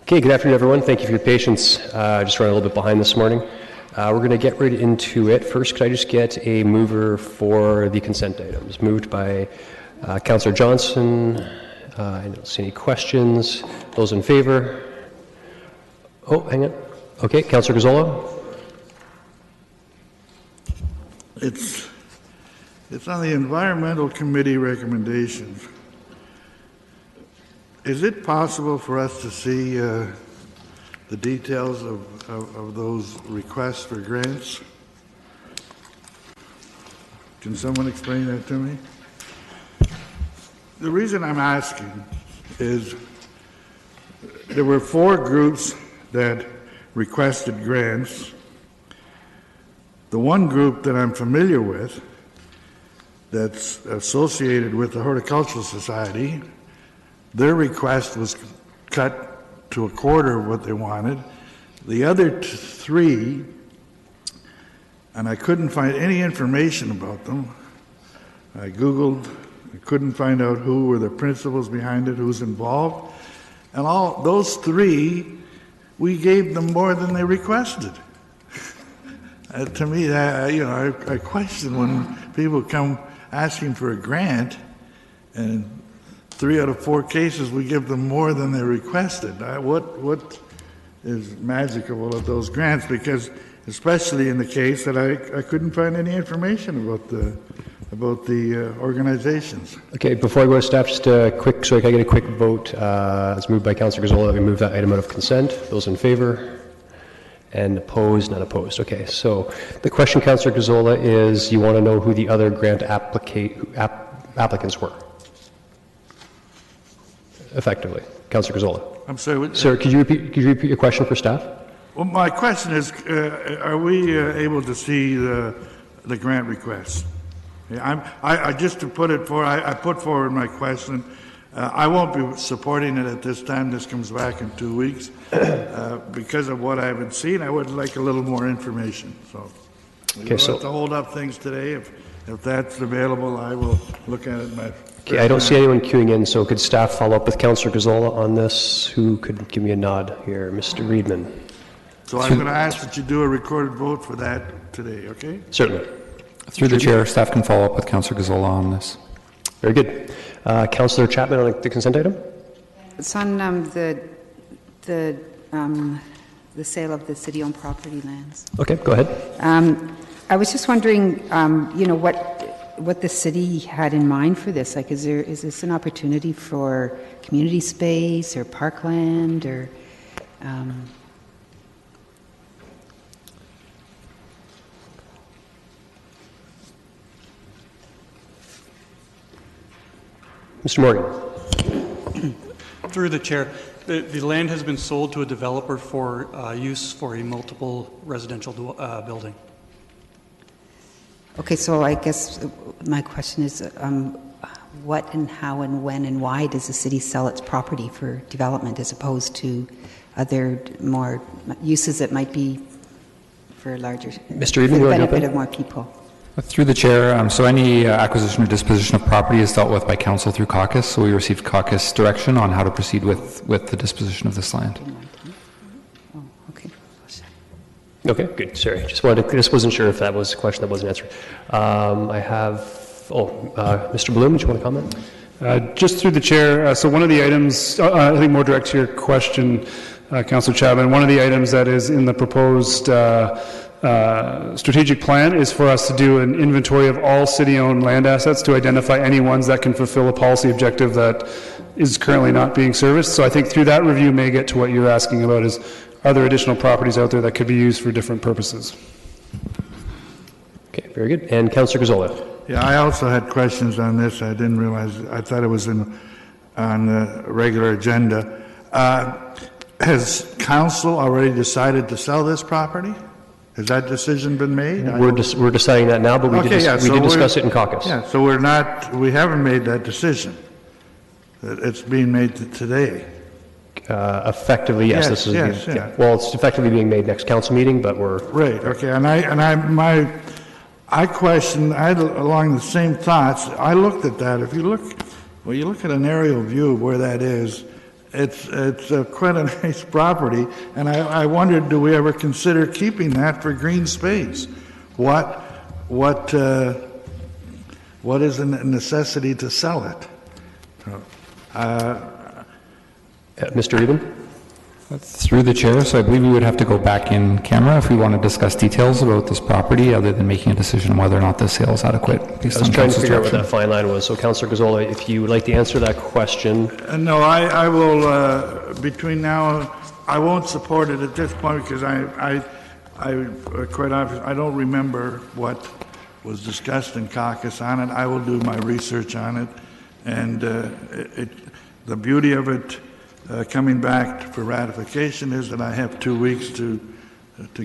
Okay, good afternoon, everyone. Thank you for your patience. Just running a little bit behind this morning. We're going to get right into it. First, could I just get a mover for the consent items? Moved by Councillor Johnson. I don't see any questions. Those in favor? Oh, hang on. Okay, Councillor Gazzola. It's on the Environmental Committee recommendations. Is it possible for us to see the details of those requests for grants? Can someone explain that to me? The reason I'm asking is there were 4 groups that requested grants. The one group that I'm familiar with that's associated with the Horticultural Society, their request was cut to a quarter of what they wanted. The other 3, and I couldn't find any information about them. I Googled, I couldn't find out who were the principals behind it, who's involved. And all those 3, we gave them more than they requested. To me, I question when people come asking for a grant, and 3 out of 4 cases we give them more than they requested. What is magical about those grants? Because especially in the case that I couldn't find any information about the organizations. Okay, before I go to staff, just a quick, so I can get a quick vote. It's moved by Councillor Gazzola that we move that item out of consent. Those in favor? And opposed? Not opposed. Okay, so the question, Councillor Gazzola, is you want to know who the other grant applicants were? Effectively. Councillor Gazzola. I'm sorry. Sir, could you repeat your question for staff? Well, my question is, are we able to see the grant requests? I just to put it forward, I put forward my question. I won't be supporting it at this time. This comes back in 2 weeks. Because of what I haven't seen, I would like a little more information. So we don't have to hold up things today. If that's available, I will look at it. Okay, I don't see anyone queuing in, so could staff follow up with Councillor Gazzola on this? Who could give me a nod here? Mr. Reedman. So I'm going to ask that you do a recorded vote for that today, okay? Certainly. Through the chair, staff can follow up with Councillor Gazzola on this. Very good. Councillor Chapman on the consent item? It's on the sale of the city-owned property lands. Okay, go ahead. I was just wondering, what the city had in mind for this. Like, is this an opportunity for community space or parkland or? Mr. Morgan. Through the chair, the land has been sold to a developer for use for a multiple residential building. Okay, so I guess my question is, what and how and when and why does the city sell its property for development as opposed to other more uses that might be for larger, Mr. Reedman, for the benefit of more people? Through the chair, so any acquisition or disposition of property is dealt with by council through caucus, so we received caucus direction on how to proceed with the disposition of this land. Oh, okay. Okay, good. Sorry, just wasn't sure if that was a question that wasn't answered. I have, Mr. Bloom, did you want to comment? Just through the chair, so one of the items, I think more direct to your question, Councillor Chapman, one of the items that is in the proposed strategic plan is for us to do an inventory of all city-owned land assets to identify any ones that can fulfill a policy objective that is currently not being serviced. So I think through that review may get to what you're asking about is, are there additional properties out there that could be used for different purposes? Okay, very good. And Councillor Gazzola. Yeah, I also had questions on this. I didn't realize, I thought it was on the regular agenda. Has council already decided to sell this property? Has that decision been made? We're deciding that now, but we did discuss it in caucus. Yeah, so we haven't made that decision. It's being made today. Effectively, yes. Yes, this is yes. Well, it's effectively being made next council meeting, but we're right. Okay, I questioned. I had along the same thoughts. I looked at that. If you look, well, you look at an aerial view of where that is, it's quite a nice property, and I wondered, do we ever consider keeping that for green space? What is the necessity to sell it? Mr. Eden? Through the chair, so I believe we would have to go back in camera if we want to discuss details about this property, other than making a decision on whether or not the sale is adequate. I was trying to figure out what that fine line was. So, Councillor Gazzola, if you would like to answer that question. No, I will, between now, I won't support it at this point because I quite obviously, I don't remember what was discussed in caucus on it. I will do my research on it. And the beauty of it coming back for ratification is that I have 2 weeks to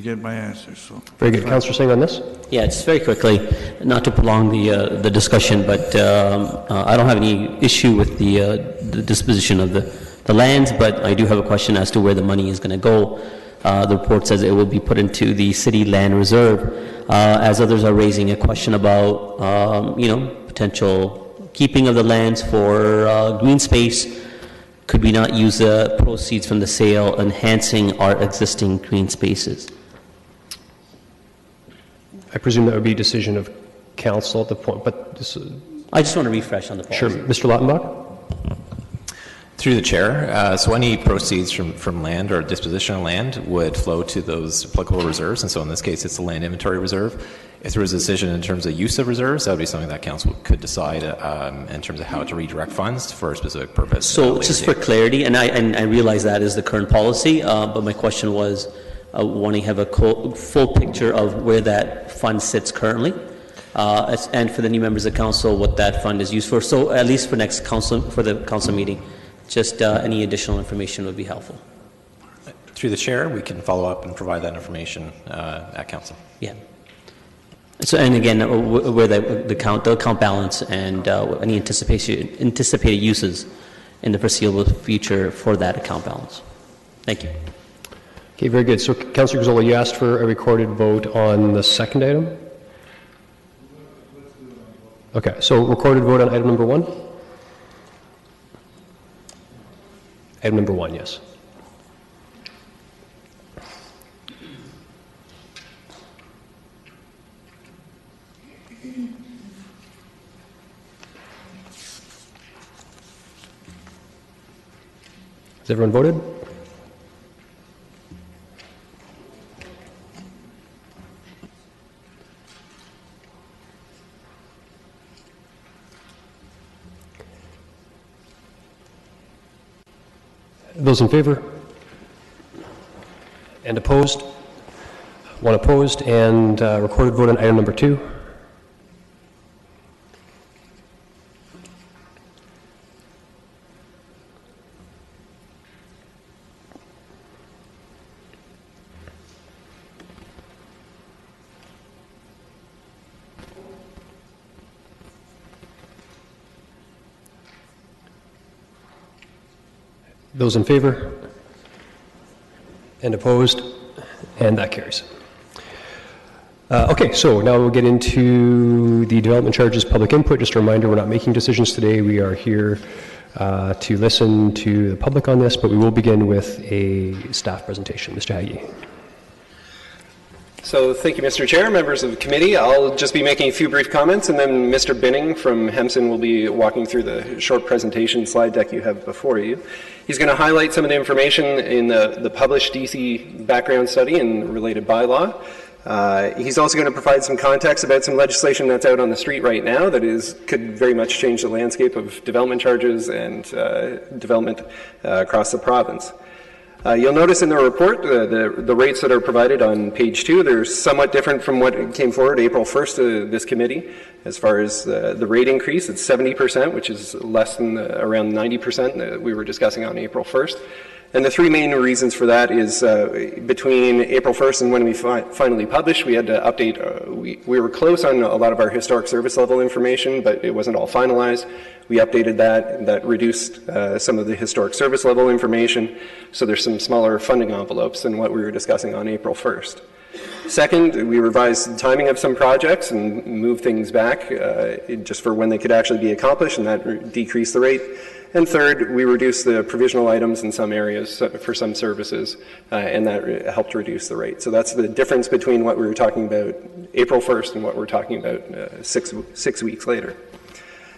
get my answers. So. Very good. Councillor Singh on this? Yeah, just very quickly, not to prolong the discussion, but I don't have any issue with the disposition of the lands, but I do have a question as to where the money is going to go. The report says it will be put into the city land reserve, as others are raising a question about, potential keeping of the lands for green space. Could we not use the proceeds from the sale enhancing our existing green spaces? I presume that would be a decision of council at the point, but this, I just want to refresh on the policy. sure. Mr. Lautenbach? Through the chair, so any proceeds from land or disposition of land would flow to those applicable reserves, and so in this case it's the land inventory reserve. If there was a decision in terms of use of reserves, that would be something that council could decide in terms of how to redirect funds for a specific purpose. So just for clarity, and I realize that is the current policy, but my question was wanting to have a full picture of where that fund sits currently, and for the new members of council, what that fund is used for. So at least for the council meeting, just any additional information would be helpful. Through the chair, we can follow up and provide that information at council. Yeah. So, and again, where the account balance and any anticipated uses in the foreseeable future for that account balance. Thank you. Okay, very good. So, Councillor Gazzola, you asked for a recorded vote on the second item? Okay, so recorded vote on item number 1? Item number 1, yes. Has everyone voted? Those in favor? And opposed? One opposed, and recorded vote on item number 2. Those in favor? And opposed? And that carries. Okay, so now we'll get into the development charges public input. Just a reminder, we're not making decisions today. We are here to listen to the public on this, but we will begin with a staff presentation. Mr. Hagee. So thank you, Mr. Chair, members of the committee. I'll just be making a few brief comments, and then Mr. Binning from Hemson will be walking through the short presentation slide deck you have before you. He's going to highlight some of the information in the published DC background study and related bylaw. He's also going to provide some context about some legislation that's out on the street right now that could very much change the landscape of development charges and development across the province. You'll notice in the report the rates that are provided on page 2, they're somewhat different from what came forward April 1st to this committee. As far as the rate increase, it's 70%, which is less than around 90% that we were discussing on April 1st. And the three main reasons for that is between April 1st and when we finally published, we had to update. We were close on a lot of our historic service level information, but it wasn't all finalized. We updated that. That reduced some of the historic service level information. So there's some smaller funding envelopes than what we were discussing on April 1st. Second, we revised the timing of some projects and moved things back just for when they could actually be accomplished, and that decreased the rate. And third, we reduced the provisional items in some areas for some services, and that helped reduce the rate. So that's the difference between what we were talking about April 1st and what we're talking about 6 weeks later.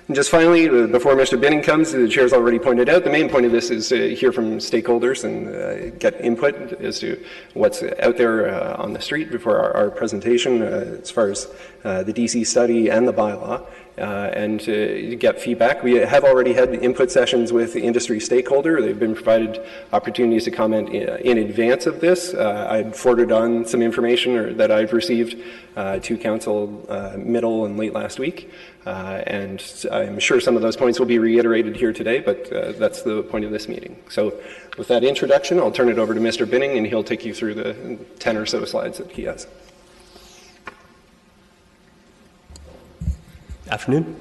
And just finally, before Mr. Binning comes, the chair's already pointed out, the main point of this is to hear from stakeholders and get input as to what's out there on the street before our presentation as far as the DC study and the bylaw. And to get feedback. We have already had input sessions with the industry stakeholder. They've been provided opportunities to comment in advance of this. I'd forwarded on some information that I've received to Council middle and late last week. And I'm sure some of those points will be reiterated here today, but that's the point of this meeting. So with that introduction, I'll turn it over to Mr. Binning, and he'll take you through the 10 or so slides that he has. Afternoon.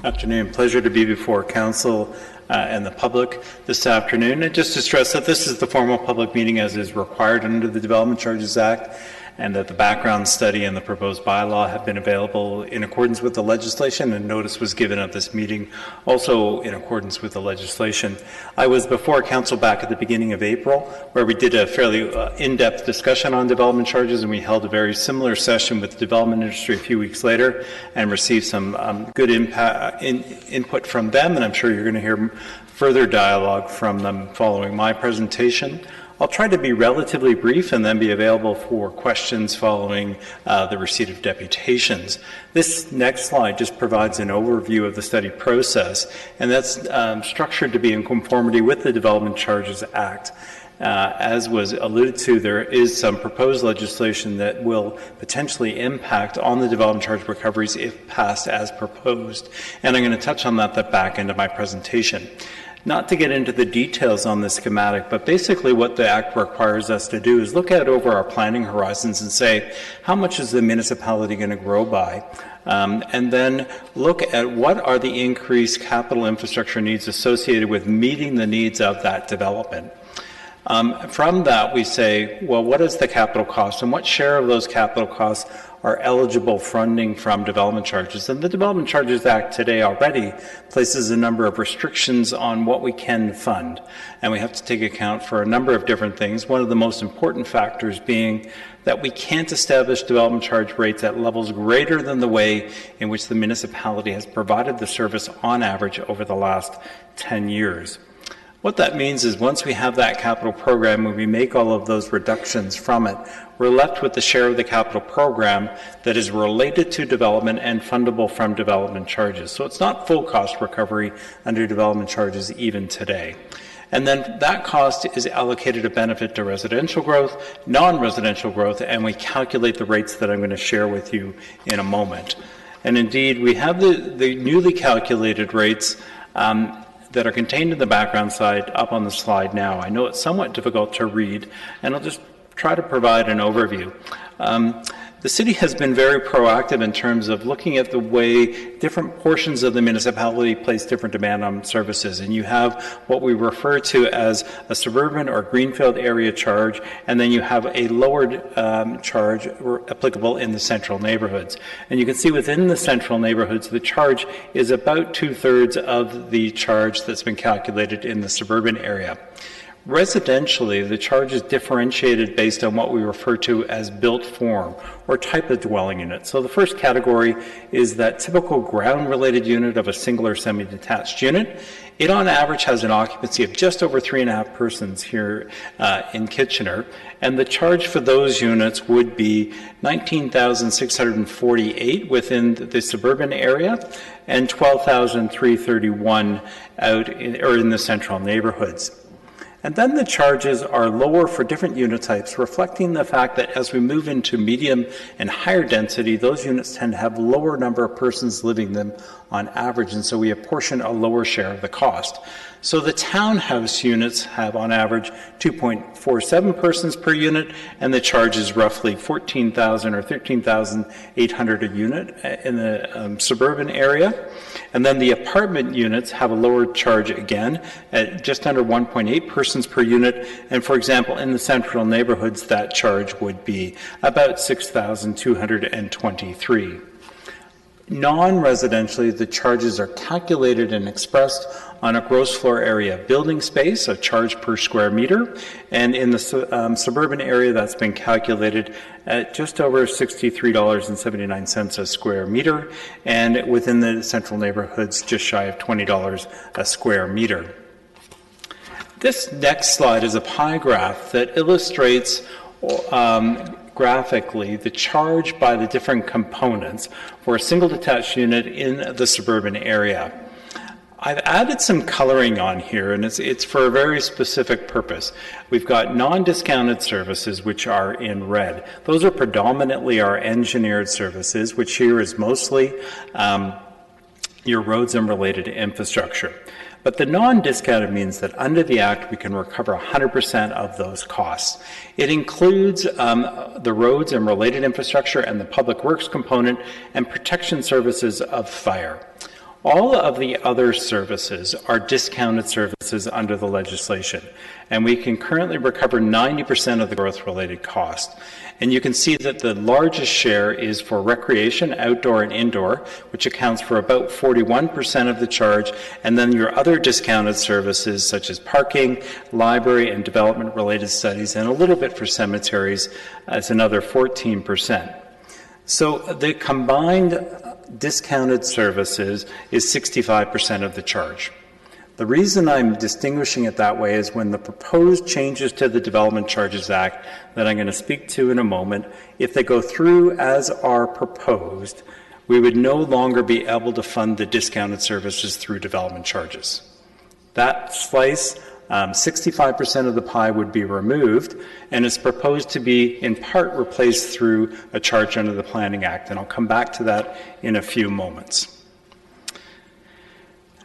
Afternoon. Pleasure to be before Council and the public this afternoon. And just to stress that this is the formal public meeting as is required under the Development Charges Act, and that the background study and the proposed bylaw have been available in accordance with the legislation, and notice was given at this meeting also in accordance with the legislation. I was before Council back at the beginning of April, where we did a fairly in-depth discussion on development charges, and we held a very similar session with the development industry a few weeks later and received some good input from them, and I'm sure you're going to hear further dialogue from them following my presentation. I'll try to be relatively brief and then be available for questions following the receipt of deputations. This next slide just provides an overview of the study process, and that's structured to be in conformity with the Development Charges Act. As was alluded to, there is some proposed legislation that will potentially impact on the development charge recoveries if passed as proposed, and I'm going to touch on that at the back end of my presentation. Not to get into the details on the schematic, but basically what the Act requires us to do is look at over our planning horizons and say, how much is the municipality going to grow by? And then look at what are the increased capital infrastructure needs associated with meeting the needs of that development. From that, we say, well, what is the capital cost and what share of those capital costs are eligible funding from development charges? And the Development Charges Act today already places a number of restrictions on what we can fund. And we have to take account for a number of different things. One of the most important factors being that we can't establish development charge rates at levels greater than the way in which the municipality has provided the service on average over the last 10 years. What that means is once we have that capital program, when we make all of those reductions from it, we're left with the share of the capital program that is related to development and fundable from development charges. So it's not full cost recovery under development charges even today. And then that cost is allocated a benefit to residential growth, non-residential growth, and we calculate the rates that I'm going to share with you in a moment. And indeed, we have the newly calculated rates that are contained in the background side up on the slide now. I know it's somewhat difficult to read, and I'll just try to provide an overview. The city has been very proactive in terms of looking at the way different portions of the municipality place different demand on services. And you have what we refer to as a suburban or greenfield area charge, and then you have a lowered charge applicable in the central neighborhoods. And you can see within the central neighborhoods, the charge is about 2/3 of the charge that's been calculated in the suburban area. Residentially, the charge is differentiated based on what we refer to as built form or type of dwelling unit. So the first category is that typical ground-related unit of a single or semi-detached unit. It on average has an occupancy of just over 3.5 persons here in Kitchener, and the charge for those units would be $19,648 within the suburban area and $12,331 out in the central neighborhoods. And then the charges are lower for different unit types, reflecting the fact that as we move into medium and higher density, those units tend to have lower number of persons living them on average, and so we apportion a lower share of the cost. So the townhouse units have on average 2.47 persons per unit, and the charge is roughly $14,000 or $13,800 a unit in the suburban area. And then the apartment units have a lower charge again at just under 1.8 persons per unit. And for example, in the central neighborhoods, that charge would be about $6,223. Non-residentially, the charges are calculated and expressed on a gross floor area of building space, a charge per square meter, and in the suburban area that's been calculated at just over $63.79 a square meter, and within the central neighborhoods just shy of $20 a square meter. This next slide is a pie graph that illustrates graphically the charge by the different components for a single detached unit in the suburban area. I've added some coloring on here, and it's for a very specific purpose. We've got non-discounted services, which are in red. Those are predominantly our engineered services, which here is mostly your roads and related infrastructure. But the non-discounted means that under the Act, we can recover 100% of those costs. It includes the roads and related infrastructure and the public works component and protection services of fire. All of the other services are discounted services under the legislation, and we can currently recover 90% of the growth-related cost. And you can see that the largest share is for recreation, outdoor and indoor, which accounts for about 41% of the charge, and then your other discounted services such as parking, library and development-related studies, and a little bit for cemeteries as another 14%. So the combined discounted services is 65% of the charge. The reason I'm distinguishing it that way is when the proposed changes to the Development Charges Act that I'm going to speak to in a moment, if they go through as are proposed, we would no longer be able to fund the discounted services through development charges. That slice, 65% of the pie would be removed, and it's proposed to be in part replaced through a charge under the Planning Act, and I'll come back to that in a few moments.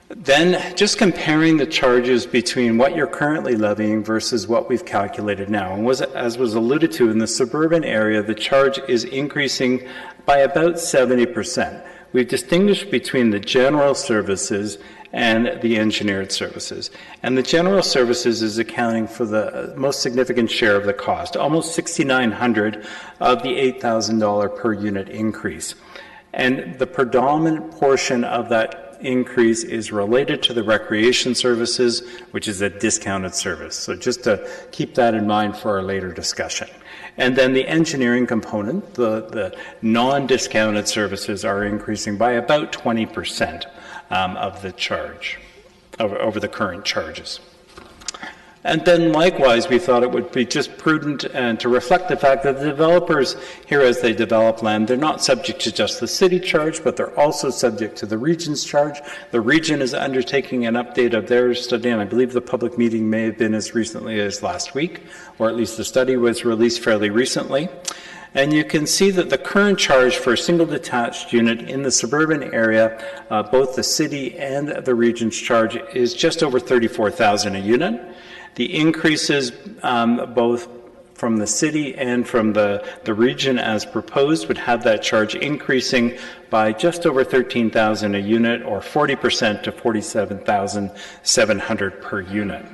Then, just comparing the charges between what you're currently levying versus what we've calculated now. And as was alluded to, in the suburban area, the charge is increasing by about 70%. We've distinguished between the general services and the engineered services. And the general services is accounting for the most significant share of the cost, almost $6,900 of the $8,000 per unit increase. And the predominant portion of that increase is related to the recreation services, which is a discounted service. So just to keep that in mind for our later discussion. And then the engineering component, the non-discounted services are increasing by about 20% of the charge, over the current charges. And then likewise, we thought it would be just prudent and to reflect the fact that the developers here, as they develop land, they're not subject to just the city charge, but they're also subject to the region's charge. The region is undertaking an update of their study, and I believe the public meeting may have been as recently as last week, or at least the study was released fairly recently. And you can see that the current charge for a single detached unit in the suburban area, both the city and the region's charge, is just over $34,000 a unit. The increases both from the city and from the region as proposed would have that charge increasing by just over $13,000 a unit, or 40% to $47,700 per unit.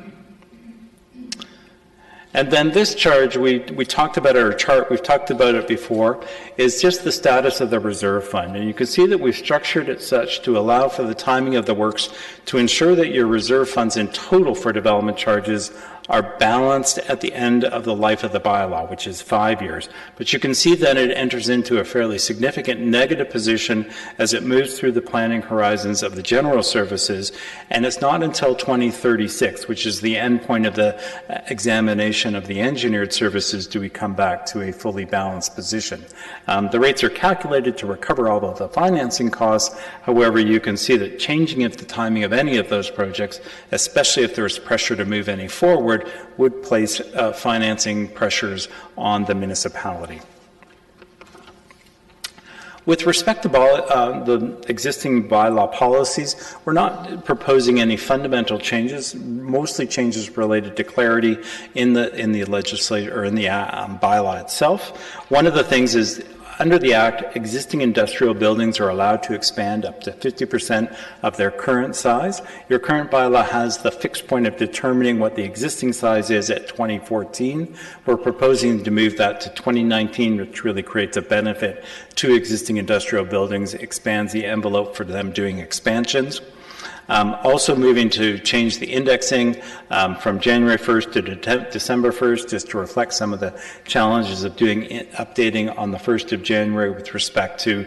And then this charge, we talked about our chart, we've talked about it before, is just the status of the reserve fund. And you can see that we've structured it such to allow for the timing of the works to ensure that your reserve funds in total for development charges are balanced at the end of the life of the bylaw, which is 5 years. But you can see that it enters into a fairly significant negative position as it moves through the planning horizons of the general services, and it's not until 2036, which is the end point of the examination of the engineered services, do we come back to a fully balanced position. The rates are calculated to recover all of the financing costs. However, you can see that changing the timing of any of those projects, especially if there's pressure to move any forward, would place financing pressures on the municipality. With respect to the existing bylaw policies, we're not proposing any fundamental changes, mostly changes related to clarity in the legislature or in the bylaw itself. One of the things is Under the Act, existing industrial buildings are allowed to expand up to 50% of their current size. Your current bylaw has the fixed point of determining what the existing size is at 2014. We're proposing to move that to 2019, which really creates a benefit to existing industrial buildings, expands the envelope for them doing expansions. Also moving to change the indexing from January 1st to December 1st, just to reflect some of the challenges of doing updating on the 1st of January with respect to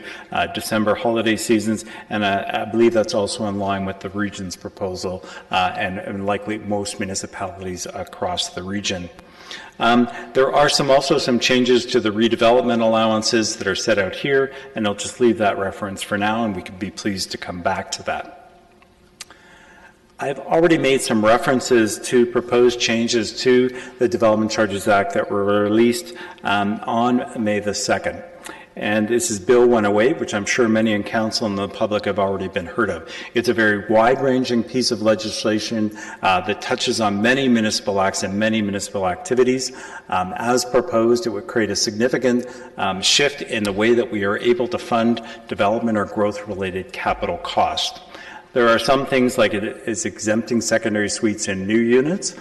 December holiday seasons. And I believe that's also in line with the region's proposal and likely most municipalities across the region. There are also some changes to the redevelopment allowances that are set out here, and I'll just leave that reference for now, and we could be pleased to come back to that. I've already made some references to proposed changes to the Development Charges Act that were released on May the 2nd. And this is Bill 108, which I'm sure many in Council and the public have already been heard of. It's a very wide-ranging piece of legislation that touches on many municipal acts and many municipal activities. As proposed, it would create a significant shift in the way that we are able to fund development or growth-related capital costs. There are some things like it is exempting secondary suites in new units.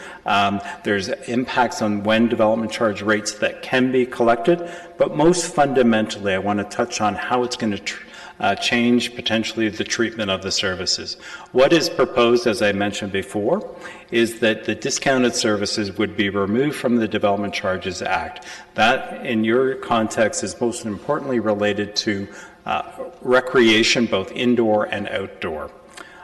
There's impacts on when development charge rates that can be collected. But most fundamentally, I want to touch on how it's going to change potentially the treatment of the services. What is proposed, as I mentioned before, is that the discounted services would be removed from the Development Charges Act. That, in your context, is most importantly related to recreation, both indoor and outdoor.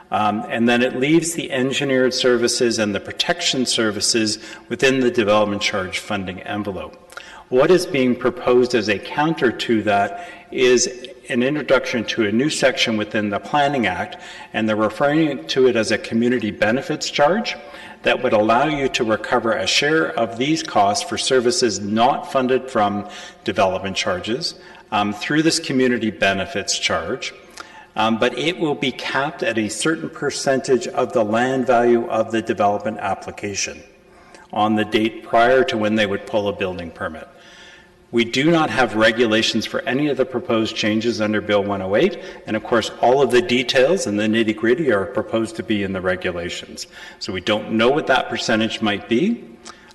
And then it leaves the engineered services and the protection services within the development charge funding envelope. What is being proposed as a counter to that is an introduction to a new section within the Planning Act, and they're referring to it as a community benefits charge that would allow you to recover a share of these costs for services not funded from development charges through this community benefits charge. But it will be capped at a certain percentage of the land value of the development application on the date prior to when they would pull a building permit. We do not have regulations for any of the proposed changes under Bill 108, and of course all of the details and the nitty-gritty are proposed to be in the regulations. So we don't know what that percentage might be.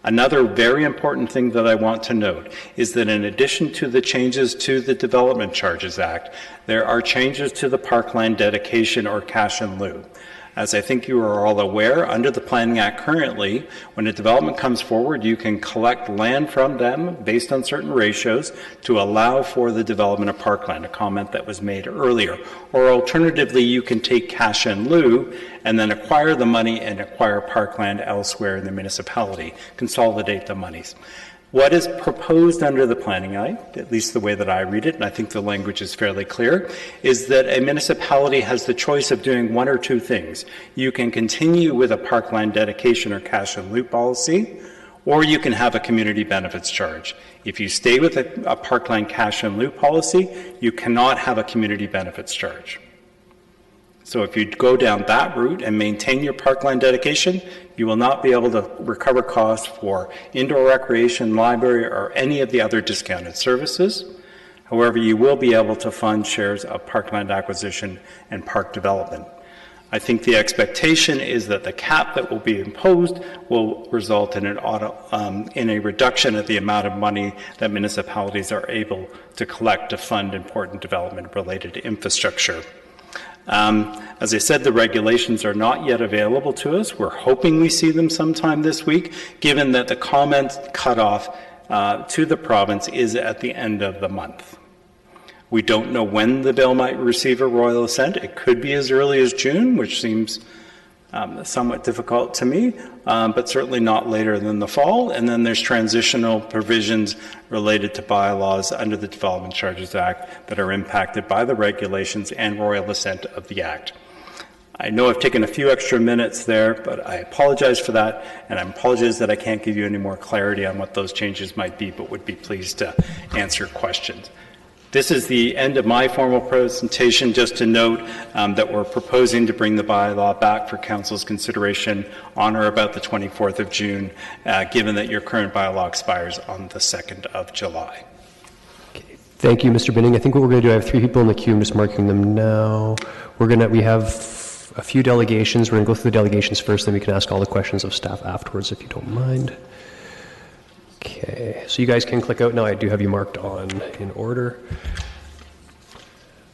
Another very important thing that I want to note is that in addition to the changes to the Development Charges Act, there are changes to the parkland dedication or cash in lieu. As I think you are all aware, under the Planning Act currently, when a development comes forward, you can collect land from them based on certain ratios to allow for the development of parkland, a comment that was made earlier. Or alternatively, you can take cash in lieu and then acquire the money and acquire parkland elsewhere in the municipality, consolidate the monies. What is proposed under the Planning Act, at least the way that I read it, and I think the language is fairly clear, is that a municipality has the choice of doing one or two things. You can continue with a parkland dedication or cash in lieu policy, or you can have a community benefits charge. If you stay with a parkland cash in lieu policy, you cannot have a community benefits charge. So if you go down that route and maintain your parkland dedication, you will not be able to recover costs for indoor recreation, library, or any of the other discounted services. However, you will be able to fund shares of parkland acquisition and park development. I think the expectation is that the cap that will be imposed will result in a reduction of the amount of money that municipalities are able to collect to fund important development related to infrastructure. As I said, the regulations are not yet available to us. We're hoping we see them sometime this week, given that the comment cutoff to the province is at the end of the month. We don't know when the bill might receive a royal assent. It could be as early as June, which seems somewhat difficult to me, but certainly not later than the fall. And then there's transitional provisions related to bylaws under the Development Charges Act that are impacted by the regulations and royal assent of the Act. I know I've taken a few extra minutes there, but I apologize for that, and I apologize that I can't give you any more clarity on what those changes might be, but would be pleased to answer questions. This is the end of my formal presentation. Just to note that we're proposing to bring the bylaw back for Council's consideration on or about the 24th of June, given that your current bylaw expires on the 2nd of July. Okay. Thank you, Mr. Binning. I think what we're going to do, I have 3 people in the queue. I'm just marking them now. We have a few delegations. We're going to go through the delegations first, then we can ask all the questions of staff afterwards, if you don't mind. Okay, so you guys can click out now. I do have you marked on in order.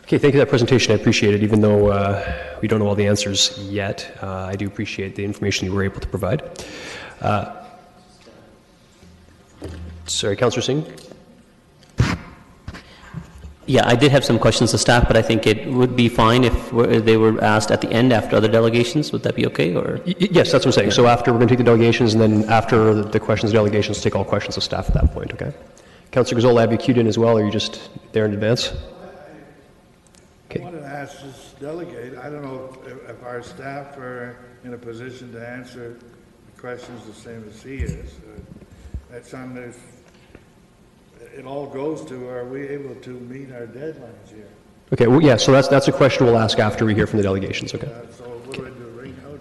Okay, thank you for that presentation. I appreciate it. Even though we don't know all the answers yet, I do appreciate the information you were able to provide. Sorry, Councillor Singh? Yeah, I did have some questions of staff, but I think it would be fine if they were asked at the end after other delegations. Would that be okay? Or Yes, that's what I'm saying. So after, we're going to take the delegations, and then after the questions of delegations, take all questions of staff at that point, okay? Councillor Gazzola, have you queued in as well, or are you just there in advance? I wanted to ask this delegate, I don't know if our staff are in a position to answer the questions the same as he is. That's on if it all goes to, are we able to meet our deadlines here? Okay, well, yeah, so that's a question we'll ask after we hear from the delegations, okay? So what do I do, ring out?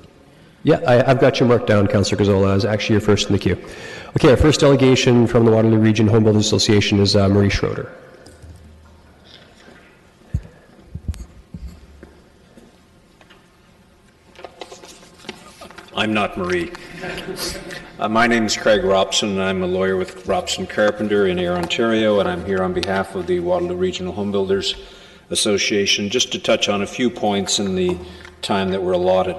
Yeah, I've got you marked down, Councillor Gazzola, as actually you're first in the queue. Okay, our first delegation from the Waterloo Region Home Builders Association is Marie Schroeder. I'm not Marie. My name is Craig Robson. I'm a lawyer with Robson Carpenter in Ayr, Ontario, and I'm here on behalf of the Waterloo Regional Home Builders Association, just to touch on a few points in the time that we're allotted.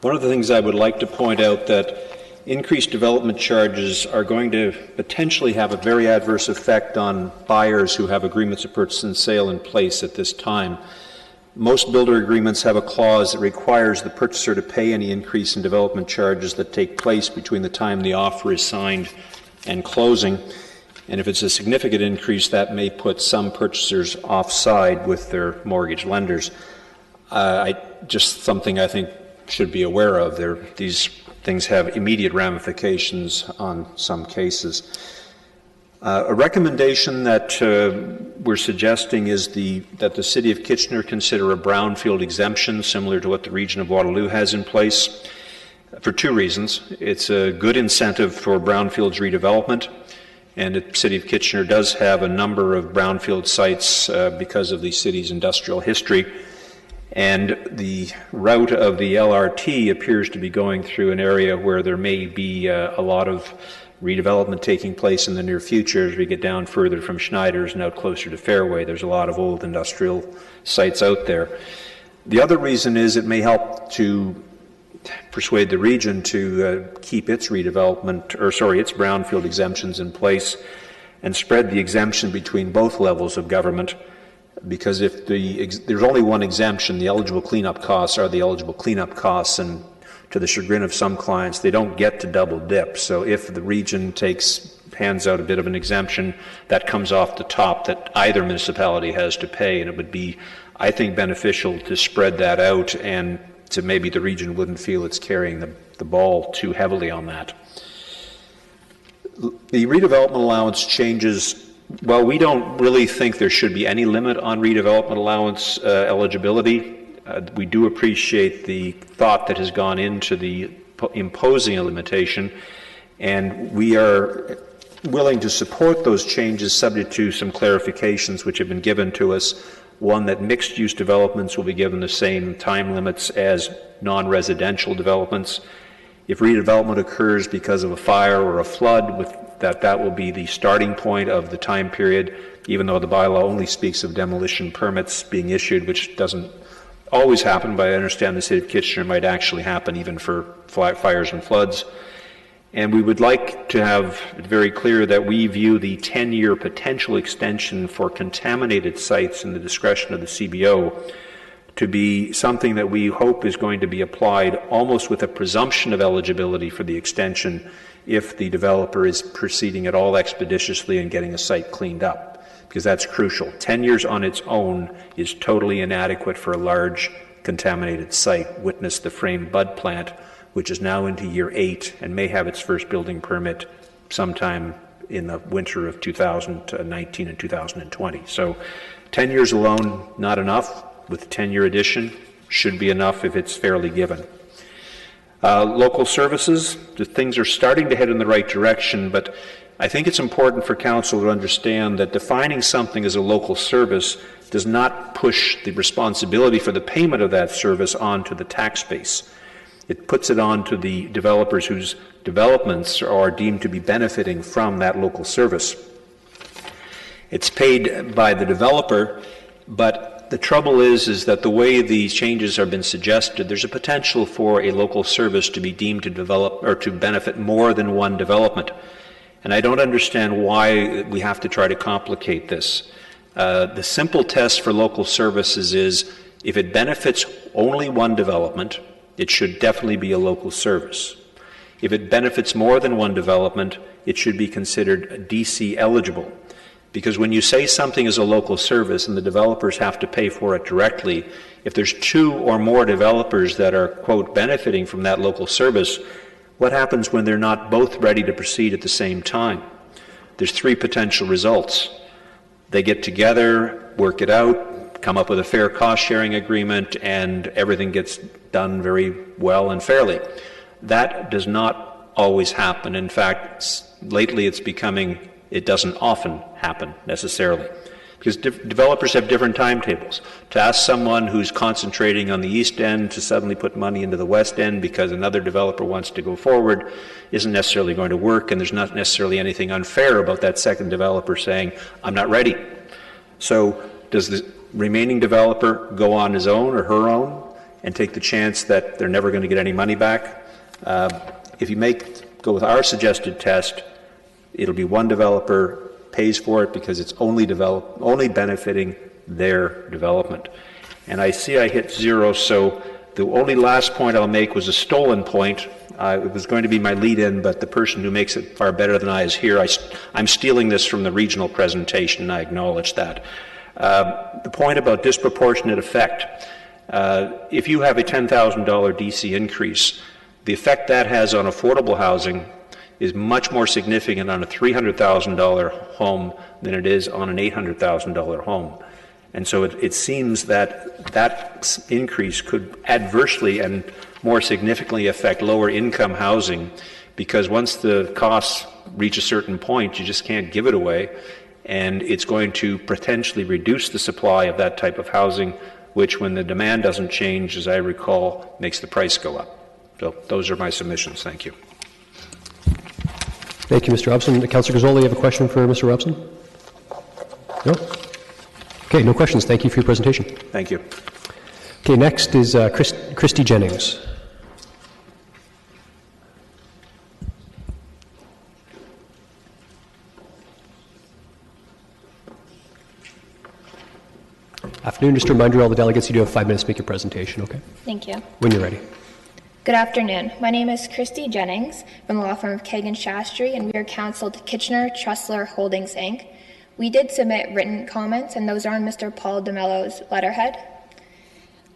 One of the things I would like to point out that increased development charges are going to potentially have a very adverse effect on buyers who have agreements of purchase and sale in place at this time. Most builder agreements have a clause that requires the purchaser to pay any increase in development charges that take place between the time the offer is signed and closing. And if it's a significant increase, that may put some purchasers offside with their mortgage lenders. Just something I think should be aware of. These things have immediate ramifications on some cases. A recommendation that we're suggesting is that the City of Kitchener consider a brownfield exemption similar to what the region of Waterloo has in place for 2 reasons. It's a good incentive for brownfields redevelopment, and the City of Kitchener does have a number of brownfield sites because of the city's industrial history. And the route of the LRT appears to be going through an area where there may be a lot of redevelopment taking place in the near future as we get down further from Schneider's and out closer to Fairway. There's a lot of old industrial sites out there. The other reason is it may help to persuade the region to keep its redevelopment, its brownfield exemptions in place and spread the exemption between both levels of government, because if there's only one exemption, the eligible cleanup costs are the eligible cleanup costs, and to the chagrin of some clients, they don't get to double dip. So if the region hands out a bit of an exemption, that comes off the top that either municipality has to pay, and it would be, I think, beneficial to spread that out, and to maybe the region wouldn't feel it's carrying the ball too heavily on that. The redevelopment allowance changes. Well, we don't really think there should be any limit on redevelopment allowance eligibility. We do appreciate the thought that has gone into the imposing a limitation, and we are willing to support those changes subject to some clarifications which have been given to us. One, that mixed-use developments will be given the same time limits as non-residential developments. If redevelopment occurs because of a fire or a flood, that will be the starting point of the time period, even though the bylaw only speaks of demolition permits being issued, which doesn't always happen, but I understand the City of Kitchener might actually happen even for fires and floods. And we would like to have it very clear that we view the 10-year potential extension for contaminated sites in the discretion of the CBO to be something that we hope is going to be applied almost with a presumption of eligibility for the extension if the developer is proceeding at all expeditiously and getting a site cleaned up, because that's crucial. 10 years on its own is totally inadequate for a large contaminated site. Witness the Frame Bud plant, which is now into year 8 and may have its first building permit sometime in the winter of 2019 and 2020. So 10 years alone, not enough. With a 10-year addition, should be enough if it's fairly given. Local services, the things are starting to head in the right direction, but I think it's important for council to understand that defining something as a local service does not push the responsibility for the payment of that service onto the tax base. It puts it on to the developers whose developments are deemed to be benefiting from that local service. It's paid by the developer, but the trouble is that the way these changes have been suggested, there's a potential for a local service to be deemed to develop or to benefit more than one development. And I don't understand why we have to try to complicate this. The simple test for local services is if it benefits only one development, it should definitely be a local service. If it benefits more than one development, it should be considered DC eligible. Because when you say something is a local service and the developers have to pay for it directly, if there's two or more developers that are, quote, benefiting from that local service, what happens when they're not both ready to proceed at the same time? There's three potential results. They get together, work it out, come up with a fair cost-sharing agreement, and everything gets done very well and fairly. That does not always happen. In fact, lately it doesn't often happen necessarily, because developers have different timetables. To ask someone who's concentrating on the east end to suddenly put money into the west end because another developer wants to go forward isn't necessarily going to work, and there's not necessarily anything unfair about that second developer saying, I'm not ready. So does the remaining developer go on his own or her own and take the chance that they're never going to get any money back? If you go with our suggested test, it'll be one developer pays for it because it's only benefiting their development. And I see I hit 0, so the only last point I'll make was a stolen point. It was going to be my lead-in, but the person who makes it far better than I is here. I'm stealing this from the regional presentation, and I acknowledge that. The point about disproportionate effect. If you have a $10,000 DC increase, the effect that has on affordable housing is much more significant on a $300,000 home than it is on an $800,000 home. And so it seems that increase could adversely and more significantly affect lower income housing, because once the costs reach a certain point, you just can't give it away, and it's going to potentially reduce the supply of that type of housing, which, when the demand doesn't change, as I recall, makes the price go up. So those are my submissions. Thank you. Thank you, Mr. Robson. Councillor Gazzoli, you have a question for Mr. Robson? No? Okay, no questions. Thank you for your presentation. Thank you. Okay, next is Christy Jennings. Afternoon. Just to remind you, all the delegates, you do have 5 minutes to make your presentation, okay? Thank you. When you're ready. Good afternoon. My name is Christy Jennings from the law firm of Kagan Shastry, and we are counsel to Kitchener Trussler Holdings, Inc. We did submit written comments, and those are on Mr. Paul DeMello's letterhead.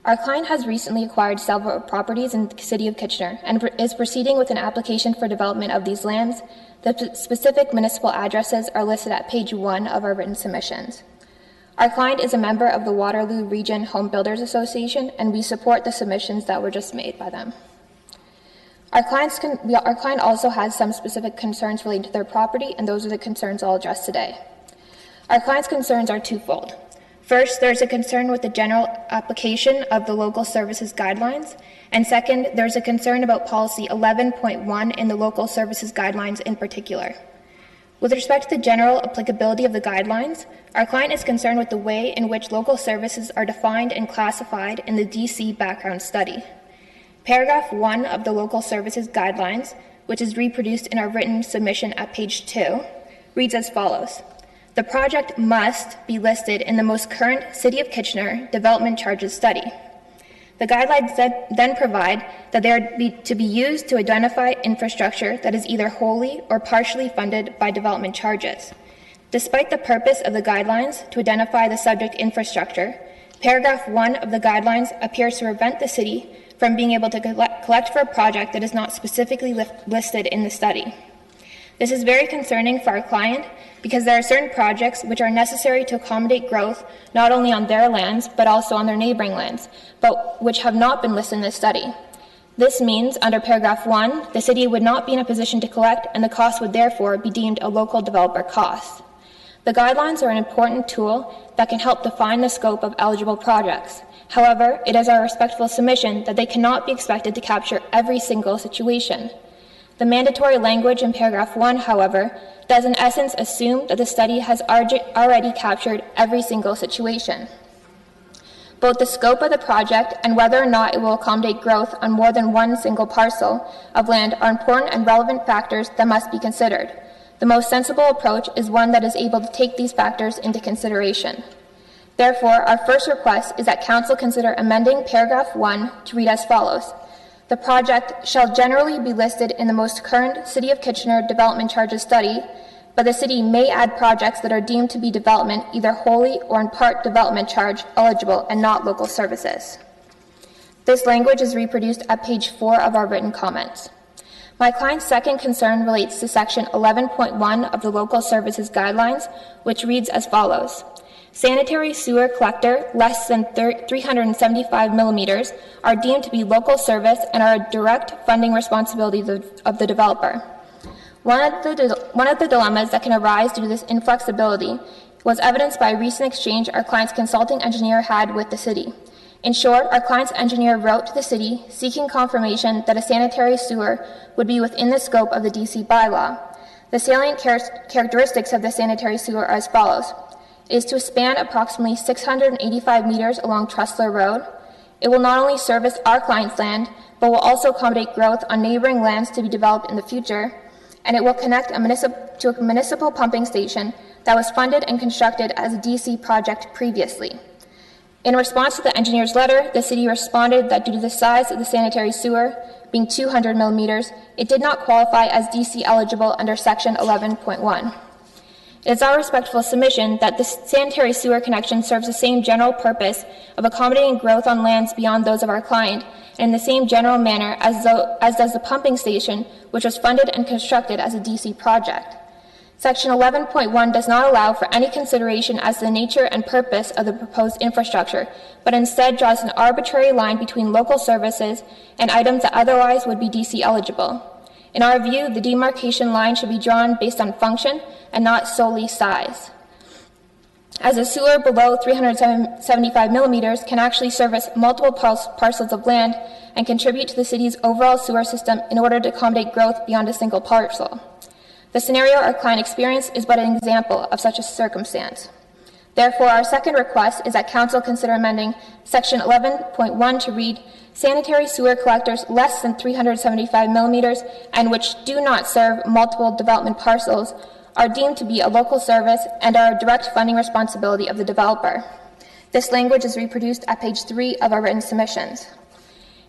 Our client has recently acquired several properties in the city of Kitchener and is proceeding with an application for development of these lands. The specific municipal addresses are listed at page 1 of our written submissions. Our client is a member of the Waterloo Region Home Builders Association, and we support the submissions that were just made by them. Our client also has some specific concerns relating to their property, and those are the concerns I'll address today. Our client's concerns are twofold. First, there's a concern with the general application of the local services guidelines, and second, there's a concern about policy 11.1 in the local services guidelines in particular. With respect to the general applicability of the guidelines, our client is concerned with the way in which local services are defined and classified in the DC background study. Paragraph 1 of the local services guidelines, which is reproduced in our written submission at page 2, reads as follows. The project must be listed in the most current City of Kitchener development charges study. The guidelines then provide that they are to be used to identify infrastructure that is either wholly or partially funded by development charges. Despite the purpose of the guidelines to identify the subject infrastructure, paragraph 1 of the guidelines appears to prevent the city from being able to collect for a project that is not specifically listed in the study. This is very concerning for our client because there are certain projects which are necessary to accommodate growth not only on their lands but also on their neighboring lands, but which have not been listed in this study. This means, under paragraph 1, the city would not be in a position to collect, and the cost would therefore be deemed a local developer cost. The guidelines are an important tool that can help define the scope of eligible projects. However, it is our respectful submission that they cannot be expected to capture every single situation. The mandatory language in paragraph 1, however, does in essence assume that the study has already captured every single situation. Both the scope of the project and whether or not it will accommodate growth on more than one single parcel of land are important and relevant factors that must be considered. The most sensible approach is one that is able to take these factors into consideration. Therefore, our first request is that Council consider amending paragraph 1 to read as follows. The project shall generally be listed in the most current City of Kitchener development charges study, but the city may add projects that are deemed to be development, either wholly or in part development charge eligible and not local services. This language is reproduced at page 4 of our written comments. My client's second concern relates to section 11.1 of the Local Services Guidelines, which reads as follows. Sanitary sewer collector less than 375 millimeters are deemed to be local service and are a direct funding responsibility of the developer. One of the dilemmas that can arise due to this inflexibility was evidenced by a recent exchange our client's consulting engineer had with the city. In short, our client's engineer wrote to the city seeking confirmation that a sanitary sewer would be within the scope of the DC bylaw. The salient characteristics of the sanitary sewer are as follows. It is to span approximately 685 meters along Trustler Road. It will not only service our client's land, but will also accommodate growth on neighboring lands to be developed in the future, and it will connect to a municipal pumping station that was funded and constructed as a DC project previously. In response to the engineer's letter, the city responded that due to the size of the sanitary sewer, being 200 millimeters, it did not qualify as DC eligible under section 11.1. It is our respectful submission that the sanitary sewer connection serves the same general purpose of accommodating growth on lands beyond those of our client, and in the same general manner as does the pumping station, which was funded and constructed as a DC project. Section 11.1 does not allow for any consideration as to the nature and purpose of the proposed infrastructure, but instead draws an arbitrary line between local services and items that otherwise would be DC eligible. In our view, the demarcation line should be drawn based on function and not solely size, as a sewer below 375 millimeters can actually service multiple parcels of land and contribute to the city's overall sewer system in order to accommodate growth beyond a single parcel. The scenario our client experienced is but an example of such a circumstance. Therefore, our second request is that Council consider amending section 11.1 to read, sanitary sewer collectors less than 375 millimeters and which do not serve multiple development parcels are deemed to be a local service and are a direct funding responsibility of the developer. This language is reproduced at page 3 of our written submissions.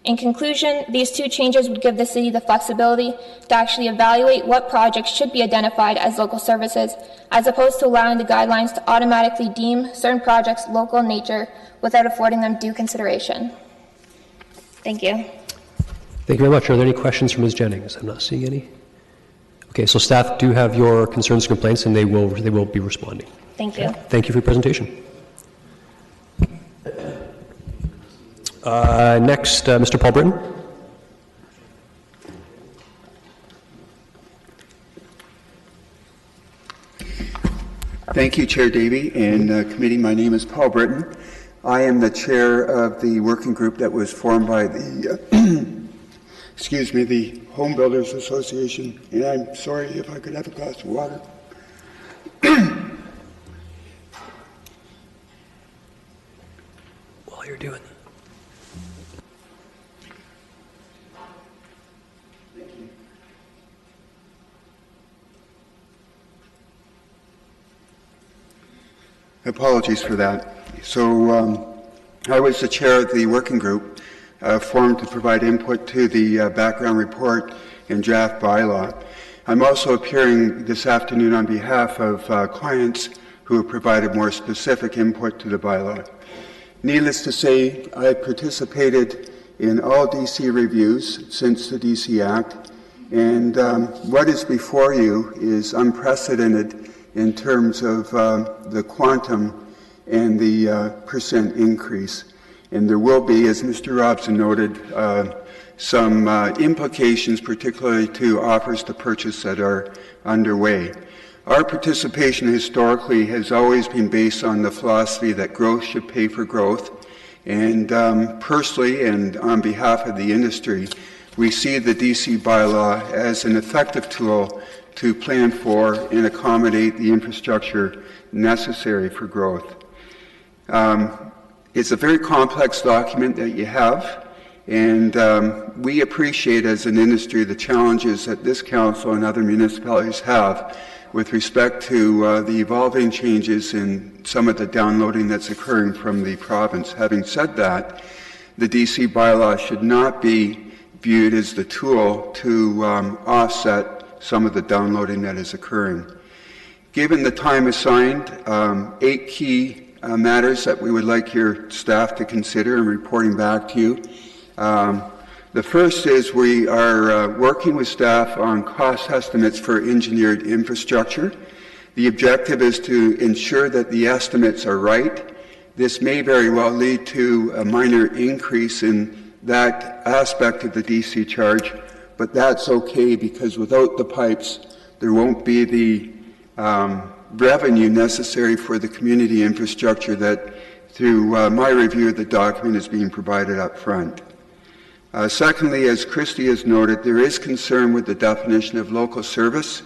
In conclusion, these two changes would give the city the flexibility to actually evaluate what projects should be identified as local services, as opposed to allowing the guidelines to automatically deem certain projects local in nature without affording them due consideration. Thank you. Thank you very much. Are there any questions from Ms. Jennings? I'm not seeing any. Okay, so staff do have your concerns and complaints, and they will be responding. Thank you. Thank you for your presentation. Next, Mr. Paul Britton. Thank you, Chair Davey and committee. My name is Paul Britton. I am the chair of the working group that was formed by the the Home Builders Association, and I'm sorry if I could have a glass of water. While you're doing that. Apologies for that. So I was the chair of the working group formed to provide input to the background report and draft bylaw. I'm also appearing this afternoon on behalf of clients who have provided more specific input to the bylaw. Needless to say, I participated in all DC reviews since the DC Act, and what is before you is unprecedented in terms of the quantum and the percent increase. And there will be, as Mr. Robson noted, some implications, particularly to offers to purchase that are underway. Our participation historically has always been based on the philosophy that growth should pay for growth. And personally, and on behalf of the industry, we see the DC bylaw as an effective tool to plan for and accommodate the infrastructure necessary for growth. It's a very complex document that you have, and we appreciate as an industry the challenges that this council and other municipalities have with respect to the evolving changes in some of the downloading that's occurring from the province. Having said that, the DC bylaw should not be viewed as the tool to offset some of the downloading that is occurring. Given the time assigned, 8 key matters that we would like your staff to consider in reporting back to you. The first is we are working with staff on cost estimates for engineered infrastructure. The objective is to ensure that the estimates are right. This may very well lead to a minor increase in that aspect of the DC charge, but that's okay because without the pipes, there won't be the revenue necessary for the community infrastructure that, through my review of the document, is being provided up front. Secondly, as Christy has noted, there is concern with the definition of local services.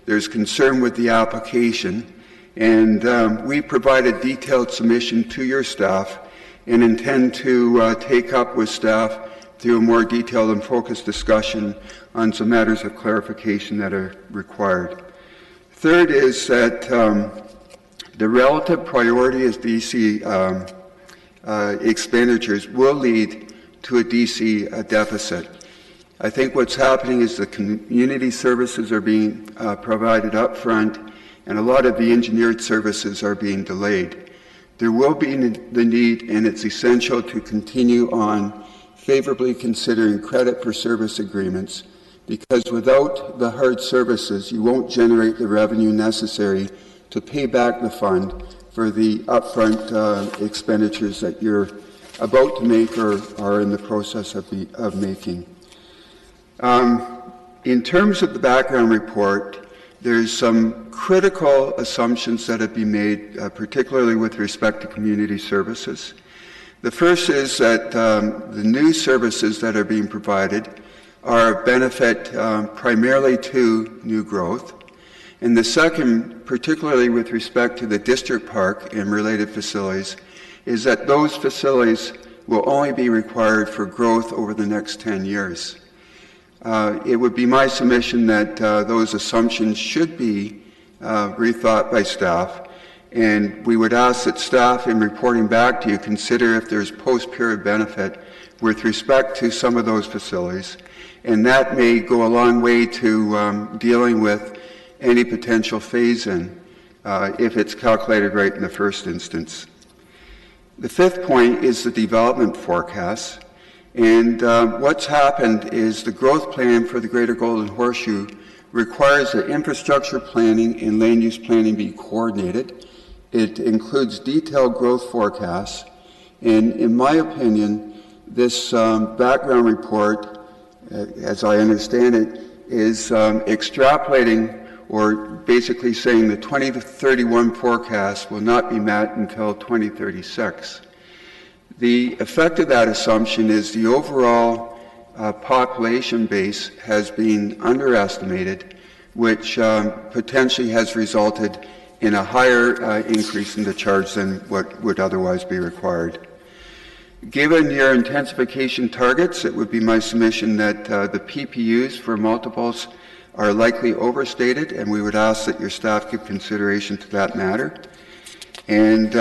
There's concern with the application, and we provide a detailed submission to your staff and intend to take up with staff through a more detailed and focused discussion on some matters of clarification that are required. Third is that the relative priority as DC expenditures will lead to a DC deficit. I think what's happening is the community services are being provided up front, and a lot of the engineered services are being delayed. There will be the need, and it's essential to continue on favorably considering credit for service agreements, because without the hard services, you won't generate the revenue necessary to pay back the fund for the upfront expenditures that you're about to make or are in the process of making. In terms of the background report, there's some critical assumptions that have been made, particularly with respect to community services. The first is that the new services that are being provided are of benefit primarily to new growth. And the second, particularly with respect to the district park and related facilities, is that those facilities will only be required for growth over the next 10 years. It would be my submission that those assumptions should be rethought by staff, and we would ask that staff, in reporting back to you, consider if there's post-period benefit with respect to some of those facilities, and that may go a long way to dealing with any potential phase-in if it's calculated right in the first instance. The fifth point is the development forecast. And what's happened is the growth plan for the Greater Golden Horseshoe requires that infrastructure planning and land use planning be coordinated. It includes detailed growth forecasts. And in my opinion, this background report, as I understand it, is extrapolating or basically saying the 2031 forecast will not be met until 2036. The effect of that assumption is the overall population base has been underestimated, which potentially has resulted in a higher increase in the charge than what would otherwise be required. Given your intensification targets, it would be my submission that the PPUs for multiples are likely overstated, and we would ask that your staff give consideration to that matter. And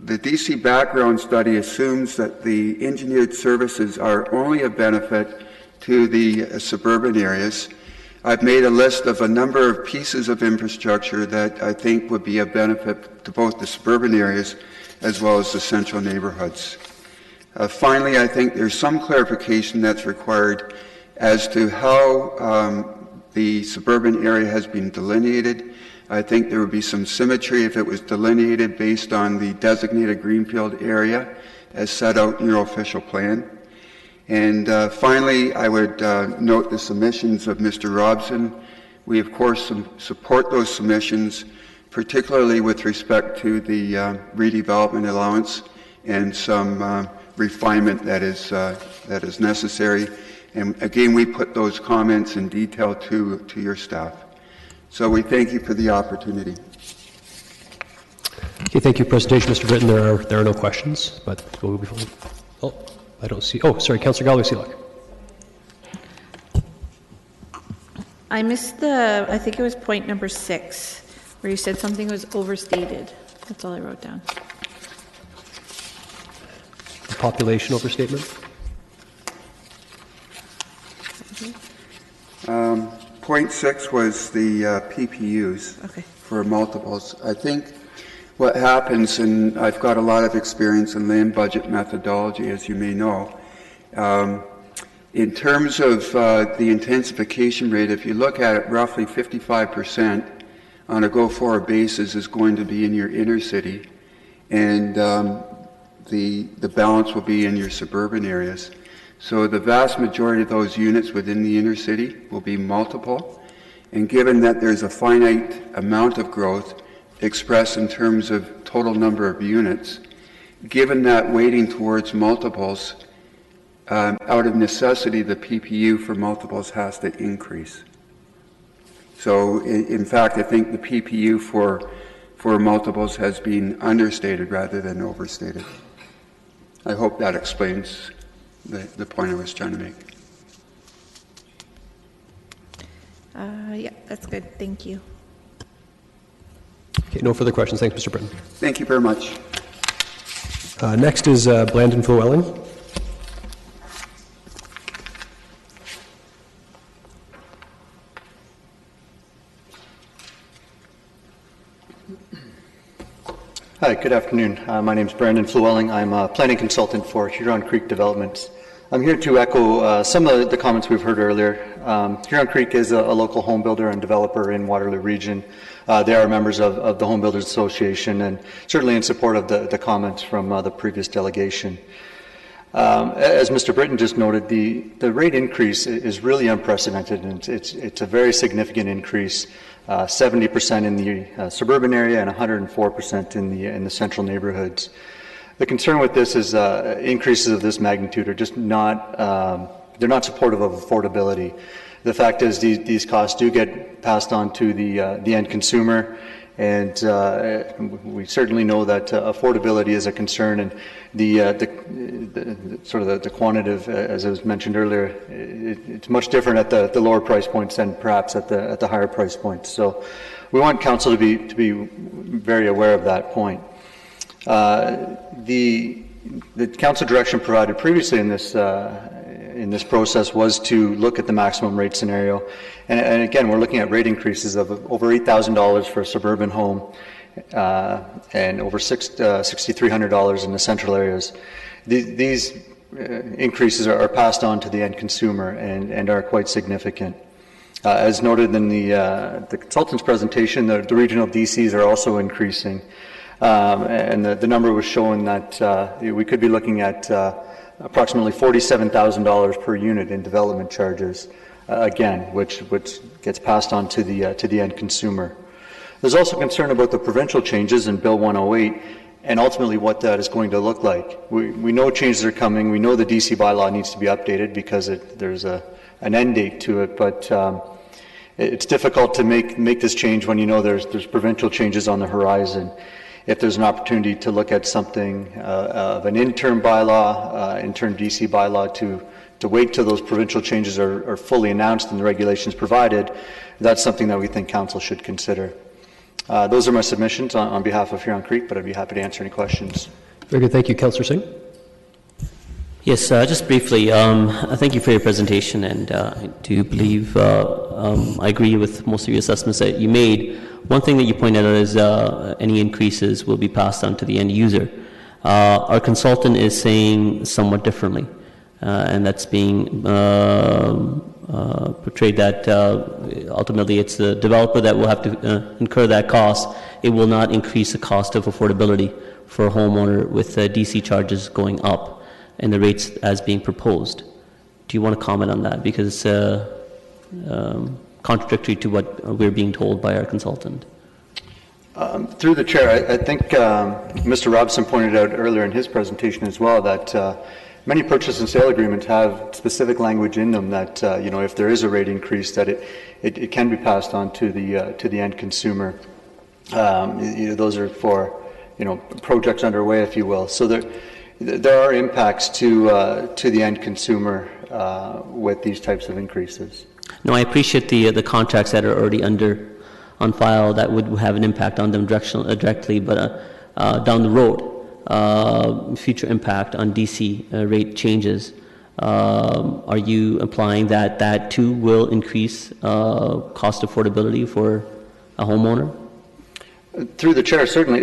the DC background study assumes that the engineered services are only a benefit to the suburban areas. I've made a list of a number of pieces of infrastructure that I think would be a benefit to both the suburban areas as well as the central neighborhoods. Finally, I think there's some clarification that's required as to how the suburban area has been delineated. I think there would be some symmetry if it was delineated based on the designated greenfield area as set out in your official plan. And finally, I would note the submissions of Mr. Robson. We, of course, support those submissions, particularly with respect to the redevelopment allowance and some refinement that is necessary. And again, we put those comments in detail to your staff. So we thank you for the opportunity. Okay, thank you for your presentation, Mr. Britton. There are no questions, but we'll be fine. Oh, I don't see. Oh, sorry, Councillor Galway-Seelock. I missed I think it was point number 6, where you said something was overstated. That's all I wrote down. The population overstatement? Point 6 was the PPUs for multiples. I think what happens, and I've got a lot of experience in land budget methodology, as you may know, in terms of the intensification rate, if you look at it, roughly 55% on a go-forward basis is going to be in your inner city, and the balance will be in your suburban areas. So the vast majority of those units within the inner city will be multiple, and given that there's a finite amount of growth expressed in terms of total number of units, given that weighting towards multiples, out of necessity, the PPU for multiples has to increase. So in fact, I think the PPU for multiples has been understated rather than overstated. I hope that explains the point I was trying to make. Yeah, that's good. Thank you. Okay, no further questions. Thanks, Mr. Britton. Thank you very much. Next is Blandon Llewellyn. Hi, good afternoon. My name is Brandon Llewellyn. I'm a planning consultant for Huron Creek Developments. I'm here to echo some of the comments we've heard earlier. Huron Creek is a local home builder and developer in Waterloo Region. They are members of the Home Builders Association and certainly in support of the comments from the previous delegation. As Mr. Britton just noted, the rate increase is really unprecedented, and it's a very significant increase. 70% in the suburban area and 104% in the central neighborhoods. The concern with this is increases of this magnitude are just not, they're not supportive of affordability. The fact is these costs do get passed on to the end consumer, and we certainly know that affordability is a concern, and the sort of the quantitative, as I was mentioned earlier, it's much different at the lower price points than perhaps at the higher price points. So we want council to be very aware of that point. The council direction provided previously in this process was to look at the maximum rate scenario, and again we're looking at rate increases of over $8,000 for a suburban home and over $6,300 in the central areas. These increases are passed on to the end consumer and are quite significant. As noted in the consultant's presentation, the regional DCs are also increasing. And the number was showing that we could be looking at approximately $47,000 per unit in development charges, again, which gets passed on to the end consumer. There's also concern about the provincial changes in Bill 108 and ultimately what that is going to look like. We know changes are coming. We know the DC bylaw needs to be updated because there's an end date to it, but it's difficult to make this change when you know there's provincial changes on the horizon. If there's an opportunity to look at something of an interim bylaw, interim DC bylaw to wait till those provincial changes are fully announced and the regulations provided, that's something that we think council should consider. Those are my submissions on behalf of Huron Creek, but I'd be happy to answer any questions. Very good. Thank you. Councillor Singh? Yes, just briefly, thank you for your presentation, and I do believe I agree with most of your assessments that you made. One thing that you pointed out is any increases will be passed on to the end user. Our consultant is saying somewhat differently, and that's being portrayed that ultimately it's the developer that will have to incur that cost. It will not increase the cost of affordability for a homeowner with DC charges going up and the rates as being proposed. Do you want to comment on that? Because it's contradictory to what we're being told by our consultant. Through the chair, I think Mr. Robson pointed out earlier in his presentation as well that many purchase and sale agreements have specific language in them that if there is a rate increase, that it can be passed on to the end consumer. Those are for projects underway, if you will. So there are impacts to the end consumer with these types of increases. No, I appreciate the contracts that are already on file that would have an impact on them directly, but down the road, future impact on DC rate changes. Are you implying that too will increase cost affordability for a homeowner? Through the chair, certainly,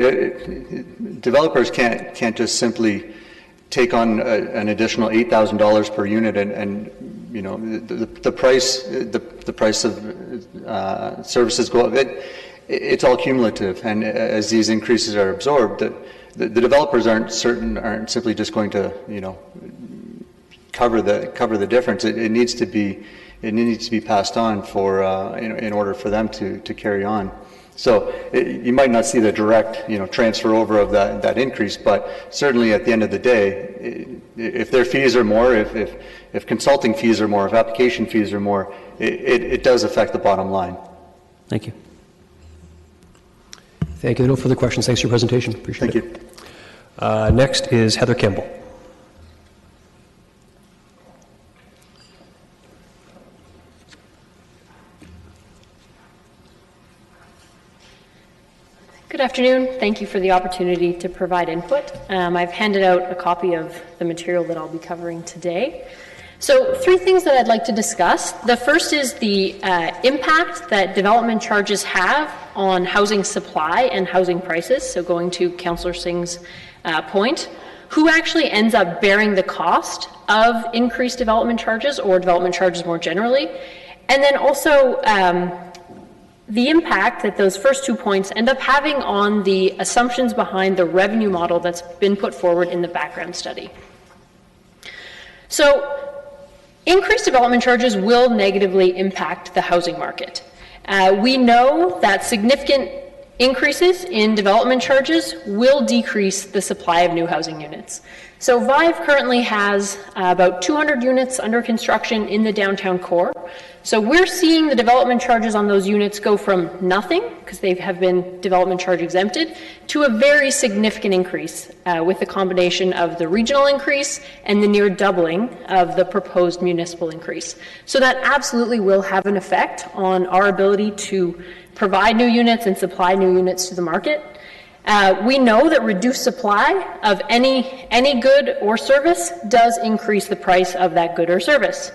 developers can't just simply take on an additional $8,000 per unit and the price of services go up. It's all cumulative, and as these increases are absorbed, the developers aren't simply just going to cover the difference. It needs to be passed on for in order for them to carry on. So you might not see the direct transfer over of that increase, but certainly at the end of the day, if their fees are more, if consulting fees are more, if application fees are more, it does affect the bottom line. Thank you. Thank you. No further questions. Thanks for your presentation. Appreciate it. Thank you. Next is Heather Campbell. Good afternoon. Thank you for the opportunity to provide input. I've handed out a copy of the material that I'll be covering today. So 3 things that I'd like to discuss. The first is the impact that development charges have on housing supply and housing prices. So going to Councillor Singh's point, who actually ends up bearing the cost of increased development charges or development charges more generally. And then also the impact that those first 2 points end up having on the assumptions behind the revenue model that's been put forward in the background study. So increased development charges will negatively impact the housing market. We know that significant increases in development charges will decrease the supply of new housing units. So VIVE currently has about 200 units under construction in the downtown core. So we're seeing the development charges on those units go from nothing, because they have been development charge exempted, to a very significant increase with the combination of the regional increase and the near doubling of the proposed municipal increase. So that absolutely will have an effect on our ability to provide new units and supply new units to the market. We know that reduced supply of any good or service does increase the price of that good or service.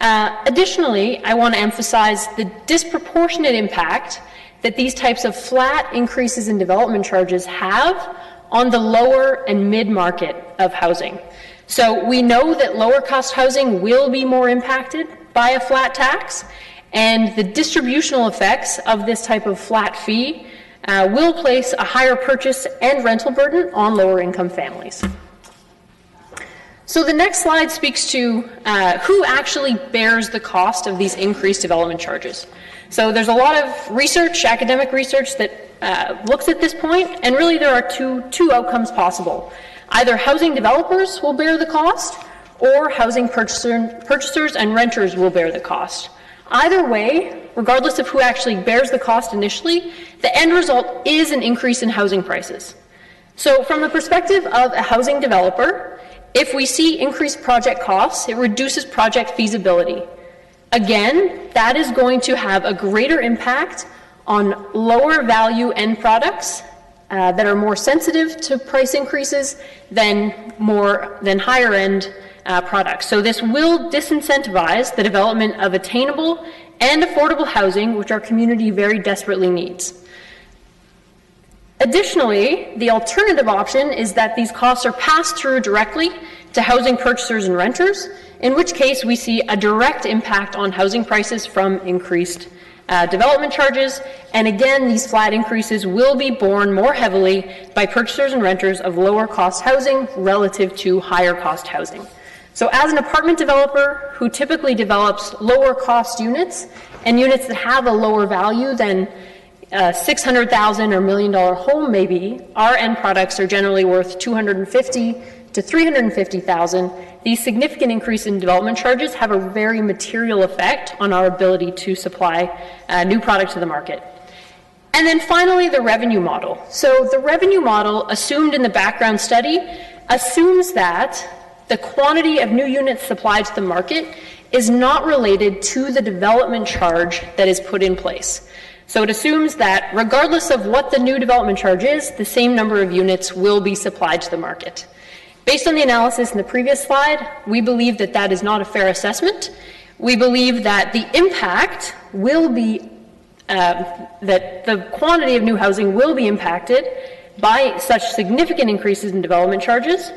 Additionally, I want to emphasize the disproportionate impact that these types of flat increases in development charges have on the lower and mid-market of housing. So we know that lower cost housing will be more impacted by a flat tax, and the distributional effects of this type of flat fee will place a higher purchase and rental burden on lower income families. So the next slide speaks to who actually bears the cost of these increased development charges. So there's a lot of research, academic research, that looks at this point, and really there are two outcomes possible. Either housing developers will bear the cost, or housing purchasers and renters will bear the cost. Either way, regardless of who actually bears the cost initially, the end result is an increase in housing prices. So from the perspective of a housing developer, if we see increased project costs, it reduces project feasibility. Again, that is going to have a greater impact on lower value end products that are more sensitive to price increases than higher end products. So this will disincentivize the development of attainable and affordable housing, which our community very desperately needs. Additionally, the alternative option is that these costs are passed through directly to housing purchasers and renters, in which case we see a direct impact on housing prices from increased development charges. And again, these flat increases will be borne more heavily by purchasers and renters of lower cost housing relative to higher cost housing. So as an apartment developer who typically develops lower cost units and units that have a lower value than $600,000 or $1 million home maybe, our end products are generally worth $250,000 to $350,000. These significant increase in development charges have a very material effect on our ability to supply new product to the market. And then finally, the revenue model. So the revenue model assumed in the background study assumes that the quantity of new units supplied to the market is not related to the development charge that is put in place. So it assumes that regardless of what the new development charge is, the same number of units will be supplied to the market. Based on the analysis in the previous slide, we believe that that is not a fair assessment. We believe that the impact will be, that the quantity of new housing will be impacted by such significant increases in development charges.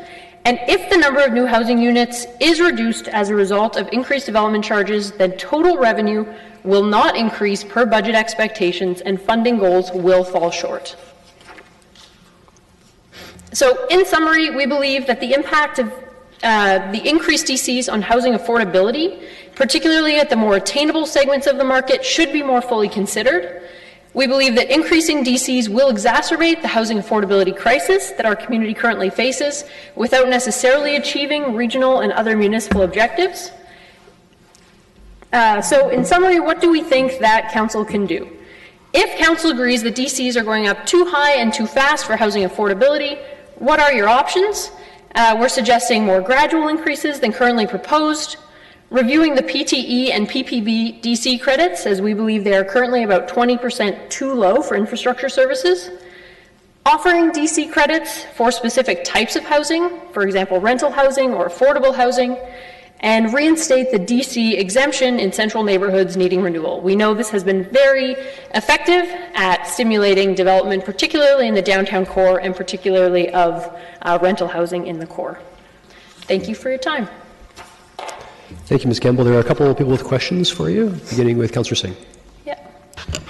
And if the number of new housing units is reduced as a result of increased development charges, then total revenue will not increase per budget expectations and funding goals will fall short. So in summary, we believe that the impact of the increased DCs on housing affordability, particularly at the more attainable segments of the market, should be more fully considered. We believe that increasing DCs will exacerbate the housing affordability crisis that our community currently faces without necessarily achieving regional and other municipal objectives. So in summary, what do we think that council can do? If council agrees that DCs are going up too high and too fast for housing affordability, what are your options? We're suggesting more gradual increases than currently proposed, reviewing the PTE and PPB DC credits, as we believe they are currently about 20% too low for infrastructure services, offering DC credits for specific types of housing, for example, rental housing or affordable housing, and reinstate the DC exemption in central neighborhoods needing renewal. We know this has been very effective at stimulating development, particularly in the downtown core and particularly of rental housing in the core. Thank you for your time. Thank you, Ms. Campbell. There are a couple of people with questions for you, beginning with Councillor Singh.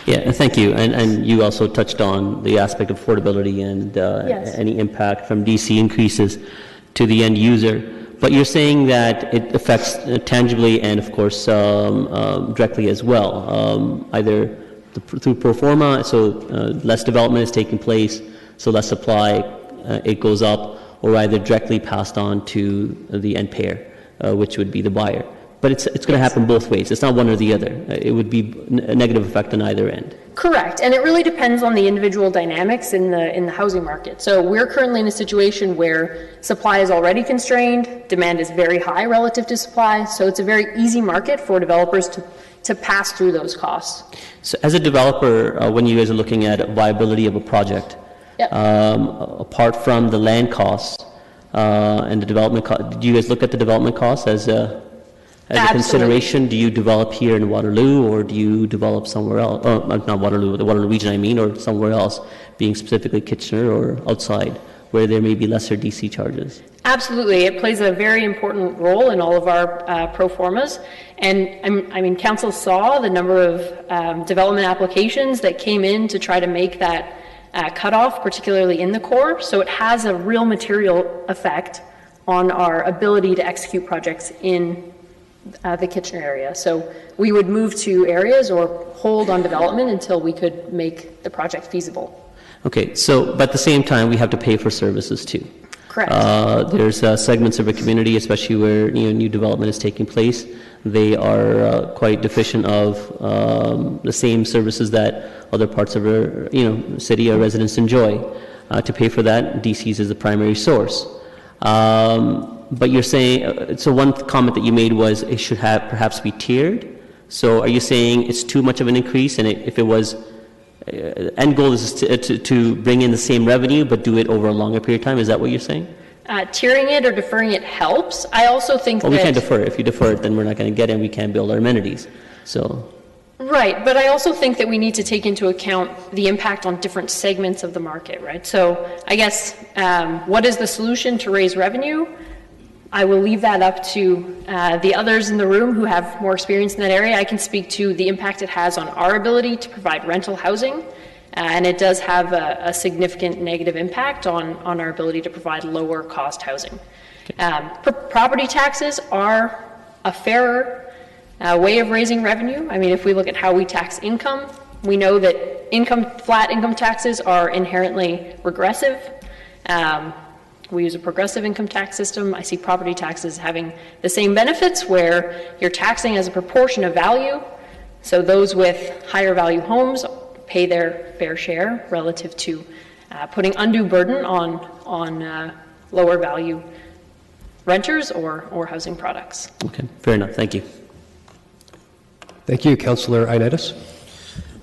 Yeah, thank you. And you also touched on the aspect of affordability and Yes. any impact from DC increases to the end user. But you're saying that it affects tangibly and, of course, directly as well, either through pro forma, so less development is taking place, so less supply, it goes up, or either directly passed on to the end payer, which would be the buyer. But it's going to happen both ways. It's not one or the other. It would be a negative effect on either end. Correct, and it really depends on the individual dynamics in the housing market. So we're currently in a situation where supply is already constrained, demand is very high relative to supply, so it's a very easy market for developers to pass through those costs. So as a developer, when you guys are looking at viability of a project, apart from the land costs and the development cost, do you guys look at the development costs as a consideration? Do you develop here in Waterloo, or do you develop somewhere else? Oh, not Waterloo, the Waterloo region, I mean, or somewhere else, being specifically Kitchener or outside, where there may be lesser DC charges? Absolutely. It plays a very important role in all of our pro formas. And I mean, council saw the number of development applications that came in to try to make that cutoff, particularly in the core. So it has a real material effect on our ability to execute projects in the Kitchener area. So we would move to areas or hold on development until we could make the project feasible. Okay, so but at the same time, we have to pay for services too. Correct. There's segments of a community, especially where new development is taking place. They are quite deficient of the same services that other parts of our city or residents enjoy. To pay for that, DCs is the primary source. But you're saying, so one comment that you made was it should have perhaps be tiered. So are you saying it's too much of an increase, and if it was, end goal is to bring in the same revenue but do it over a longer period of time? Is that what you're saying? Tiering it or deferring it helps. I also think we can't defer it. If you defer it, then we're not going to get it, and we can't build our amenities. So. Right, but I also think that we need to take into account the impact on different segments of the market, right? So I guess what is the solution to raise revenue? I will leave that up to the others in the room who have more experience in that area. I can speak to the impact it has on our ability to provide rental housing, and it does have a significant negative impact on our ability to provide lower cost housing. Property taxes are a fairer way of raising revenue. I mean, if we look at how we tax income, we know that flat income taxes are inherently regressive. We use a progressive income tax system. I see property taxes having the same benefits where you're taxing as a proportion of value. So those with higher value homes pay their fair share relative to putting undue burden on lower value renters or housing products. Okay, fair enough. Thank you. Thank you. Councillor Ioannidis.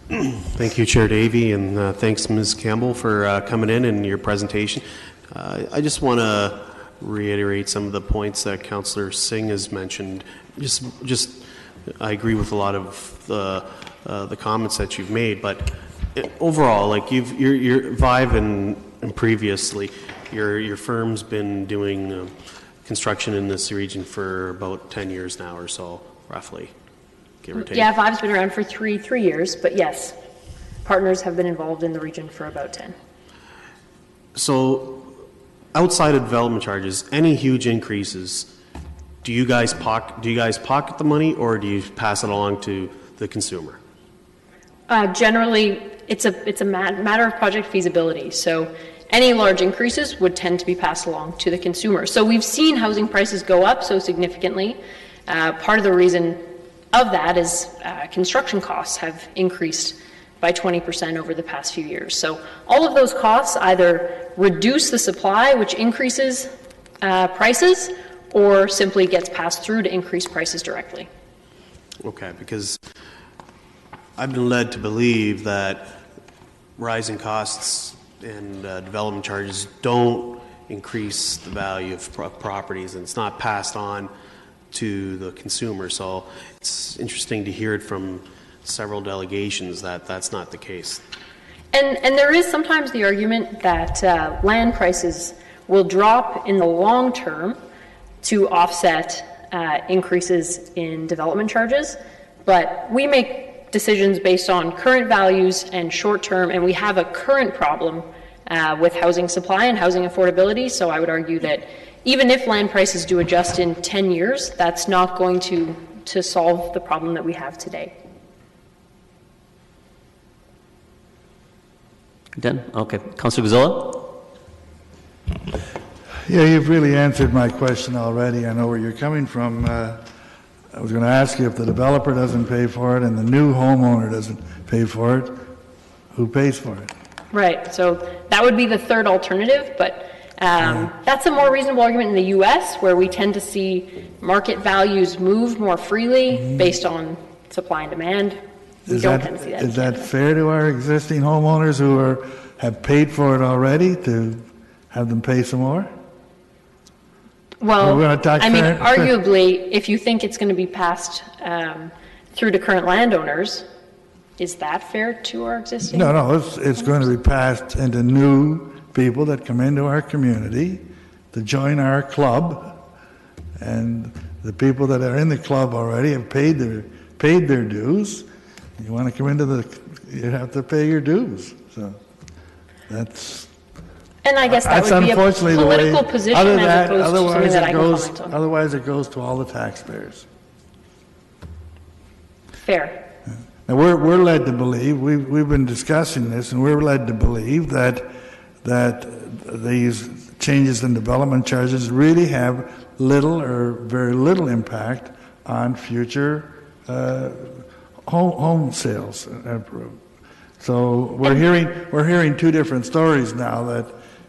Thank you, Chair Davey, and thanks, Ms. Campbell, for coming in and your presentation. I just want to reiterate some of the points that Councillor Singh has mentioned. I agree with a lot of the comments that you've made, but overall, like your Vive and previously, your firm's been doing construction in this region for about 10 years now or so, roughly, give or take. Yeah, Vive's been around for three years, but yes, partners have been involved in the region for about 10. So, outside of development charges, any huge increases, do you guys pocket the money, or do you pass it along to the consumer? Generally, it's a matter of project feasibility. So any large increases would tend to be passed along to the consumer. So we've seen housing prices go up so significantly. Part of the reason of that is construction costs have increased by 20% over the past few years. So all of those costs either reduce the supply, which increases prices, or simply gets passed through to increase prices directly. Okay, because I've been led to believe that rising costs and development charges don't increase the value of properties, and it's not passed on to the consumer. So it's interesting to hear it from several delegations that that's not the case. And there is sometimes the argument that land prices will drop in the long term to offset increases in development charges, but we make decisions based on current values and short term, and we have a current problem with housing supply and housing affordability. So I would argue that even if land prices do adjust in 10 years, that's not going to solve the problem that we have today. Done? Okay. Councillor Guzzola? Yeah, you've really answered my question already. I know where you're coming from. I was going to ask you, if the developer doesn't pay for it and the new homeowner doesn't pay for it, who pays for it? Right. So that would be the third alternative, but that's a more reasonable argument in the U.S., where we tend to see market values move more freely based on supply and demand. We don't tend to see that. Is that fair to our existing homeowners who have paid for it already, to have them pay some more? Well, I mean, arguably, if you think it's going to be passed through to current landowners, is that fair to our existing? No, it's going to be passed into new people that come into our community to join our club, and the people that are in the club already have paid their dues. You want to come into you have to pay your dues. So that's. And I guess that would be a political position as opposed to something that I can comment on. Otherwise, it goes to all the taxpayers. Fair. Now, we're led to believe, we've been discussing this, and we're led to believe that these changes in development charges really have little or very little impact on future home sales. So we're hearing two different stories now, that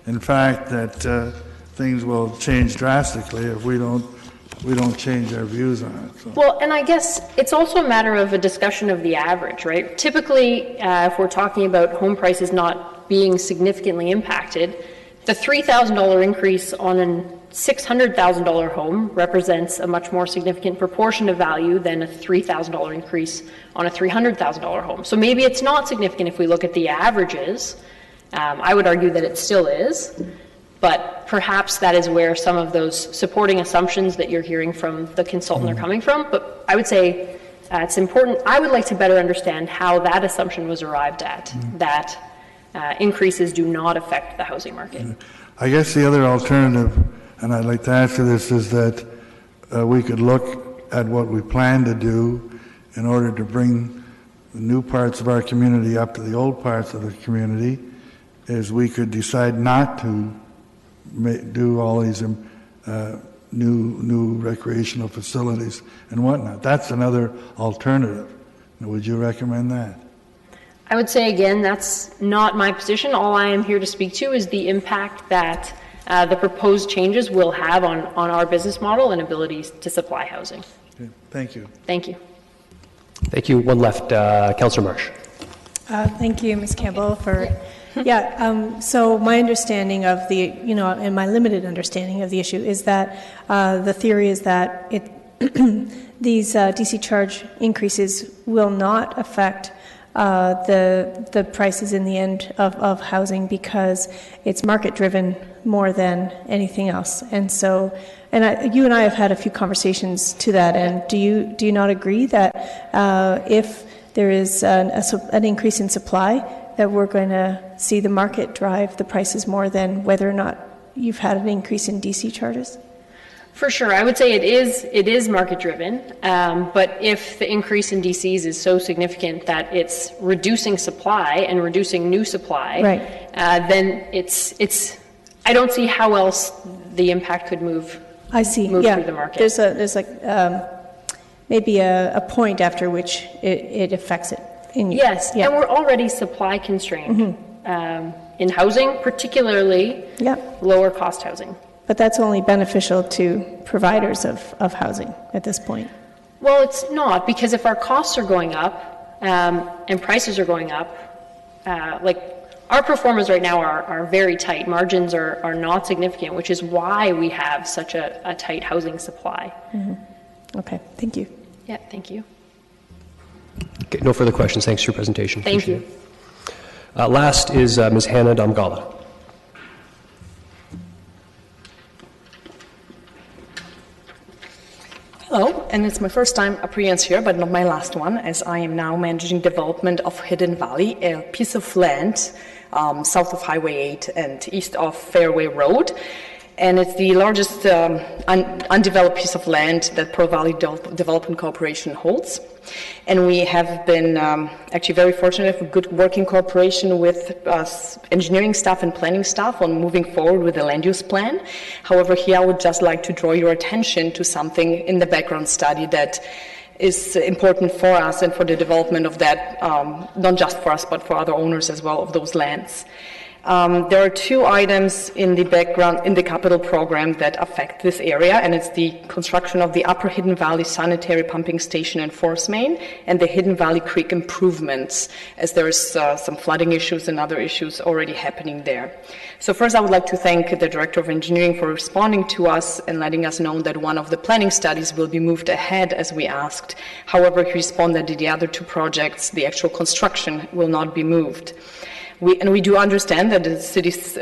in fact that things will change drastically if we don't change our views on it. So. Well, and I guess it's also a matter of a discussion of the average, right? Typically, if we're talking about home prices not being significantly impacted, the $3,000 increase on a $600,000 home represents a much more significant proportion of value than a $3,000 increase on a $300,000 home. So maybe it's not significant if we look at the averages. I would argue that it still is, but perhaps that is where some of those supporting assumptions that you're hearing from the consultant are coming from. But I would say it's important. I would like to better understand how that assumption was arrived at, that increases do not affect the housing market. I guess the other alternative, and I'd like to answer this, is that we could look at what we plan to do in order to bring the new parts of our community up to the old parts of the community, is we could decide not to do all these new recreational facilities and whatnot. That's another alternative. Would you recommend that? I would say, again, that's not my position. All I am here to speak to is the impact that the proposed changes will have on our business model and abilities to supply housing. Okay. Thank you. Thank you. Thank you. One left, Councillor Marsh. Thank you, Ms. Campbell, for... so my understanding of the, and my limited understanding of the issue is that the theory is that these DC charge increases will not affect the prices in the end of housing because it's market driven more than anything else. And so, you and I have had a few conversations to that end. Do you not agree that if there is an increase in supply, that we're going to see the market drive the prices more than whether or not you've had an increase in DC charges? For sure. I would say it is market driven, but if the increase in DCs is so significant that it's reducing supply and reducing new supply, right. Then it's I don't see how else the impact could move. I see. Move through the market. There's like maybe a point after which it affects it. Yes, and we're already supply constrained in housing, particularly lower cost housing. But that's only beneficial to providers of housing at this point. Well, it's not, because if our costs are going up and prices are going up, our performance right now are very tight. Margins are not significant, which is why we have such a tight housing supply. Okay, thank you. Yeah, thank you. Okay, no further questions. Thanks for your presentation. Thank you. Last is Ms. Hannah Damgala. Hello, and it's my first time appearance here, but not my last one, as I am now managing development of Hidden Valley, a piece of land south of Highway 8 and east of Fairway Road. And it's the largest undeveloped piece of land that Pearl Valley Development Corporation holds. And we have been actually very fortunate for good working cooperation with engineering staff and planning staff on moving forward with the land use plan. However, here I would just like to draw your attention to something in the background study that is important for us and for the development of that, not just for us, but for other owners as well of those lands. There are two items in the background in the capital program that affect this area, and it's the construction of the Upper Hidden Valley Sanitary Pumping Station and Force Main and the Hidden Valley Creek improvements, as there's some flooding issues and other issues already happening there. So first I would like to thank the Director of Engineering for responding to us and letting us know that one of the planning studies will be moved ahead as we asked. However, he responded that the other two projects, the actual construction, will not be moved. We do understand that the city's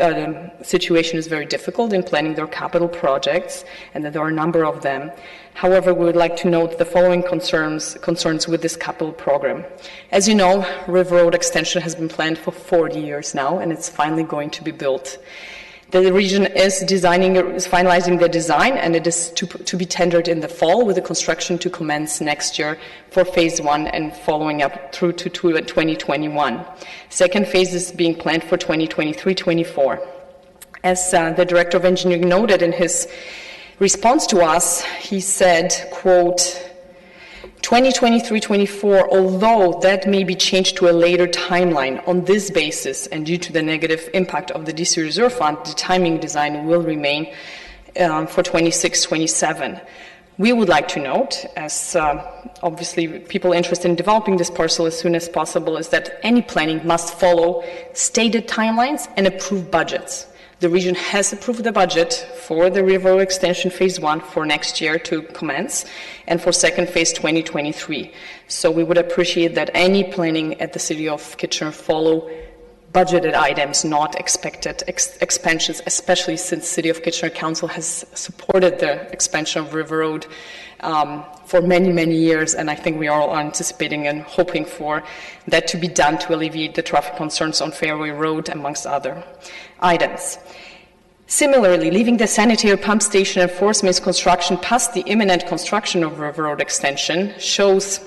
situation is very difficult in planning their capital projects and that there are a number of them. However, we would like to note the following concerns with this capital program. As you know, River Road Extension has been planned for 40 years now, and it's finally going to be built. The region is finalizing the design, and it is to be tendered in the fall, with the construction to commence next year for phase 1 and following up through to 2021. Second phase is being planned for 2023-24. As the Director of Engineering noted in his response to us, he said, quote, 2023-24, although that may be changed to a later timeline, on this basis and due to the negative impact of the DC Reserve Fund, the timing design will remain for 26-27. We would like to note, as obviously people interested in developing this parcel as soon as possible, is that any planning must follow stated timelines and approved budgets. The region has approved the budget for the River Road Extension Phase 1 for next year to commence, and for second phase 2023. So we would appreciate that any planning at the City of Kitchener follow budgeted items, not expected expansions, especially since City of Kitchener Council has supported the expansion of River Road for many, many years, and I think we are all anticipating and hoping for that to be done to alleviate the traffic concerns on Fairway Road, amongst other items. Similarly, leaving the sanitary pump station and Forest Mills construction past the imminent construction of River Road extension shows,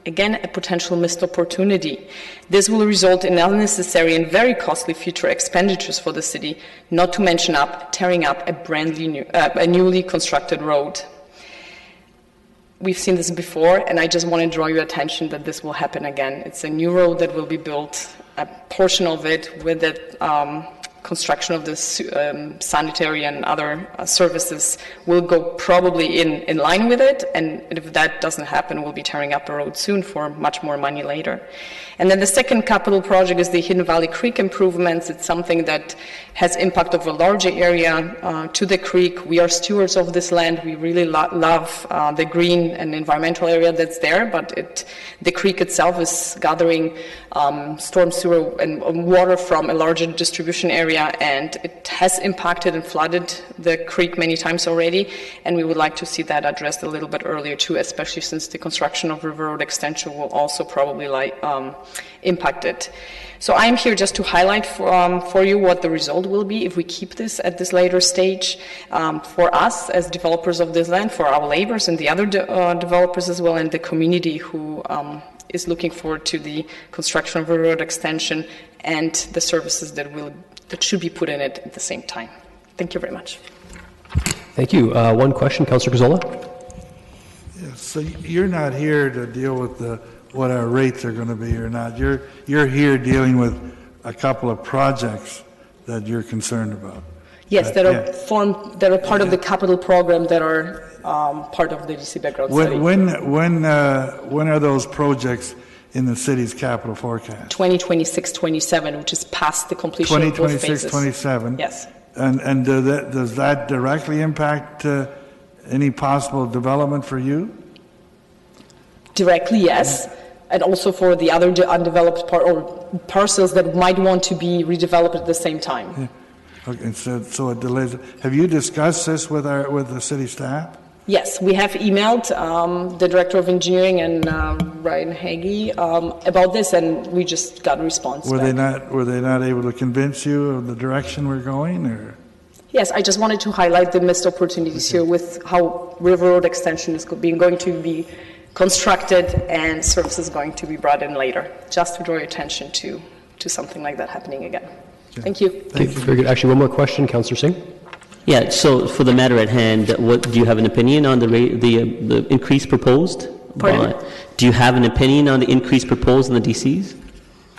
again, a potential missed opportunity. This will result in unnecessary and very costly future expenditures for the city, not to mention tearing up a newly constructed road. We've seen this before, and I just want to draw your attention that this will happen again. It's a new road that will be built, a portion of it with the construction of this sanitary and other services will go probably in line with it, and if that doesn't happen, we'll be tearing up a road soon for much more money later. And then the second capital project is the Hidden Valley Creek improvements. It's something that has impact of a larger area to the creek. We are stewards of this land. We really love the green and environmental area that's there, but the creek itself is gathering storm sewer and water from a larger distribution area, and it has impacted and flooded the creek many times already, and we would like to see that addressed a little bit earlier too, especially since the construction of River Road extension will also probably impact it. So I'm here just to highlight for you what the result will be if we keep this at this later stage. For us as developers of this land, for our neighbors and the other developers as well, and the community who is looking forward to the construction of a road extension and the services that should be put in it at the same time. Thank you very much. Thank you. One question, Councillor Gazzola. Yes, so you're not here to deal with what our rates are going to be or not. You're here dealing with a couple of projects that you're concerned about. Yes, that are part of the capital program that are part of the DC background study. When are those projects in the city's capital forecast? 2026-27, which is past the completion of both phases. 2026-27. Yes. And does that directly impact any possible development for you? Directly, yes. And also for the other undeveloped parcels that might want to be redeveloped at the same time. Yeah. Okay, so it delays. Have you discussed this with the city staff? Yes, we have emailed the Director of Engineering and Ryan Hagee about this, and we just got a response. Were they not able to convince you of the direction we're going, or? Yes, I just wanted to highlight the missed opportunities here with how River Road extension is going to be constructed and services going to be brought in later, just to draw your attention to something like that happening again. Okay. Thank you. Thank you. Very good. Actually, one more question, Councillor Singh. Yeah, so for the matter at hand, do you have an opinion on the increase proposed? Pardon? Do you have an opinion on the increase proposed in the DCs?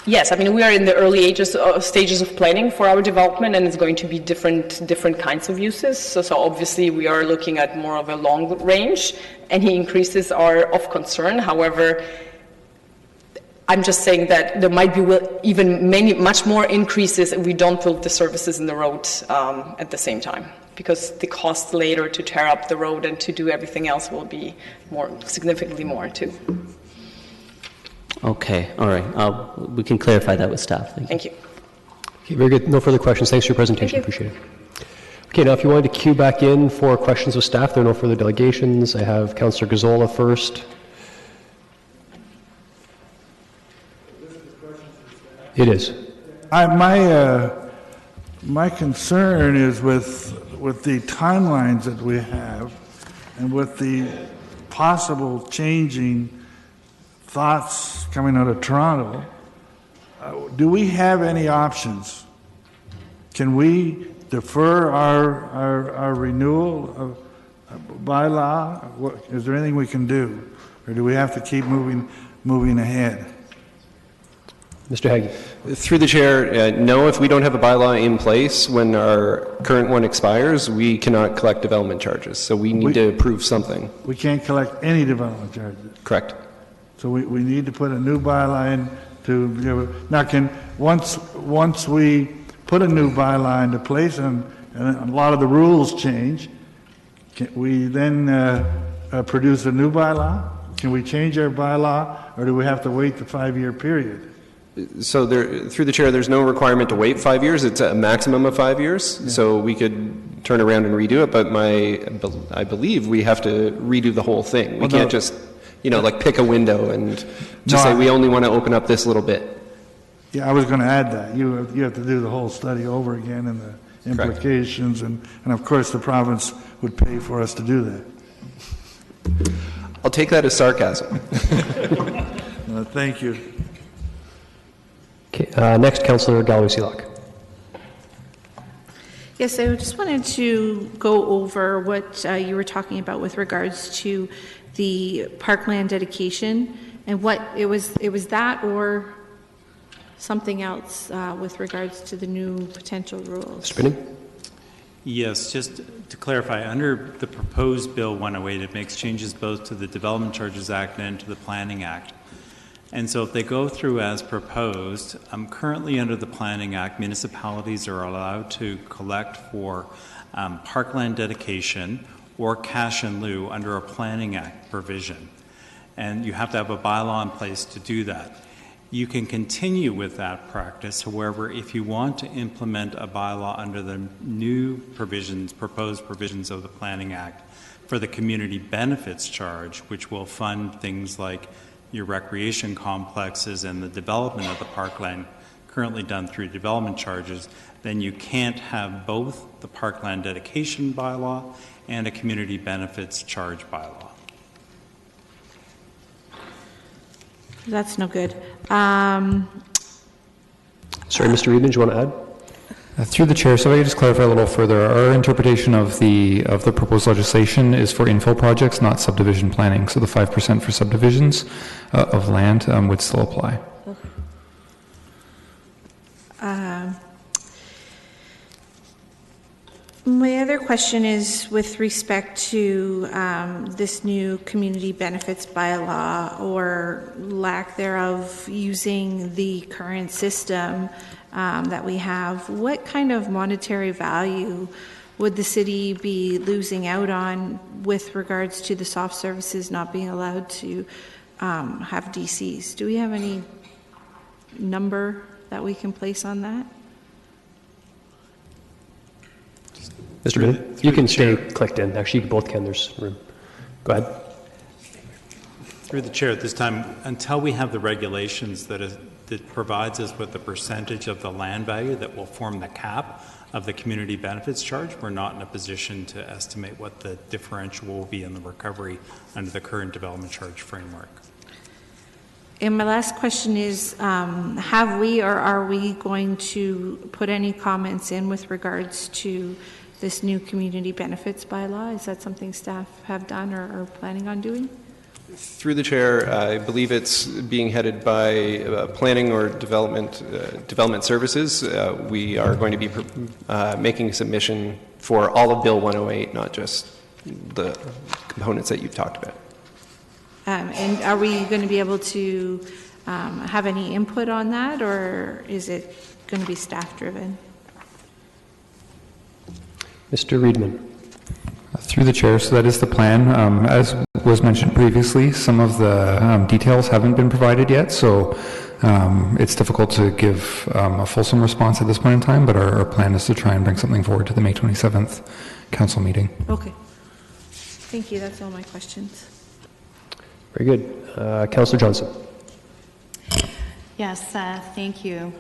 Yes, I mean, we are in the early stages of planning for our development, and it's going to be different kinds of uses. So obviously we are looking at more of a long range. Any increases are of concern. However, I'm just saying that there might be even much more increases if we don't build the services in the road at the same time, because the cost later to tear up the road and to do everything else will be significantly more too. Okay, all right. We can clarify that with staff. Thank you. Okay, very good. No further questions. Thanks for your presentation. Appreciate it. Okay, now if you wanted to queue back in for questions with staff, there are no further delegations. I have Councillor Gazzola first. It is. My concern is with the timelines that we have and with the possible changing thoughts coming out of Toronto. Do we have any options? Can we defer our renewal of bylaw? Is there anything we can do? Or do we have to keep moving ahead? Mr. Hagee. Through the chair, no, if we don't have a bylaw in place when our current one expires, we cannot collect development charges. So we need to approve something. We can't collect any development charges. Correct. So we need to put a new bylaw in to now once we put a new bylaw into place and a lot of the rules change, can we then produce a new bylaw? Can we change our bylaw, or do we have to wait the 5-year period? So through the chair, there's no requirement to wait 5 years. It's a maximum of 5 years. Yeah. So we could turn around and redo it, but I believe we have to redo the whole thing. We can't just, like pick a window and just say we only want to open up this little bit. Yeah, I was going to add that. You have to do the whole study over again and the implications, and of course the province would pay for us to do that. I'll take that as sarcasm. Thank you. Okay, next, Councillor Galloway-Seelock. Yes, I just wanted to go over what you were talking about with regards to the parkland dedication and what it was that or something else with regards to the new potential rules. Spinning? Yes, just to clarify, under the proposed Bill 108, it makes changes both to the Development Charges Act and to the Planning Act. And so if they go through as proposed, currently under the Planning Act, municipalities are allowed to collect for parkland dedication or cash in lieu under a Planning Act provision. And you have to have a bylaw in place to do that. You can continue with that practice. However, if you want to implement a bylaw under the new provisions, proposed provisions of the Planning Act for the community benefits charge, which will fund things like your recreation complexes and the development of the parkland currently done through development charges, then you can't have both the parkland dedication bylaw and a community benefits charge bylaw. That's no good. Sorry, Mr. Reedman, do you want to add? Through the chair, so if I could just clarify a little further, our interpretation of the proposed legislation is for infill projects, not subdivision planning. So the 5% for subdivisions of land would still apply. My other question is with respect to this new community benefits bylaw or lack thereof using the current system that we have. What kind of monetary value would the city be losing out on with regards to the soft services not being allowed to have DCs? Do we have any number that we can place on that? Mr. Bennett, you can stay clicked in. Actually, you both can. There's room. Go ahead. Through the chair, at this time, until we have the regulations that provides us with the percentage of the land value that will form the cap of the community benefits charge, we're not in a position to estimate what the differential will be in the recovery under the current development charge framework. And my last question is, have we or are we going to put any comments in with regards to this new community benefits bylaw? Is that something staff have done or are planning on doing? Through the chair, I believe it's being headed by planning or development services. We are going to be making a submission for all of Bill 108, not just the components that you've talked about. And are we going to be able to have any input on that, or is it going to be staff driven? Mr. Reedman. Through the chair, so that is the plan. As was mentioned previously, some of the details haven't been provided yet, so it's difficult to give a fulsome response at this point in time, but our plan is to try and bring something forward to the May 27th council meeting. Okay. Thank you. That's all my questions. Very good. Councillor Johnson. Yes, thank you,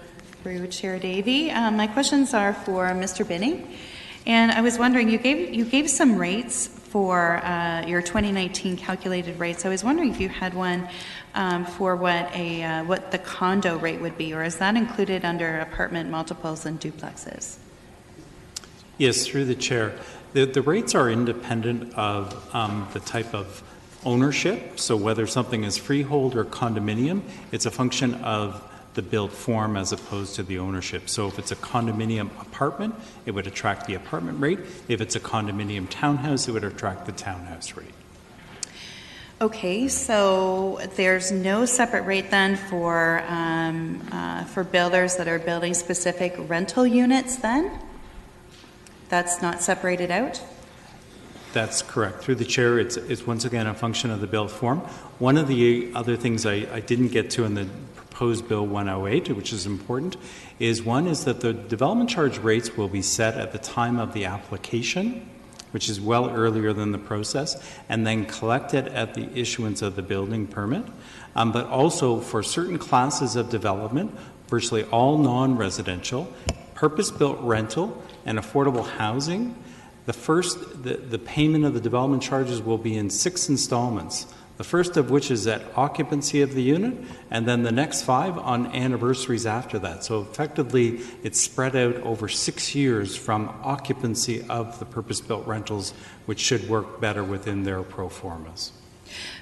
through Chair Davey. My questions are for Mr. Binning. And I was wondering, you gave some rates for your 2019 calculated rates. I was wondering if you had one for what the condo rate would be, or is that included under apartment multiples and duplexes? Yes, through the chair. The rates are independent of the type of ownership. So whether something is freehold or condominium, it's a function of the built form as opposed to the ownership. So if it's a condominium apartment, it would attract the apartment rate. If it's a condominium townhouse, it would attract the townhouse rate. Okay, so there's no separate rate then for builders that are building specific rental units then? That's not separated out? That's correct. Through the chair, it's once again a function of the built form. One of the other things I didn't get to in the proposed Bill 108, which is important, is one is that the development charge rates will be set at the time of the application, which is well earlier than the process, and then collected at the issuance of the building permit. But also for certain classes of development, virtually all non-residential, purpose-built rental, and affordable housing, the payment of the development charges will be in 6 installments. The first of which is at occupancy of the unit, and then the next 5 on anniversaries after that. So effectively, it's spread out over 6 years from occupancy of the purpose-built rentals, which should work better within their pro formas.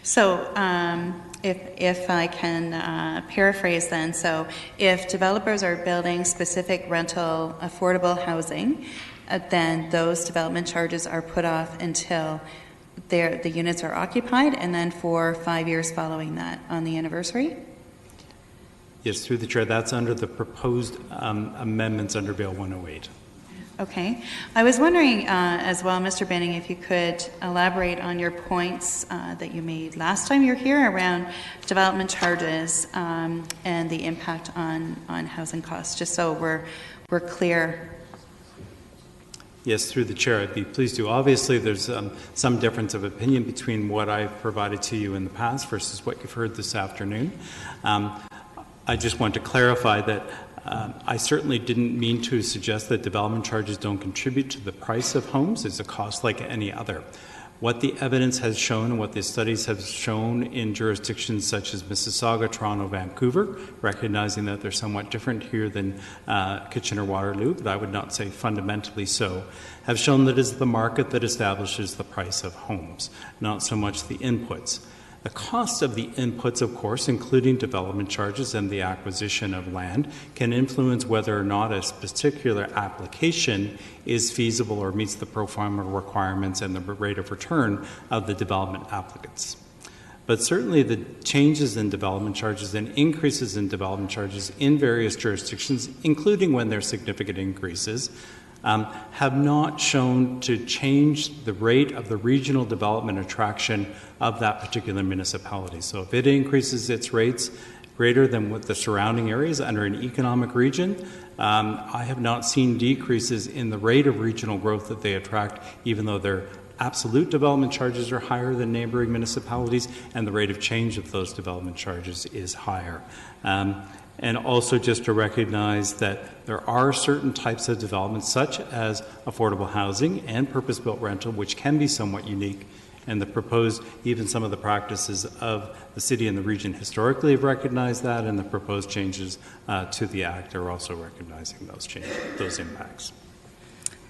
So if I can paraphrase then, so if developers are building specific rental affordable housing, then those development charges are put off until the units are occupied, and then for 5 years following that on the anniversary? Yes, through the chair, that's under the proposed amendments under Bill 108. Okay. I was wondering as well, Mr. Binning, if you could elaborate on your points that you made last time you were here around development charges and the impact on housing costs, just so we're clear. Yes, through the chair, I'd be pleased to. Obviously, there's some difference of opinion between what I've provided to you in the past versus what you've heard this afternoon. I just want to clarify that I certainly didn't mean to suggest that development charges don't contribute to the price of homes. It's a cost like any other. What the evidence has shown and what the studies have shown in jurisdictions such as Mississauga, Toronto, Vancouver, recognizing that they're somewhat different here than Kitchener-Waterloo, but I would not say fundamentally so, have shown that it's the market that establishes the price of homes, not so much the inputs. The cost of the inputs, of course, including development charges and the acquisition of land, can influence whether or not a particular application is feasible or meets the pro forma requirements and the rate of return of the development applicants. But certainly the changes in development charges and increases in development charges in various jurisdictions, including when there are significant increases, have not shown to change the rate of the regional development attraction of that particular municipality. So if it increases its rates greater than what the surrounding areas under an economic region, I have not seen decreases in the rate of regional growth that they attract, even though their absolute development charges are higher than neighboring municipalities and the rate of change of those development charges is higher. And also just to recognize that there are certain types of development, such as affordable housing and purpose-built rental, which can be somewhat unique. And the proposed, even some of the practices of the city and the region historically have recognized that, and the proposed changes to the Act are also recognizing those changes, those impacts.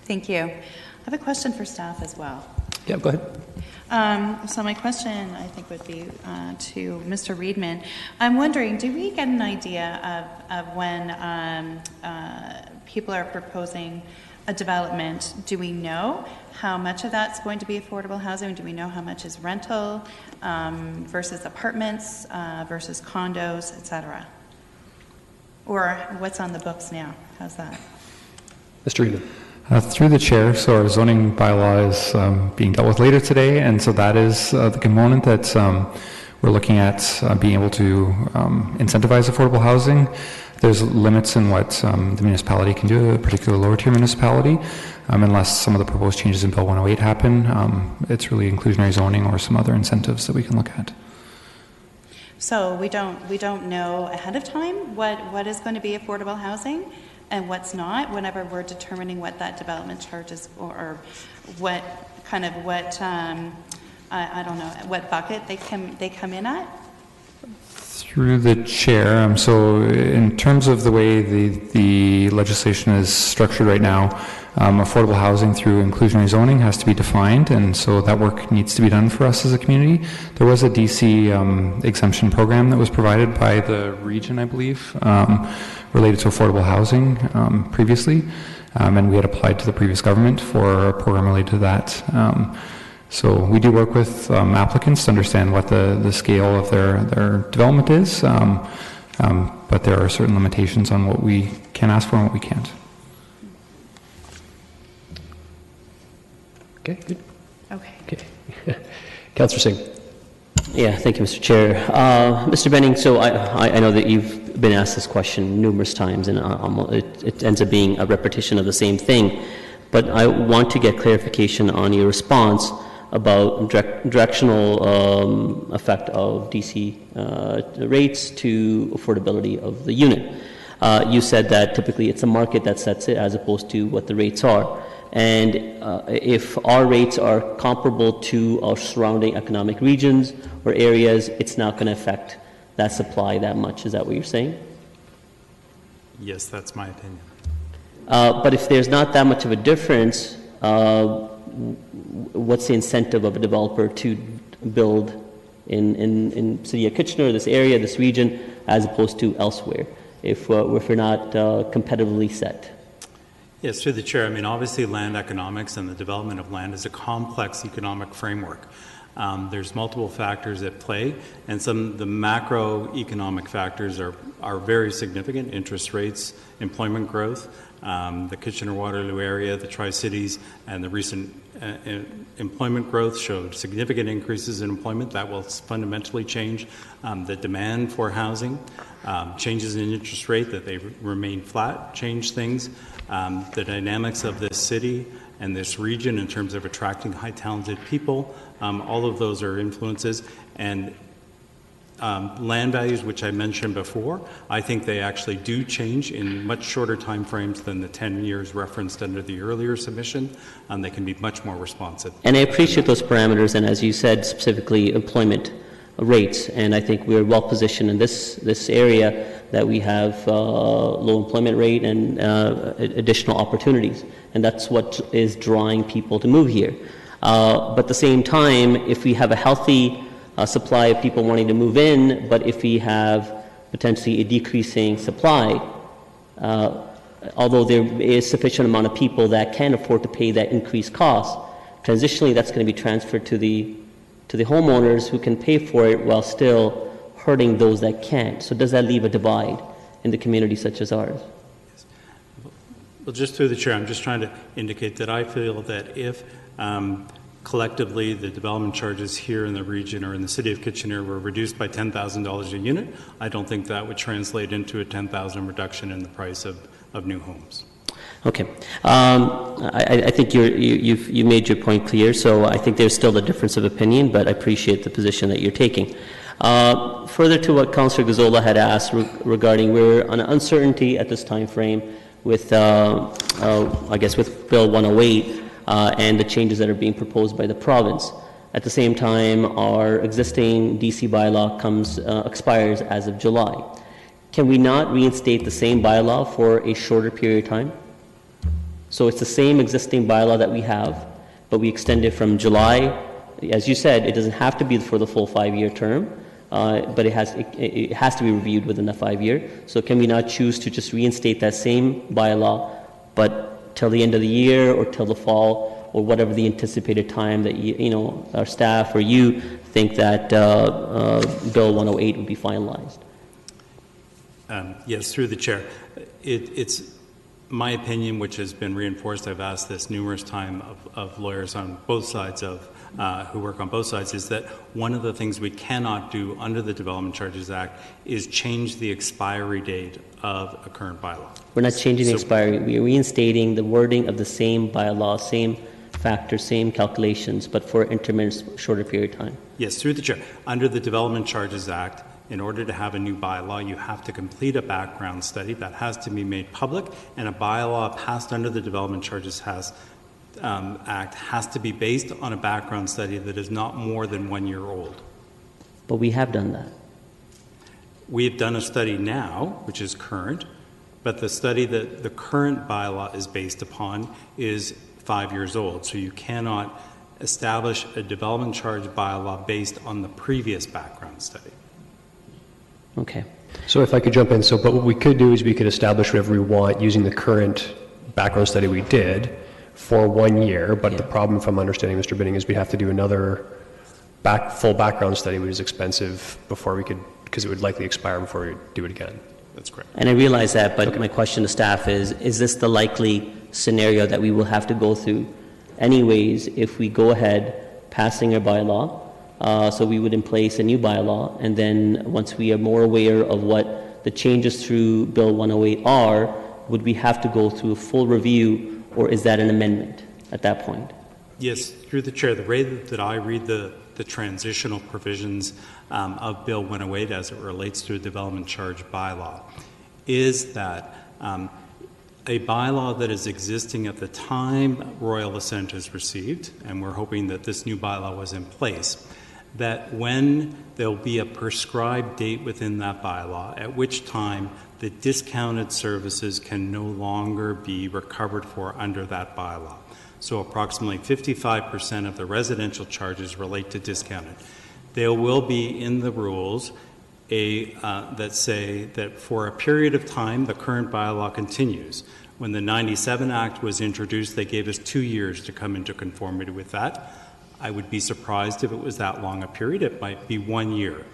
Thank you. I have a question for staff as well. Yeah, go ahead. So my question, I think, would be to Mr. Reedman. I'm wondering, do we get an idea of when people are proposing a development, do we know how much of that's going to be affordable housing? Do we know how much is rental versus apartments versus condos, et cetera? Or what's on the books now? How's that? Mr. Reedman. Through the chair, so our zoning bylaw is being dealt with later today, and so that is the component that we're looking at being able to incentivize affordable housing. There's limits in what the municipality can do, a particular lower tier municipality, unless some of the proposed changes in Bill 108 happen. It's really inclusionary zoning or some other incentives that we can look at. So we don't know ahead of time what is going to be affordable housing and what's not, whenever we're determining what that development charge is, or what kind of I don't know, what bucket they come in at? Through the chair, so in terms of the way the legislation is structured right now, affordable housing through inclusionary zoning has to be defined, and so that work needs to be done for us as a community. There was a DC exemption program that was provided by the region, I believe, related to affordable housing previously, and we had applied to the previous government for a program related to that. So we do work with applicants to understand what the scale of their development is, but there are certain limitations on what we can ask for and what we can't. Okay, good. Okay. Councillor Singh. Yeah, thank you, Mr. Chair. Mr. Benning, so I know that you've been asked this question numerous times, and it ends up being a repetition of the same thing. But I want to get clarification on your response about directional effect of DC rates to affordability of the unit. You said that typically it's a market that sets it as opposed to what the rates are. And if our rates are comparable to our surrounding economic regions or areas, it's not going to affect that supply that much. Is that what you're saying? Yes, that's my opinion. But if there's not that much of a difference, what's the incentive of a developer to build in City of Kitchener, this area, this region, as opposed to elsewhere, if we're not competitively set? Yes, through the chair. I mean, obviously land economics and the development of land is a complex economic framework. There's multiple factors at play, and the macroeconomic factors are very significant. Interest rates, employment growth, the Kitchener-Waterloo area, the Tri-Cities, and the recent employment growth showed significant increases in employment. That will fundamentally change the demand for housing. Changes in interest rate, that they remain flat, change things. The dynamics of this city and this region in terms of attracting high talented people, all of those are influences. And land values, which I mentioned before, I think they actually do change in much shorter time frames than the 10 years referenced under the earlier submission. They can be much more responsive. And I appreciate those parameters, and as you said, specifically employment rates, and I think we're well positioned in this area that we have low employment rate and additional opportunities, and that's what is drawing people to move here. But at the same time, if we have a healthy supply of people wanting to move in, but if we have potentially a decreasing supply, although there is sufficient amount of people that can afford to pay that increased cost, transitionally that's going to be transferred to the homeowners who can pay for it while still hurting those that can't. So does that leave a divide in the community such as ours? Well, just through the chair, I'm just trying to indicate that I feel that if collectively the development charges here in the region or in the City of Kitchener were reduced by $10,000 a unit, I don't think that would translate into a $10,000 reduction in the price of new homes. Okay. I think you've made your point clear, so I think there's still a difference of opinion, but I appreciate the position that you're taking. Further to what Councillor Gazzola had asked regarding we're on uncertainty at this time frame with, I guess, with Bill 108 and the changes that are being proposed by the province. At the same time, our existing DC bylaw expires as of July. Can we not reinstate the same bylaw for a shorter period of time? So it's the same existing bylaw that we have, but we extend it from July. As you said, it doesn't have to be for the full 5-year term, but it has to be reviewed within the 5 year. So can we not choose to just reinstate that same bylaw, but till the end of the year or till the fall or whatever the anticipated time that our staff or you think that Bill 108 would be finalized? Yes, through the chair. It's my opinion, which has been reinforced, I've asked this numerous times of lawyers on both sides who work on both sides, is that one of the things we cannot do under the Development Charges Act is change the expiry date of a current bylaw. We're not changing the expiry. We're reinstating the wording of the same bylaw, same factors, same calculations, but for an intermittent shorter period of time. Yes, through the chair. Under the Development Charges Act, in order to have a new bylaw, you have to complete a background study that has to be made public, and a bylaw passed under the Development Charges Act has to be based on a background study that is not more than 1 year old. But we have done that. We have done a study now, which is current, but the study that the current bylaw is based upon is 5 years old. So you cannot establish a development charge bylaw based on the previous background study. Okay. So if I could jump in, but what we could do is we could establish whatever we want using the current background study we did for 1 year, but the problem, if I'm understanding Mr. Binning, is we have to do another full background study, which is expensive because it would likely expire before we do it again. That's correct. And I realize that, but my question to staff is this the likely scenario that we will have to go through anyways if we go ahead passing our bylaw So we would in place a new bylaw, and then once we are more aware of what the changes through Bill 108 are, would we have to go through a full review, or is that an amendment at that point? Yes, through the chair, the way that I read the transitional provisions of Bill 108 as it relates to a development charge bylaw is that a bylaw that is existing at the time Royal Assent is received, and we're hoping that this new bylaw was in place, that when there'll be a prescribed date within that bylaw, at which time the discounted services can no longer be recovered for under that bylaw. So approximately 55% of the residential charges relate to discounted. There will be in the rules that say that for a period of time, the current bylaw continues. When the 97 Act was introduced, they gave us 2 years to come into conformity with that. I would be surprised if it was that long a period. It might be 1 year,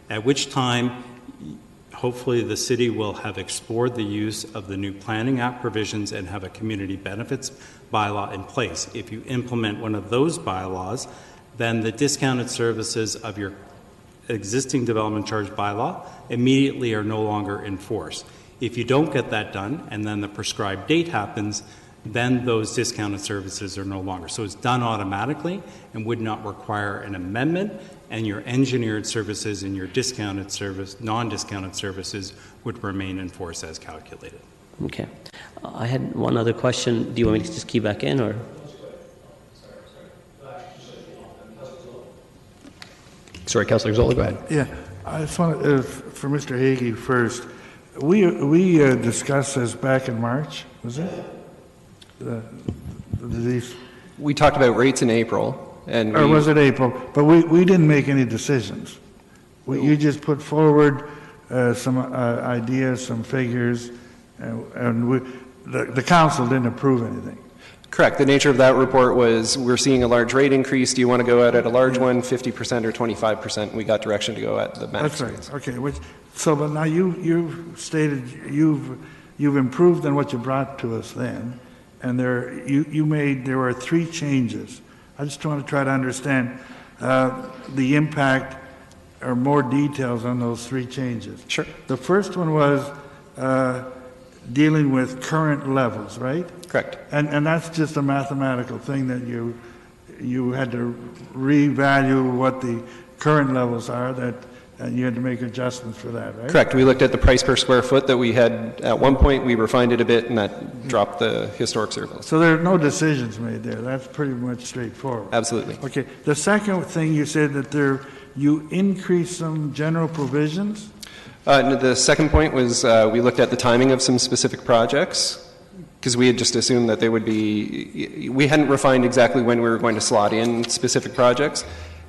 at which time hopefully the city will have explored the use of the new Planning Act provisions and have a community benefits bylaw in place. If you implement one of those bylaws, then the discounted services of your existing development charge bylaw immediately are no longer in force. If you don't get that done and then the prescribed date happens, then those discounted services are no longer. So it's done automatically and would not require an amendment, and your engineered services and your discounted service, non-discounted services would remain in force as calculated. Okay. I had one other question. Do you want me to just key back in, or? Sorry, Councillor Zola, go ahead. Yeah, I just want to, for Mr. Hagee first, we discussed this back in March, was it? We talked about rates in April. Or was it April? But we didn't make any decisions. You just put forward some ideas, some figures, and the council didn't approve anything. Correct. The nature of that report was, we're seeing a large rate increase. Do you want to go out at a large one, 50% or 25%? We got direction to go at the max. That's right. Okay. But now you've stated you've improved on what you brought to us then, and there were 3 changes. I just want to try to understand the impact or more details on those 3 changes. Sure. The first one was dealing with current levels, right? Correct. And that's just a mathematical thing that you had to revalue what the current levels are, and you had to make adjustments for that, right? Correct. We looked at the price per square foot that we had at one point. We refined it a bit, and that dropped the historic surplus. So there are no decisions made there. That's pretty much straightforward. Absolutely. Okay. The second thing you said that you increased some general provisions. The second point was we looked at the timing of some specific projects, because we had just assumed that they would be. We hadn't refined exactly when we were going to slot in specific projects.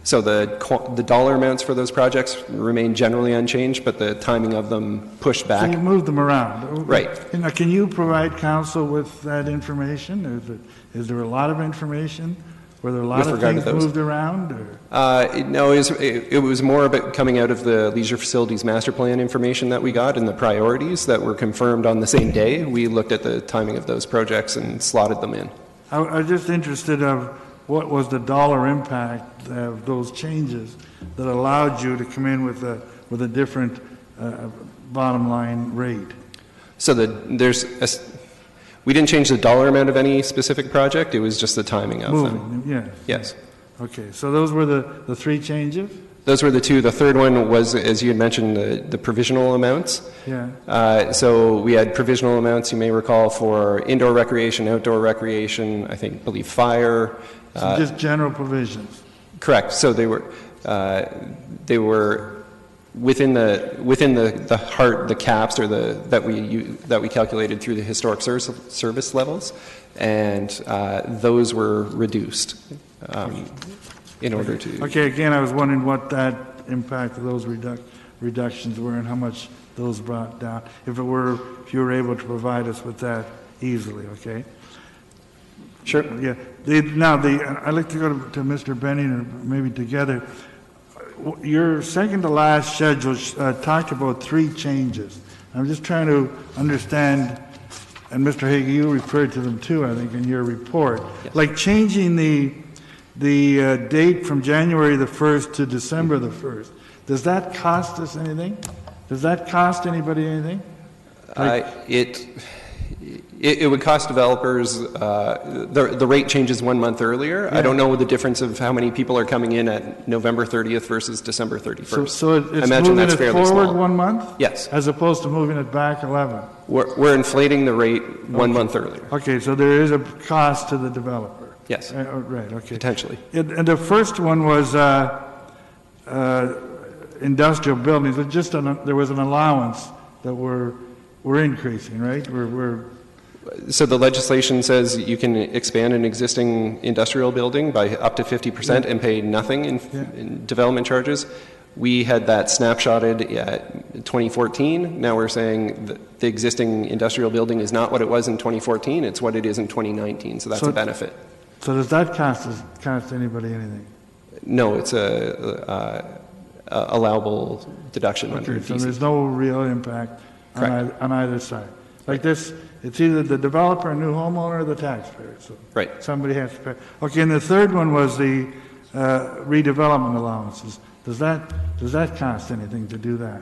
So the dollar amounts for those projects remain generally unchanged, but the timing of them pushed back. So you moved them around. Right. Now, can you provide council with that information? Is there a lot of information? Were there a lot of things moved around? No, it was more about coming out of the leisure facilities master plan information that we got and the priorities that were confirmed on the same day. We looked at the timing of those projects and slotted them in. I was just interested of what was the dollar impact of those changes that allowed you to come in with a different bottom line rate? So we didn't change the dollar amount of any specific project. It was just the timing of them. Yeah. Yes. Okay. So those were the 3 changes? Those were the 2. The third one was, as you had mentioned, the provisional amounts. Yeah. So we had provisional amounts, you may recall, for indoor recreation, outdoor recreation, believe fire. So just general provisions. Correct. So they were within the heart, the caps, or that we calculated through the historic service levels, and those were reduced in order to. Okay. Again, I was wondering what that impact of those reductions were and how much those brought down. If you were able to provide us with that easily. Okay. Sure. Yeah. I'd like to go to Mr. Benning, or maybe together. Your second to last schedule talked about 3 changes. I'm just trying to understand, and Mr. Hagee, you referred to them too, I think, in your report. Yes. Like changing the the date from January the 1st to December the 1st, does that cost us anything? Does that cost anybody anything? It would cost developers, the rate changes 1 month earlier. Yeah. I don't know the difference of how many people are coming in at November 30th versus December 31st. So it's I imagine moving that's it fairly forward small. 1 month? Yes. As opposed to moving it back 11? We're inflating the rate 1 month earlier. Okay, so there is a cost to the developer? Yes. Right, okay. Potentially. And the first one was industrial buildings. There was an allowance that we're increasing, right? So the legislation says you can expand an existing industrial building by up to 50% and pay nothing in development charges. We had that snapshotted at 2014. Now we're saying that the existing industrial building is not what it was in 2014. It's what it is in 2019. So that's a benefit. So does that cost anybody anything? No, it's a allowable deduction under So DC. there's no real impact on either side. Like this, it's either the developer, a new homeowner, or the taxpayer. So right. Somebody has to pay. Okay, and the third one was the redevelopment allowances. Does that cost anything to do that?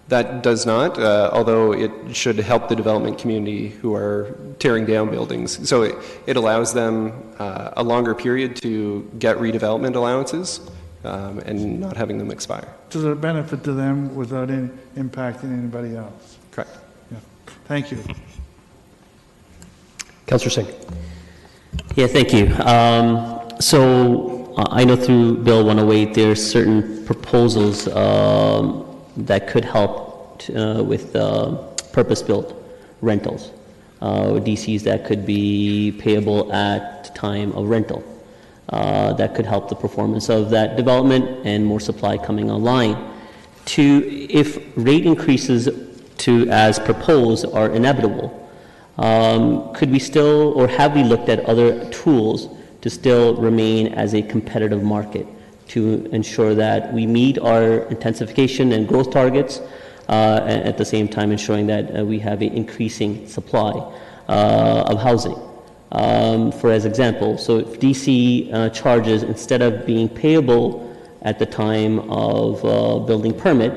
That does not, although it should help the development community who are tearing down buildings. So it allows them a longer period to get redevelopment allowances and not having them expire. So there's a benefit to them without any impacting anybody else. Correct. Yeah. Thank you. Councillor Singh. Yeah, thank you. So I know through Bill 108 there's certain proposals that could help with purpose-built rentals, DCs that could be payable at time of rental. That could help the performance of that development and more supply coming online. If rate increases as proposed are inevitable, could we still, or have we looked at other tools to still remain as a competitive market to ensure that we meet our intensification and growth targets, and at the same time ensuring that we have an increasing supply of housing? For as example, so if DC charges, instead of being payable at the time of building permit,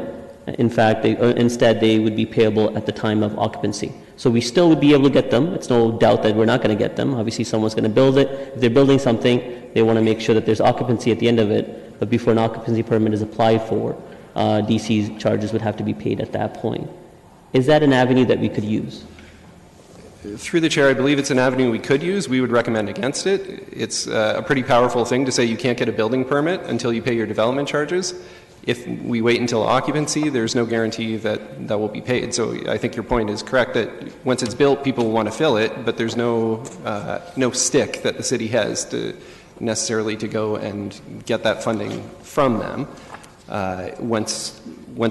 in fact, instead they would be payable at the time of occupancy. So we still would be able to get them. It's no doubt that we're not going to get them. Obviously, someone's going to build it. If they're building something, they want to make sure that there's occupancy at the end of it. But before an occupancy permit is applied for, DC's charges would have to be paid at that point. Is that an avenue that we could use? Through the chair, I believe it's an avenue we could use. We would recommend against it. It's a pretty powerful thing to say you can't get a building permit until you pay your development charges. If we wait until occupancy, there's no guarantee that that will be paid. So I think your point is correct that once it's built, people will want to fill it, but there's no stick that the city has to necessarily to go and get that funding from them. Once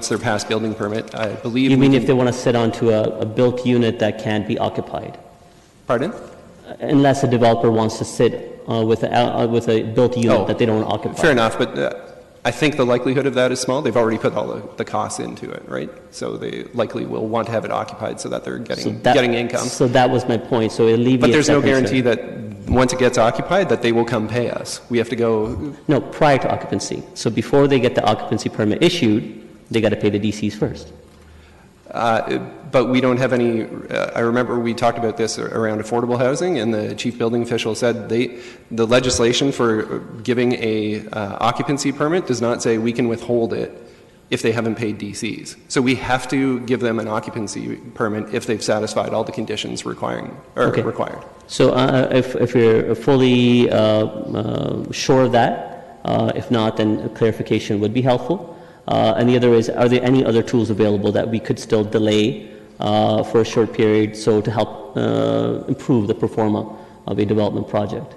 they're past building permit, I believe. You mean if they want to sit onto a built unit that can't be occupied? Pardon? Unless a developer wants to sit with a built unit that they don't occupy. Fair enough, but I think the likelihood of that is small. They've already put all the costs into it, right? So they likely will want to have it occupied so that they're getting income. So that was my point. So it alleviates. But there's no that concern. guarantee that once it gets occupied that they will come pay us. We have to go. No, prior to occupancy. So before they get the occupancy permit issued, they got to pay the DCs first. But we don't have any. I remember we talked about this around affordable housing, and the chief building official said the legislation for giving a occupancy permit does not say we can withhold it if they haven't paid DCs. So we have to give them an occupancy permit if they've satisfied all the conditions required. So if you're fully sure of that, if not, then a clarification would be helpful. And the other is, are there any other tools available that we could still delay for a short period so to help improve the performance of a development project?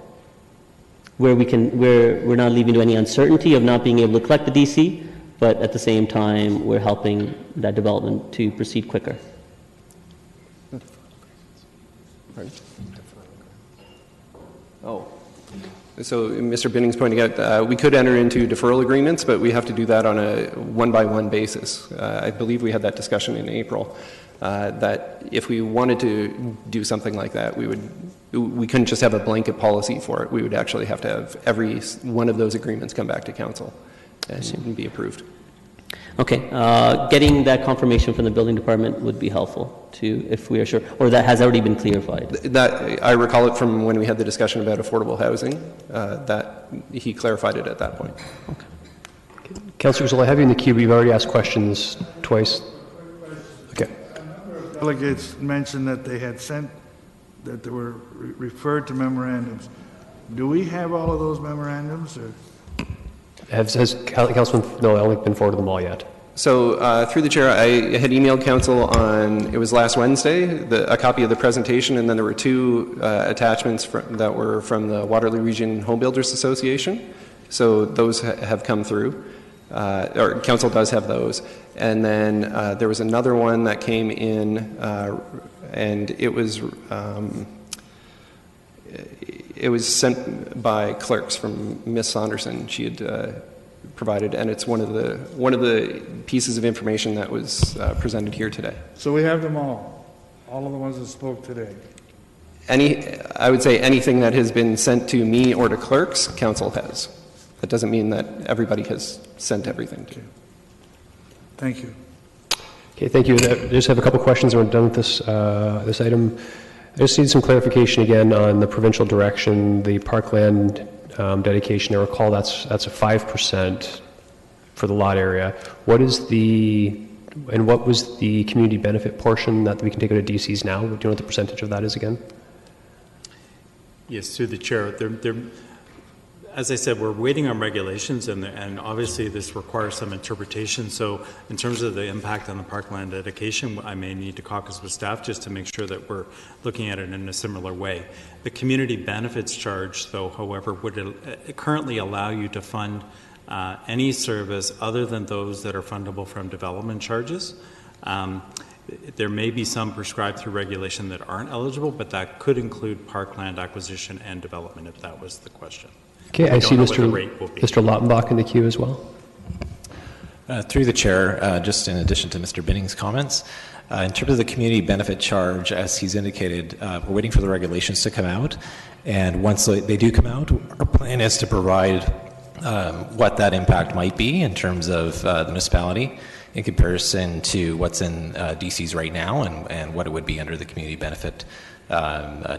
Where we're not leaving to any uncertainty of not being able to collect the DC, but at the same time, we're helping that development to proceed quicker. Oh. So Mr. Binning's pointing out we could enter into deferral agreements, but we have to do that on a one-by-one basis. I believe we had that discussion in April. that if we wanted to do something like that, we couldn't just have a blanket policy for it. We would actually have to have every one of those agreements come back to council and be approved. Okay, getting that confirmation from the building department would be helpful too, if we are sure, or that has already been clarified. That I recall it from when we had the discussion about affordable housing, that he clarified it at that point. Okay. Councillors, I have you in the queue, but you've already asked questions twice. Okay. Delegates mentioned that they had sent, that they were referred to memorandums. Do we have all of those memorandums? Or? Has Councilman, no, I haven't been forwarded them all yet. So through the chair, I had emailed council on, it was last Wednesday, a copy of the presentation, and then there were two attachments that were from the Waterloo Region Home Builders Association. So those have come through, or council does have those. And then there was another one that came in, and it was sent by clerks from Miss Saunderson. She had provided, and it's one of the pieces of information that was presented here today. So we have them all of the ones that spoke today. I would say anything that has been sent to me or to clerks, council has. That doesn't mean that everybody has sent everything to you. Thank you. Okay, thank you. I just have a couple questions and we're done with this item. I just need some clarification again on the provincial direction, the parkland dedication. I recall that's a 5% for the lot area. What was the community benefit portion that we can take out of DCs now? Do you know what the percentage of that is again? Yes, through the chair. As I said, we're waiting on regulations, and obviously this requires some interpretation. So in terms of the impact on the parkland dedication, I may need to caucus with staff just to make sure that we're looking at it in a similar way. The community benefits charge, though, however, would currently allow you to fund any service other than those that are fundable from development charges. There may be some prescribed through regulation that aren't eligible, but that could include parkland acquisition and development, if that was the question. Okay, I see Mr. Lautenbach in the queue as well. Through the chair, just in addition to Mr. Binning's comments, in terms of the community benefit charge, as he's indicated, we're waiting for the regulations to come out, and once they do come out, our plan is to provide what that impact might be in terms of the municipality in comparison to what's in DCs right now and what it would be under the community benefit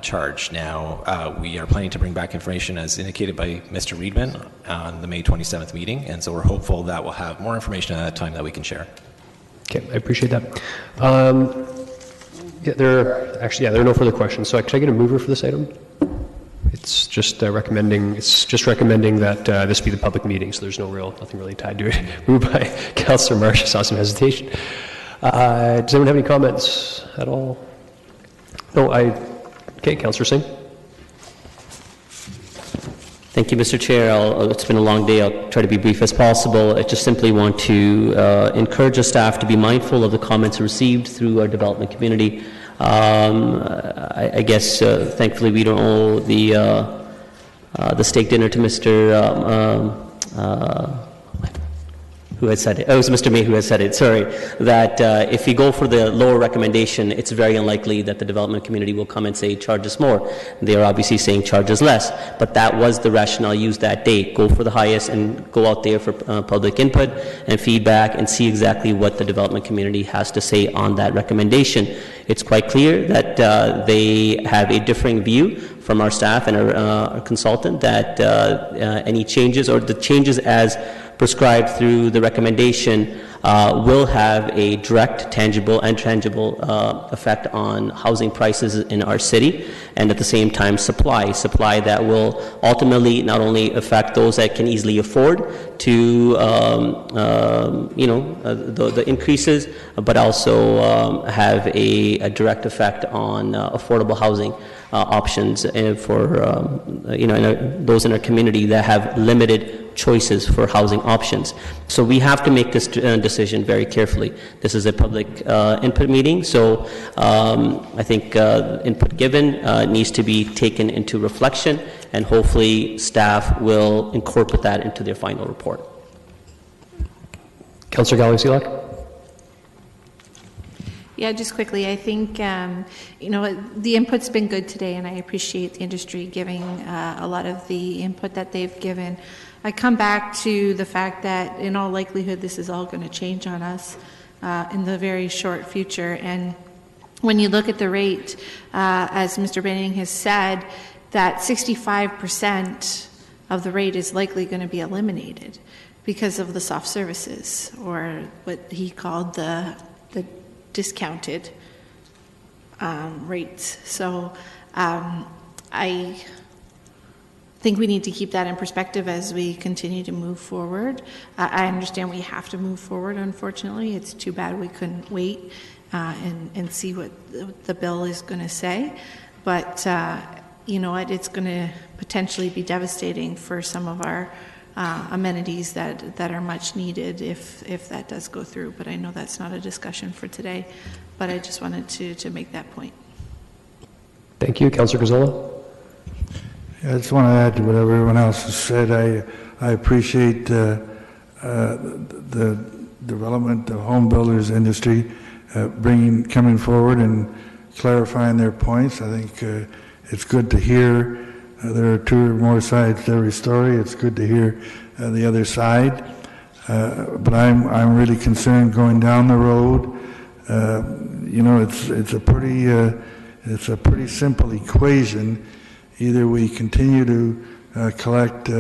charge. Now, we are planning to bring back information as indicated by Mr. Reedman on the May 27th meeting, and so we're hopeful that we'll have more information at that time that we can share. Okay, I appreciate that. There are no further questions. So can I get a mover for this item? It's just recommending that this be the public meeting, so there's nothing really tied to it. Moved by Councillor Marsh. I saw some hesitation. Does anyone have any comments at all? No, okay, Councillor Singh. Thank you, Mr. Chair. It's been a long day. I'll try to be brief as possible. I just simply want to encourage the staff to be mindful of the comments received through our development community. I guess, thankfully, we don't owe the steak dinner to Mr. Who had said it? Oh, it was Mr. May who had said it, sorry, that if we go for the lower recommendation, it's very unlikely that the development community will come and say, charge us more. They are obviously saying, charge us less. But that was the rationale used that day. Go for the highest and go out there for public input and feedback and see exactly what the development community has to say on that recommendation. It's quite clear that they have a differing view from our staff and our consultant that any changes or the changes as prescribed through the recommendation will have a direct, tangible, and tangible effect on housing prices in our city, and at the same time supply that will ultimately not only affect those that can easily afford to the increases, but also have a direct effect on affordable housing options for those in our community that have limited choices for housing options. So we have to make this decision very carefully. This is a public input meeting, so I think input given needs to be taken into reflection, and hopefully staff will incorporate that into their final report. Councillor Galloway-Selak. Yeah, just quickly, I think, the input's been good today, and I appreciate the industry giving a lot of the input that they've given. I come back to the fact that in all likelihood, this is all going to change on us in the very short future. And when you look at the rate, as Mr. Benning has said, that 65% of the rate is likely going to be eliminated because of the soft services, or what he called the discounted rates. So I think we need to keep that in perspective as we continue to move forward. I understand we have to move forward, unfortunately. It's too bad we couldn't wait and see what the bill is going to say. But you know what, it's going to potentially be devastating for some of our amenities that are much needed if that does go through. But I know that's not a discussion for today, but I just wanted to make that point. Thank you. Councillor Gazzola? I just want to add to what everyone else has said. I appreciate the development of home builders industry coming forward and clarifying their points. I think it's good to hear there are two or more sides to every story. It's good to hear the other side. But I'm really concerned going down the road. It's a pretty simple equation. Either we continue to collect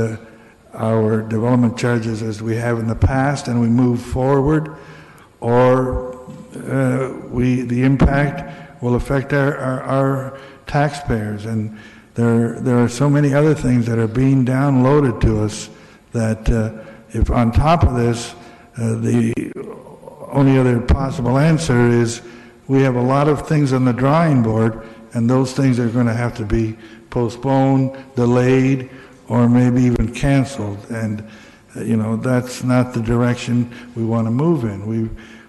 our development charges as we have in the past and we move forward, or the impact will affect our taxpayers. And there are so many other things that are being downloaded to us that if on top of this, the only other possible answer is we have a lot of things on the drawing board, and those things are going to have to be postponed, delayed, or maybe even canceled. And that's not the direction we want to move in.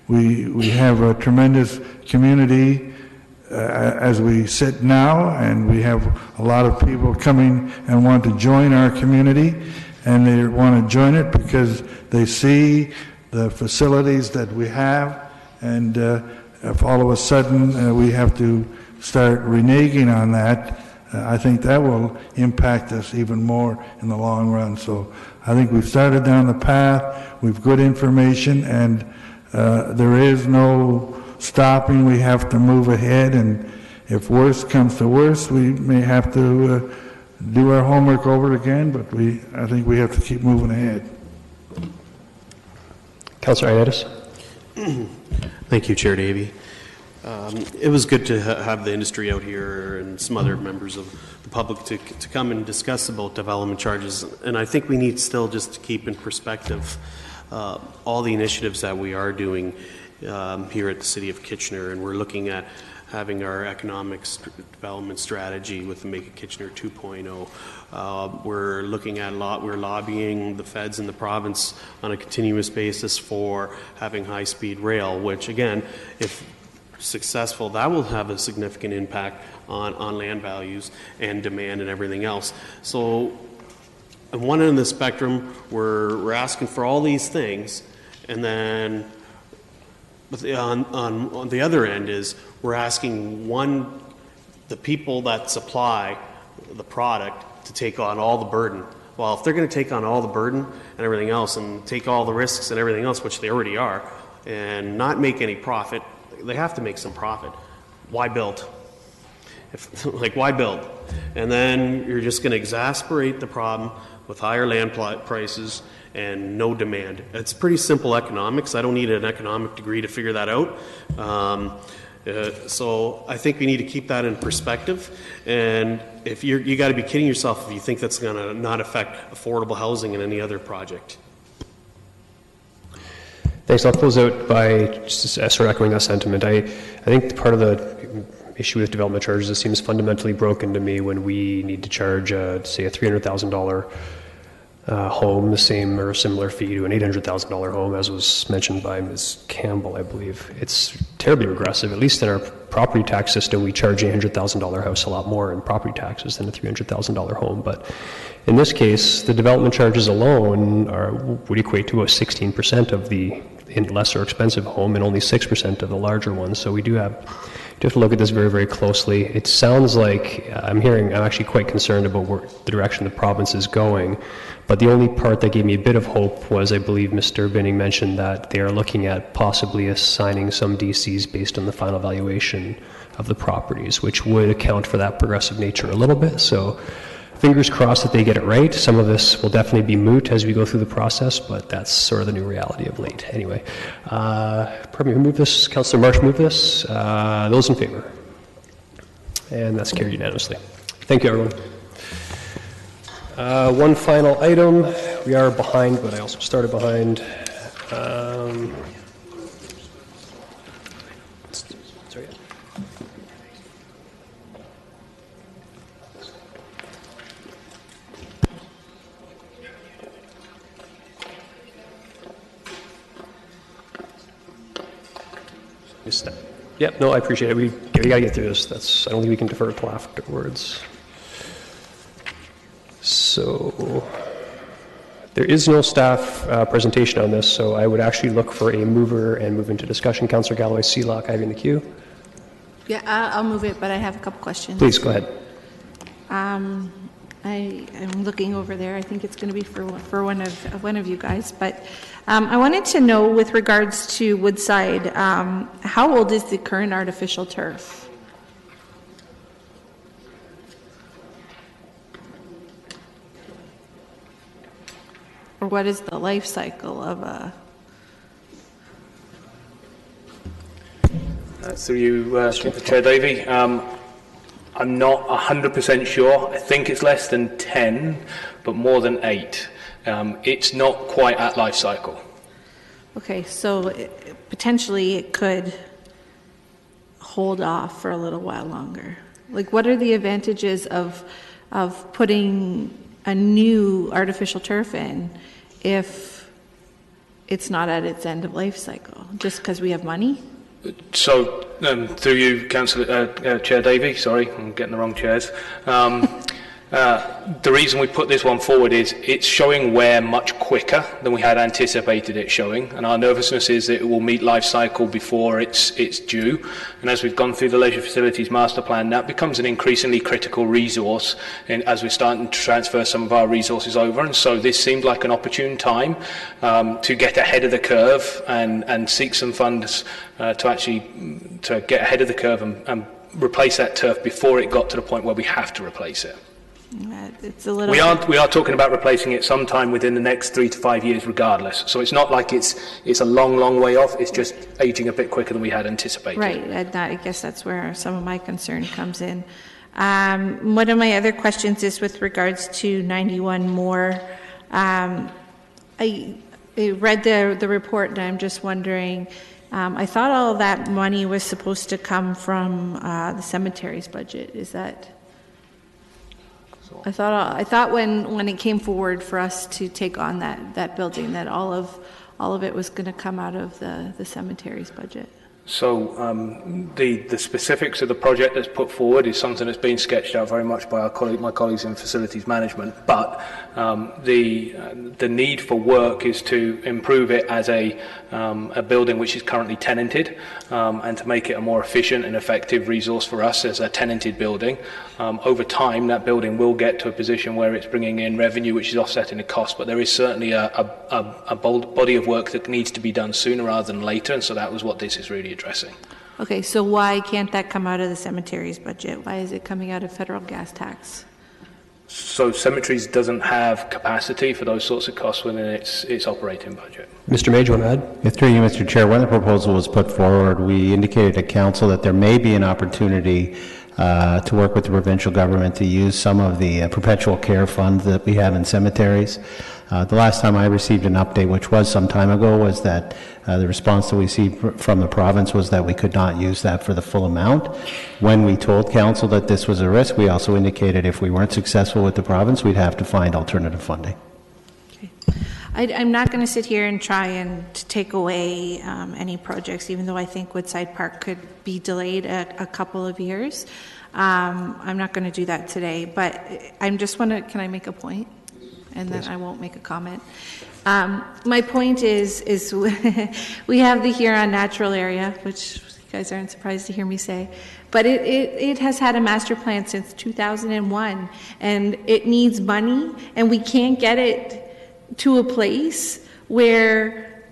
We have a tremendous community as we sit now, and we have a lot of people coming and want to join our community, and they want to join it because they see the facilities that we have, and if all of a sudden we have to start reneging on that, I think that will impact us even more in the long run. So I think we've started down the path, we've good information, and there is no stopping. We have to move ahead, and if worse comes to worse, we may have to do our homework over again, but I think we have to keep moving ahead. Councillor Ioannidis? Thank you, Chair Davey. It was good to have the industry out here and some other members of the public to come and discuss about development charges. And I think we need still just to keep in perspective all the initiatives that we are doing here at the City of Kitchener, and we're looking at having our economic development strategy with the Make It Kitchener 2.0. We're looking at we're lobbying the feds in the province on a continuous basis for having high-speed rail, which again, if successful, that will have a significant impact on land values and demand and everything else. So on one end of the spectrum, we're asking for all these things, and then on the other end is we're asking the people that supply the product to take on all the burden. Well, if they're going to take on all the burden and everything else and take all the risks and everything else, which they already are, and not make any profit, they have to make some profit. Why build? Why build? And then you're just going to exacerbate the problem with higher land prices and no demand. It's pretty simple economics. I don't need an economic degree to figure that out. So I think we need to keep that in perspective. And if you got to be kidding yourself if you think that's going to not affect affordable housing in any other project. Thanks. I'll close out by just sort of echoing that sentiment. I think part of the issue with development charges, it seems fundamentally broken to me when we need to charge, say, a $300,000 home the same or similar fee to an $800,000 home, as was mentioned by Ms. Campbell, I believe. It's terribly regressive. At least in our property tax system, we charge a $100,000 house a lot more in property taxes than a $300,000 home. But in this case, the development charges alone would equate to 16% of the lesser expensive home and only 6% of the larger one. So we do have to look at this very, very closely. It sounds like I'm actually quite concerned about the direction the province is going. But the only part that gave me a bit of hope was, I believe Mr. Binning mentioned that they are looking at possibly assigning some DCs based on the final valuation of the properties, which would account for that progressive nature a little bit. So fingers crossed that they get it right. Some of this will definitely be moot as we go through the process, but that's sort of the new reality of late. Anyway, pardon me, who moved this? Councillor Marsh moved this. Those in favor? And that's carried unanimously. Thank you, everyone. One final item. We are behind, but I also started behind. Sorry. Yep, no, I appreciate it. We got to get through this. I don't think we can defer till afterwards. So there is no staff presentation on this, so I would actually look for a mover and move into discussion. Councillor Galloway, Seelock, I have you in the queue. Yeah, I'll move it, but I have a couple questions. Please, go ahead. I'm looking over there. I think it's going to be for one of you guys, but I wanted to know, with regards to Woodside, how old is the current artificial turf? Or what is the life cycle of a... Through you, Chair Davey. I'm not 100% sure. I think it's less than 10, but more than 8. It's not quite at life cycle. Okay, so potentially it could hold off for a little while longer. Like, what are the advantages of putting a new artificial turf in if it's not at its end of life cycle? Just because we have money? So, through you, Councillor Chair Davey, sorry, I'm getting the wrong chairs. The reason we put this one forward is it's showing wear much quicker than we had anticipated it showing, and our nervousness is that it will meet life cycle before it's due. And as we've gone through the Leisure Facilities Master Plan, that becomes an increasingly critical resource as we're starting to transfer some of our resources over. And so this seemed like an opportune time to get ahead of the curve and seek some funds to get ahead of the curve and replace that turf before it got to the point where we have to replace it. It's a little. We are talking about replacing it sometime within the next 3 to 5 years, regardless. So it's not like it's a long way off. It's just aging a bit quicker than we had anticipated. Right. I guess that's where some of my concern comes in. One of my other questions is with regards to 91 Moore. I read the report, and I'm just wondering. I thought all that money was supposed to come from the cemetery's budget. Is that? I thought when it came forward for us to take on that building, that all of it was going to come out of the cemetery's budget. So the specifics of the project that's put forward is something that's been sketched out very much by my colleagues in facilities management. But the need for work is to improve it as a building which is currently tenanted, and to make it a more efficient and effective resource for us as a tenanted building. Over time, that building will get to a position where it's bringing in revenue which is offsetting the cost. But there is certainly a bold body of work that needs to be done sooner rather than later, and so that was what this is really addressing. Okay, so why can't that come out of the cemetery's budget? Why is it coming out of federal gas tax? So cemeteries doesn't have capacity for those sorts of costs within its operating budget. Mr. May, do you want to add? Yeah, through you, Mr. Chair, when the proposal was put forward, we indicated to Council that there may be an opportunity to work with the provincial government to use some of the perpetual care funds that we have in cemeteries. The last time I received an update, which was some time ago, was that the response that we received from the province was that we could not use that for the full amount. When we told Council that this was a risk, we also indicated if we weren't successful with the province, we'd have to find alternative funding. I'm not going to sit here and try and take away any projects, even though I think Woodside Park could be delayed a couple of years. I'm not going to do that today, but I'm just want to, can I make a point? And then I won't make a comment. My point is we have the Huron Natural Area, which you guys aren't surprised to hear me say, but it has had a master plan since 2001, and it needs money, and we can't get it to a place where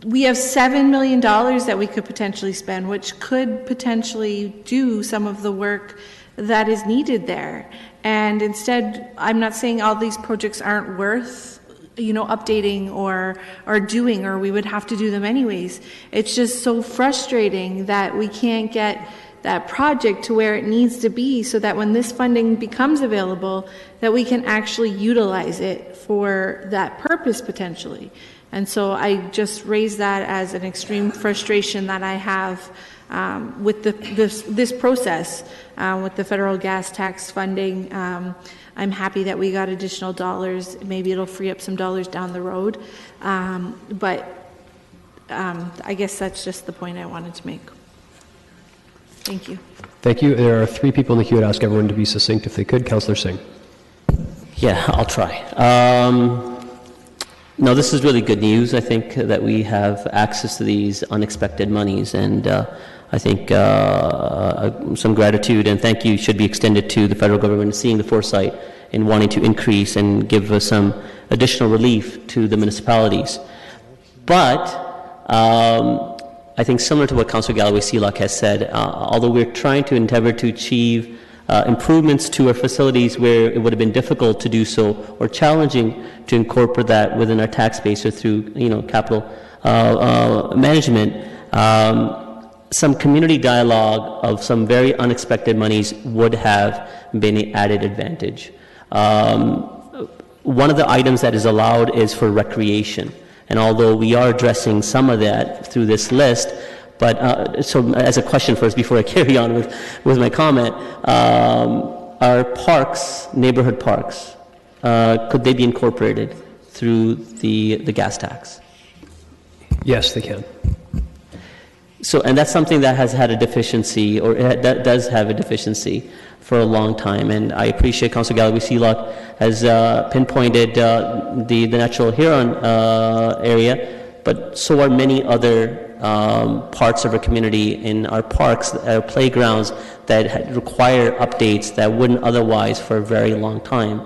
we have $7 million that we could potentially spend, which could potentially do some of the work that is needed there. And instead, I'm not saying all these projects aren't worth, updating or doing, or we would have to do them anyways. It's just so frustrating that we can't get that project to where it needs to be, so that when this funding becomes available, that we can actually utilize it for that purpose potentially. And so I just raise that as an extreme frustration that I have with this process with the federal gas tax funding. I'm happy that we got additional dollars. Maybe it'll free up some dollars down the road. But I guess that's just the point I wanted to make. Thank you. Thank you. There are 3 people in the queue. I'd ask everyone to be succinct if they could. Councillor Singh. Yeah, I'll try. No, this is really good news. I think that we have access to these unexpected monies, and I think some gratitude and thank you should be extended to the federal government seeing the foresight in wanting to increase and give us some additional relief to the municipalities. But I think similar to what Councillor Galloway-Seelock has said, although we're trying to endeavor to achieve improvements to our facilities where it would have been difficult to do so or challenging to incorporate that within our tax base or through capital management, some community dialogue of some very unexpected monies would have been an added advantage. One of the items that is allowed is for recreation. And although we are addressing some of that through this list, but so as a question first before I carry on with my comment, our parks, neighborhood parks, could they be incorporated through the gas tax? Yes, they can. So, and that's something that has had a deficiency, or that does have a deficiency for a long time. And I appreciate Councillor Galloway-Seelock has pinpointed the natural Huron area, but so are many other parts of our community in our parks, our playgrounds that require updates that wouldn't otherwise for a very long time.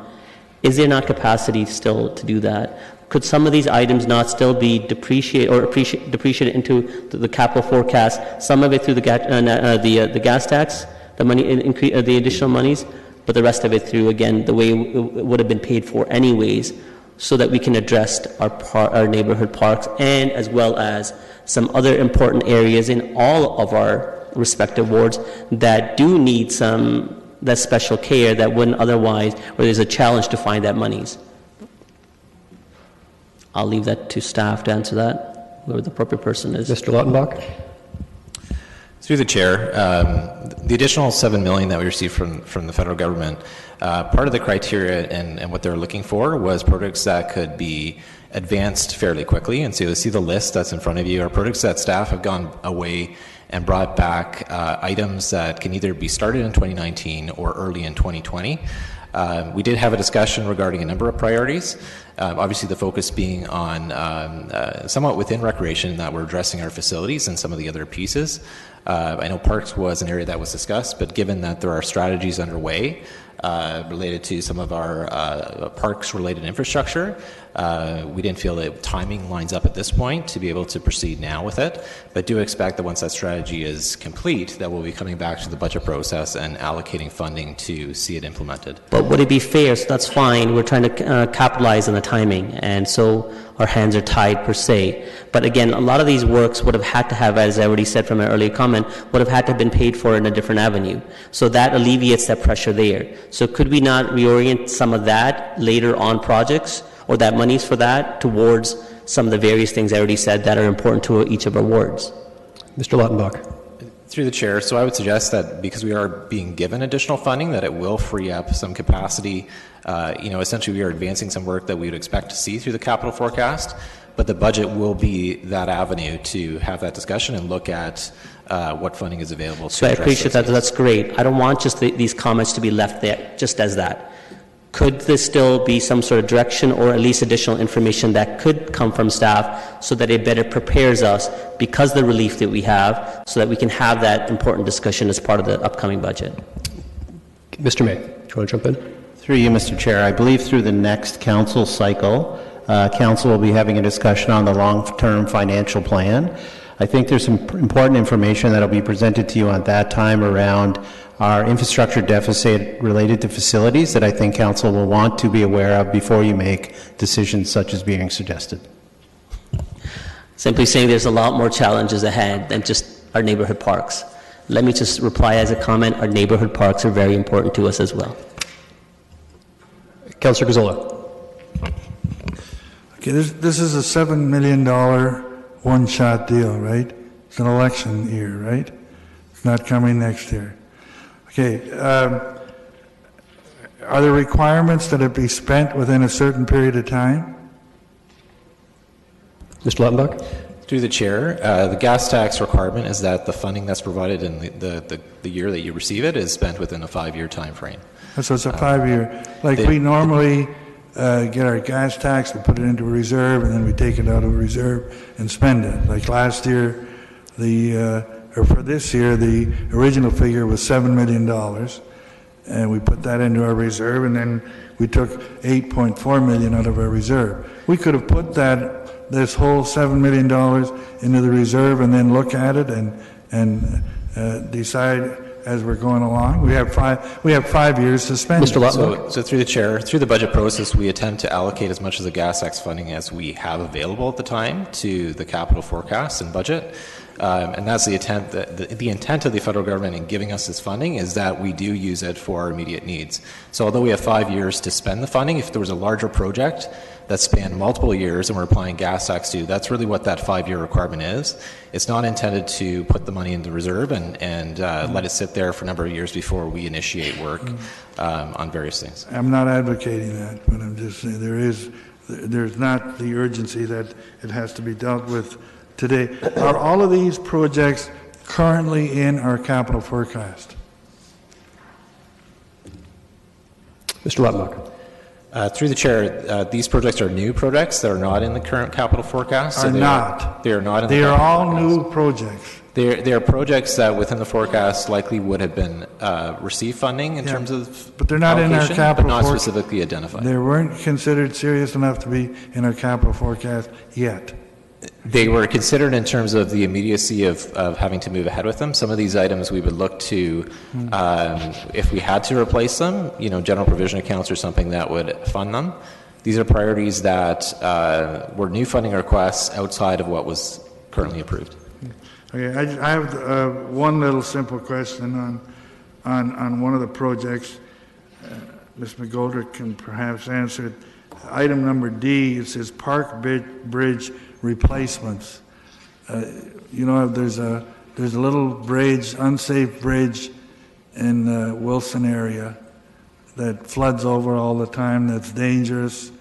Is there not capacity still to do that? Could some of these items not still be depreciated into the capital forecast? Some of it through the gas tax, the money, the additional monies, but the rest of it through again the way it would have been paid for anyways, so that we can address our neighborhood parks and as well as some other important areas in all of our respective wards that do need that special care that wouldn't otherwise, where there's a challenge to find that monies. I'll leave that to staff to answer that, whoever the appropriate person is. Mr. Lautenbach? Through the chair, the additional $7 million that we received from the federal government, part of the criteria and what they're looking for was projects that could be advanced fairly quickly. And so you'll see the list that's in front of you are projects that staff have gone away and brought back items that can either be started in 2019 or early in 2020. We did have a discussion regarding a number of priorities. Obviously, the focus being on somewhat within recreation, that we're addressing our facilities and some of the other pieces. I know parks was an area that was discussed, but given that there are strategies underway related to some of our parks-related infrastructure, we didn't feel that timing lines up at this point to be able to proceed now with it, but do expect that once that strategy is complete, that we'll be coming back to the budget process and allocating funding to see it implemented. But would it be fair? So that's fine. We're trying to capitalize on the timing, and so our hands are tied per se. But again, a lot of these works would have had to have, as I already said from my earlier comment, would have had to have been paid for in a different avenue. So that alleviates that pressure there. So could we not reorient some of that later on projects, or that monies for that, towards some of the various things I already said that are important to each of our wards? Mr. Lautenbach. Through the chair, so I would suggest that because we are being given additional funding, that it will free up some capacity. Essentially we are advancing some work that we would expect to see through the capital forecast, but the budget will be that avenue to have that discussion and look at what funding is available. So I appreciate that. That's great. I don't want just these comments to be left there just as that. Could this still be some sort of direction or at least additional information that could come from staff so that it better prepares us because of the relief that we have so that we can have that important discussion as part of the upcoming budget? Mr. May, do you want to jump in? Through you, Mr. Chair, I believe through the next council cycle, council will be having a discussion on the long-term financial plan. I think there's some important information that will be presented to you at that time around our infrastructure deficit related to facilities that I think council will want to be aware of before you make decisions such as being suggested. Simply saying there's a lot more challenges ahead than just our neighborhood parks. Let me just reply as a comment, our neighborhood parks are very important to us as well. Councillor Gazzola. Okay, this is a $7 million one-shot deal, right? It's an election year, right? It's not coming next year. Okay, are there requirements that it be spent within a certain period of time? Mr. Lautenbach? Through the chair, the gas tax requirement is that the funding that's provided in the year that you receive it is spent within a 5-year time frame. So it's a 5-year. Like we normally get our gas tax, we put it into a reserve, and then we take it out of a reserve and spend it. Like last year, or for this year, the original figure was $7 million, and we put that into our reserve, and then we took $8.4 million out of our reserve. We could have put this whole $7 million into the reserve and then look at it and decide as we're going along. We have 5 years to spend. Mr. Lautenbach? So through the chair, through the budget process, we attempt to allocate as much of the gas tax funding as we have available at the time to the capital forecast and budget. And that's the intent. The intent of the federal government in giving us this funding is that we do use it for our immediate needs. So although we have 5 years to spend the funding, if there was a larger project that spanned multiple years and we're applying gas tax to, that's really what that 5-year requirement is. It's not intended to put the money into reserve and let it sit there for a number of years before we initiate work on various things. I'm not advocating that, but I'm just saying there's not the urgency that it has to be dealt with today. Are all of these projects currently in our capital forecast? Mr. Lautenbach? Through the chair, these projects are new projects that are not in the current capital forecast. They are not. They are all new projects. They are projects that within the forecast likely would have been received funding in terms of but they're not in our capital but not specifically identified. They weren't considered serious enough to be in our capital forecast yet. They were considered in terms of the immediacy of having to move ahead with them. Some of these items we would look to, if we had to replace them, general provision accounts or something that would fund them. These are priorities that were new funding requests outside of what was currently approved. Okay, I have one little simple question on one of the projects. Ms. McGoldrick can perhaps answer it. Item number D, it says Park Bridge replacements. There's a little bridge, unsafe bridge in Wilson area that floods over all the time. That's dangerous,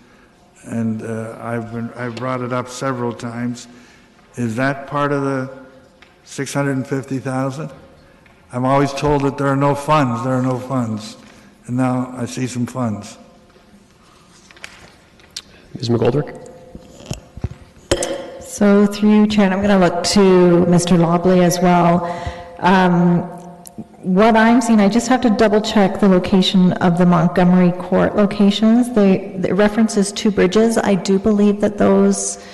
and I've brought it up several times. Is that part of the $650,000? I'm always told that there are no funds. There are no funds, and now I see some funds. Ms. McGoldrick? So through you, Chair, and I'm going to look to Mr. Lobley as well. What I'm seeing, I just have to double check the location of the Montgomery Court locations. The references two bridges. I do believe that those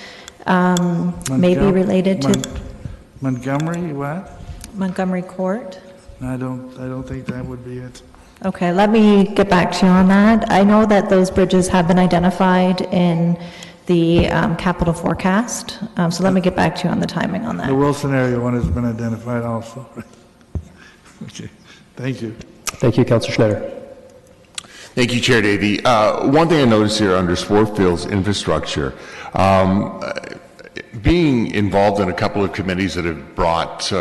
may be related to Montgomery what? Montgomery Court. I don't think that would be it. Okay, let me get back to you on that. I know that those bridges have been identified in the capital forecast, so let me get back to you on the timing on that. The Wilson area one has been identified also. Okay, thank you. Thank you, Councillor Schneider. Thank you, Chair Davey. One thing I noticed here under Sportfield's infrastructure, being involved in a couple of committees that have brought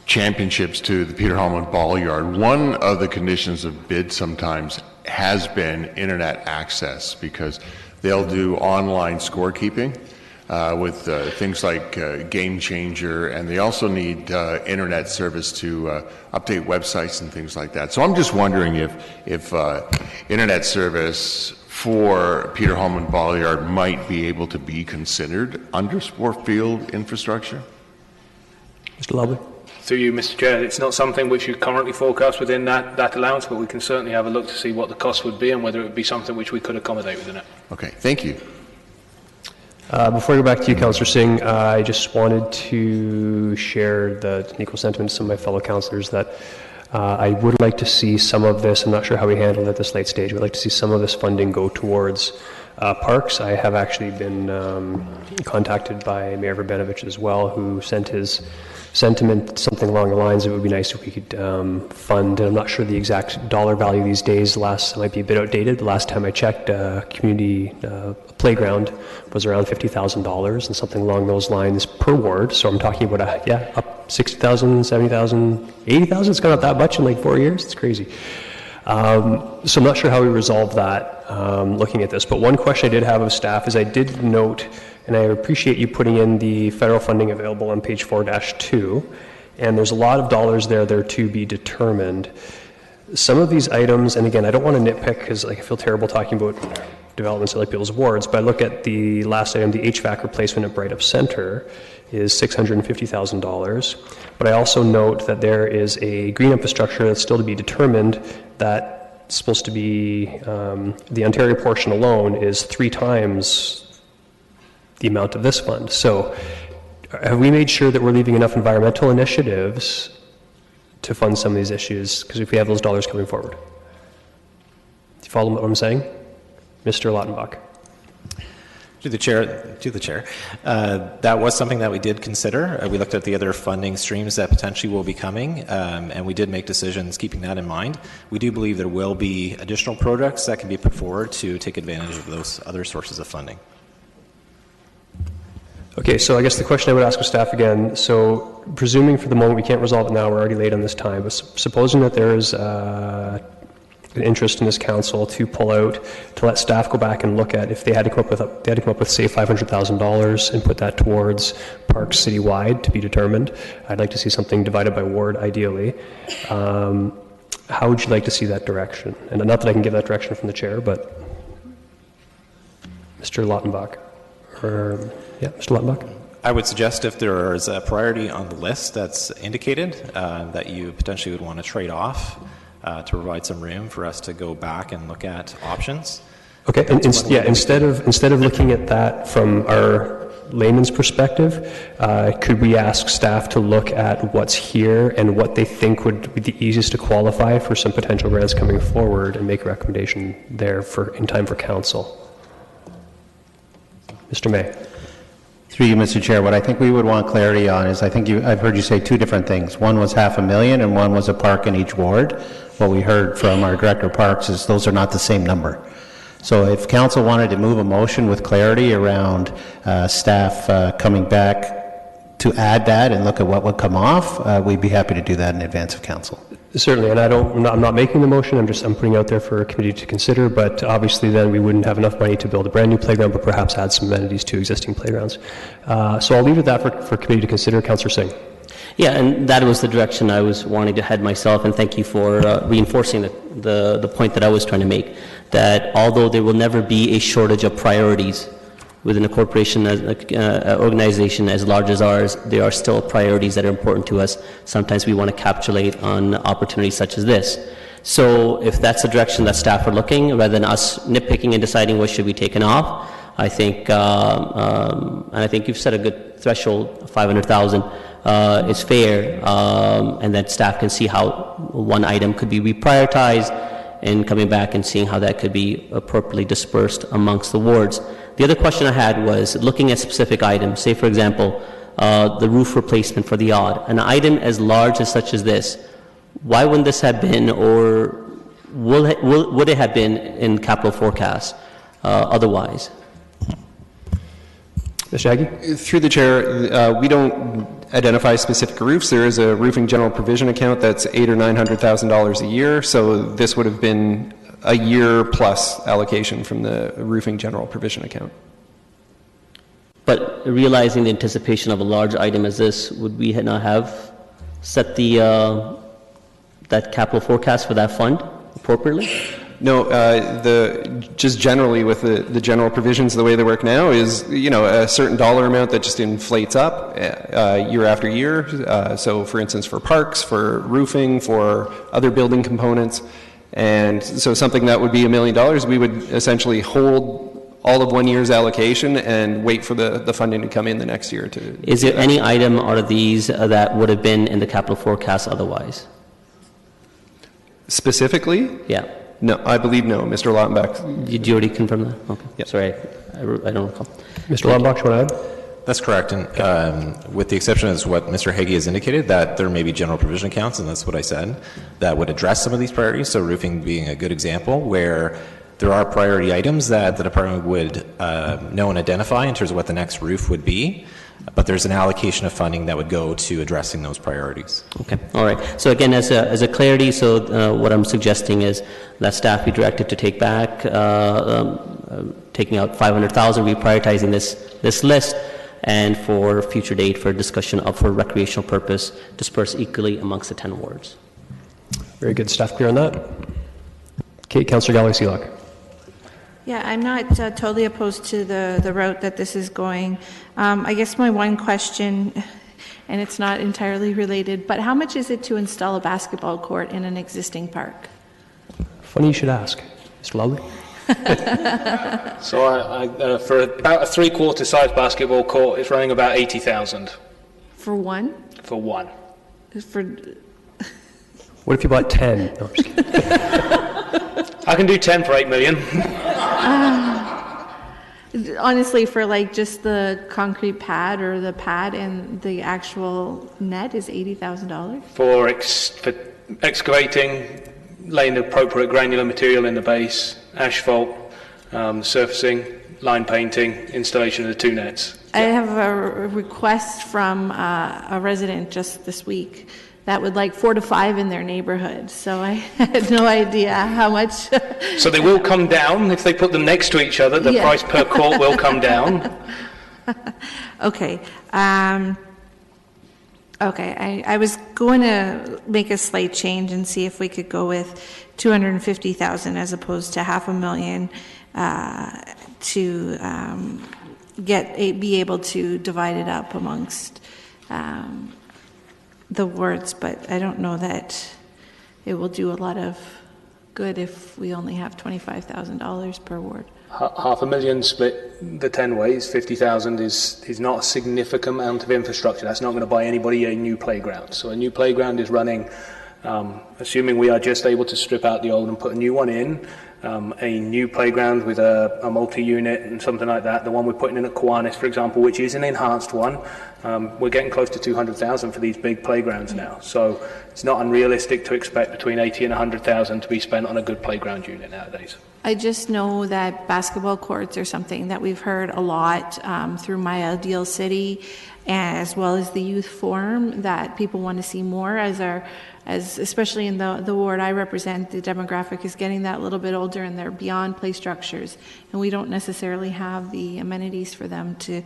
championships to the Peter Hallman Ball Yard, one of the conditions of bid sometimes has been internet access, because they'll do online scorekeeping with things like Game Changer, and they also need internet service to update websites and things like that. So I'm just wondering if internet service for Peter Hallman Ball Yard might be able to be considered under sport field infrastructure? Mr. Lobley. Through you, Mr. Chair, it's not something which you currently forecast within that allowance, but we can certainly have a look to see what the cost would be and whether it would be something which we could accommodate within it. Okay, thank you. Before I go back to you, Councillor Singh, I just wanted to share the equal sentiment of some of my fellow councillors that I would like to see some of this. I'm not sure how we handle it at this late stage. We'd like to see some of this funding go towards parks. I have actually been contacted by Mayor Verbenovich as well, who sent his sentiment something along the lines it would be nice if we could fund, and I'm not sure the exact dollar value these days. It might be a bit outdated. The last time I checked, community playground was around $50,000 and something along those lines per ward. So I'm talking about up 60,000, 70,000, 80,000. It's gone up that much in like 4 years. It's crazy. So I'm not sure how we resolve that looking at this. But one question I did have of staff is I did note, and I appreciate you putting in the federal funding available on page 4-2, and there's a lot of dollars there to be determined. Some of these items, and again, I don't want to nitpick because I feel terrible talking about developments at like people's wards, but I look at the last item, the HVAC replacement at Bright Up Center is $650,000. But I also note that there is a green infrastructure that's still to be determined that's supposed to be, the Ontario portion alone is 3 times the amount of this fund. So have we made sure that we're leaving enough environmental initiatives to fund some of these issues? Because if we have those dollars coming forward. Do you follow what I'm saying? Mr. Lautenbach. To the chair. That was something that we did consider. We looked at the other funding streams that potentially will be coming, and we did make decisions keeping that in mind. We do believe there will be additional projects that can be put forward to take advantage of those other sources of funding. Okay, so I guess the question I would ask of staff again, so presuming for the moment we can't resolve it now, we're already late on this time, but supposing that there is an interest in this council to pull out, to let staff go back and look at if they had to come up with say $500,000 and put that towards parks citywide to be determined. I'd like to see something divided by ward ideally. How would you like to see that direction? And not that I can give that direction from the chair, but Mr. Lautenbach. Mr. Lautenbach. I would suggest if there is a priority on the list that's indicated that you potentially would want to trade off to provide some room for us to go back and look at options. Okay, and instead of looking at that from our layman's perspective, could we ask staff to look at what's here and what they think would be the easiest to qualify for some potential grants coming forward and make a recommendation there in time for council? Mr. May. Through you, Mr. Chair, what I think we would want clarity on is I've heard you say 2 different things. One was $500,000 and one was a park in each ward. What we heard from our Director of Parks is those are not the same number. So if council wanted to move a motion with clarity around staff coming back to add that and look at what would come off, we'd be happy to do that in advance of council. Certainly, and I'm not making the motion, I'm putting out there for a committee to consider, but obviously then we wouldn't have enough money to build a brand new playground, but perhaps add some amenities to existing playgrounds. So I'll leave it at that for committee to consider. Councillor Singh. Yeah, and that was the direction I was wanting to head myself, and thank you for reinforcing the point that I was trying to make, that although there will never be a shortage of priorities within a corporation, an organization as large as ours, there are still priorities that are important to us. Sometimes we want to capitulate on opportunities such as this. So if that's the direction that staff are looking, rather than us nitpicking and deciding what should be taken off, I think, and I think you've set a good threshold of $500,000 is fair, and that staff can see how one item could be reprioritized and coming back and seeing how that could be appropriately dispersed amongst the wards. The other question I had was looking at specific items, say for example, the roof replacement for the odd. An item as large as such as this, why wouldn't this have been, or would it have been in capital forecast otherwise? Mr. Shaggy? Through the chair, we don't identify specific roofs. There is a roofing general provision account that's $800,000 or $900,000 a year, so this would have been a year plus allocation from the roofing general provision account. But realizing the anticipation of a large item as this, would we not have set the that capital forecast for that fund appropriately? No, just generally with the general provisions, the way they work now is, a certain dollar amount that just inflates up year after year. So for instance, for parks, for roofing, for other building components. And so something that would be $1 million, we would essentially hold all of 1 year's allocation and wait for the funding to come in the next year. Is there any item out of these that would have been in the capital forecast otherwise? Specifically? Yeah. No, I believe no. Mr. Lautenbach. Did you already confirm that? Okay. Yep. Sorry, I don't recall. Mr. Lautenbach, you want to add? That's correct. And with the exception of what Mr. Hagee has indicated, that there may be general provision accounts, and that's what I said, that would address some of these priorities. So roofing being a good example where there are priority items that the department would know and identify in terms of what the next roof would be, but there's an allocation of funding that would go to addressing those priorities. Okay, all right. So again, as a clarity, so what I'm suggesting is that staff be directed to take back, taking out $500,000, reprioritizing this list, and for future date for discussion of for recreational purpose, disperse equally amongst the 10 wards. Very good. Staff clear on that? Okay, Councillor Galloway-Seelock. Yeah, I'm not totally opposed to the route that this is going. I guess my one question, and it's not entirely related, but how much is it to install a basketball court in an existing park? Funny you should ask. Mr. Lowley? So for about a 3/4 size basketball court, it's running about 80,000. For one? For one. For What if you bought 10? No, I'm just kidding. I can do 10 for $8 million. Honestly, for like just the concrete pad or the pad and the actual net is $80,000. For excavating, laying the appropriate granular material in the base, asphalt, surfacing, line painting, installation of the 2 nets. I have a request from a resident just this week that would like 4 to 5 in their neighborhood. So I had no idea how much. So they will come down if they put them next to each other. The price per court will come down. Okay. Okay. I was going to make a slight change and see if we could go with $250,000 as opposed to $500,000 to be able to divide it up amongst the wards, but I don't know that it will do a lot of good if we only have $25,000 per ward. $500,000 split the 10 ways, 50,000 is not a significant amount of infrastructure. That's not going to buy anybody a new playground. So a new playground is running, assuming we are just able to strip out the old and put a new one in, a new playground with a multi-unit and something like that, the one we're putting in at Kiwanis, for example, which is an enhanced one, we're getting close to $200,000 for these big playgrounds now. So it's not unrealistic to expect between $80,000 and $100,000 to be spent on a good playground unit nowadays. I just know that basketball courts are something that we've heard a lot through My Ideal City, as well as the youth forum, that people want to see more as especially in the ward I represent, the demographic is getting that little bit older and they're beyond play structures, and we don't necessarily have the amenities for them to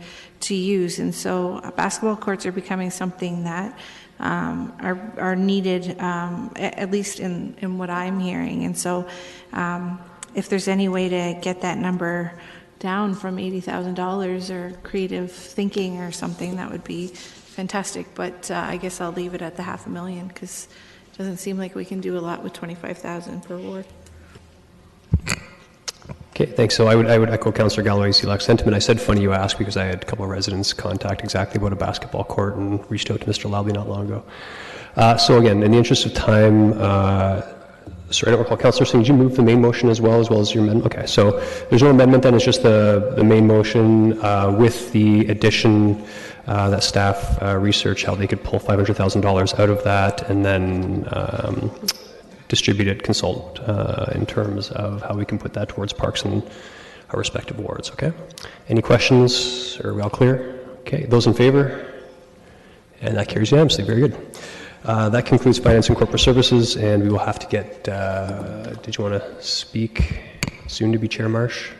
use. And so basketball courts are becoming something that are needed, at least in what I'm hearing. And so if there's any way to get that number down from $80,000 or creative thinking or something, that would be fantastic. But I guess I'll leave it at the $500,000 because it doesn't seem like we can do a lot with $25,000 per ward. Okay, thanks. So I would echo Councillor Galloway-Seelock's sentiment. I said funny you ask because I had a couple of residents contact exactly about a basketball court and reached out to Mr. Lowley not long ago. So again, in the interest of time, sorry, I don't recall. Councillor Singh, did you move the main motion as well as your amendment? Okay, so there's no amendment then, it's just the main motion with the addition that staff research how they could pull $500,000 out of that and then distributed consult in terms of how we can put that towards parks and our respective wards, okay? Any questions? Are we all clear? Okay, those in favor? And that carries unanimously. Very good. That concludes Finance and Corporate Services, and we will have to get, did you want to speak soon to be Chair Marsh?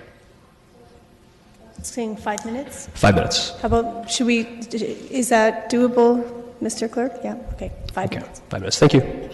Saying 5 minutes? 5 minutes. How about, is that doable, Mr. Clerk? Yeah, okay, 5 minutes. 5 minutes. Thank you.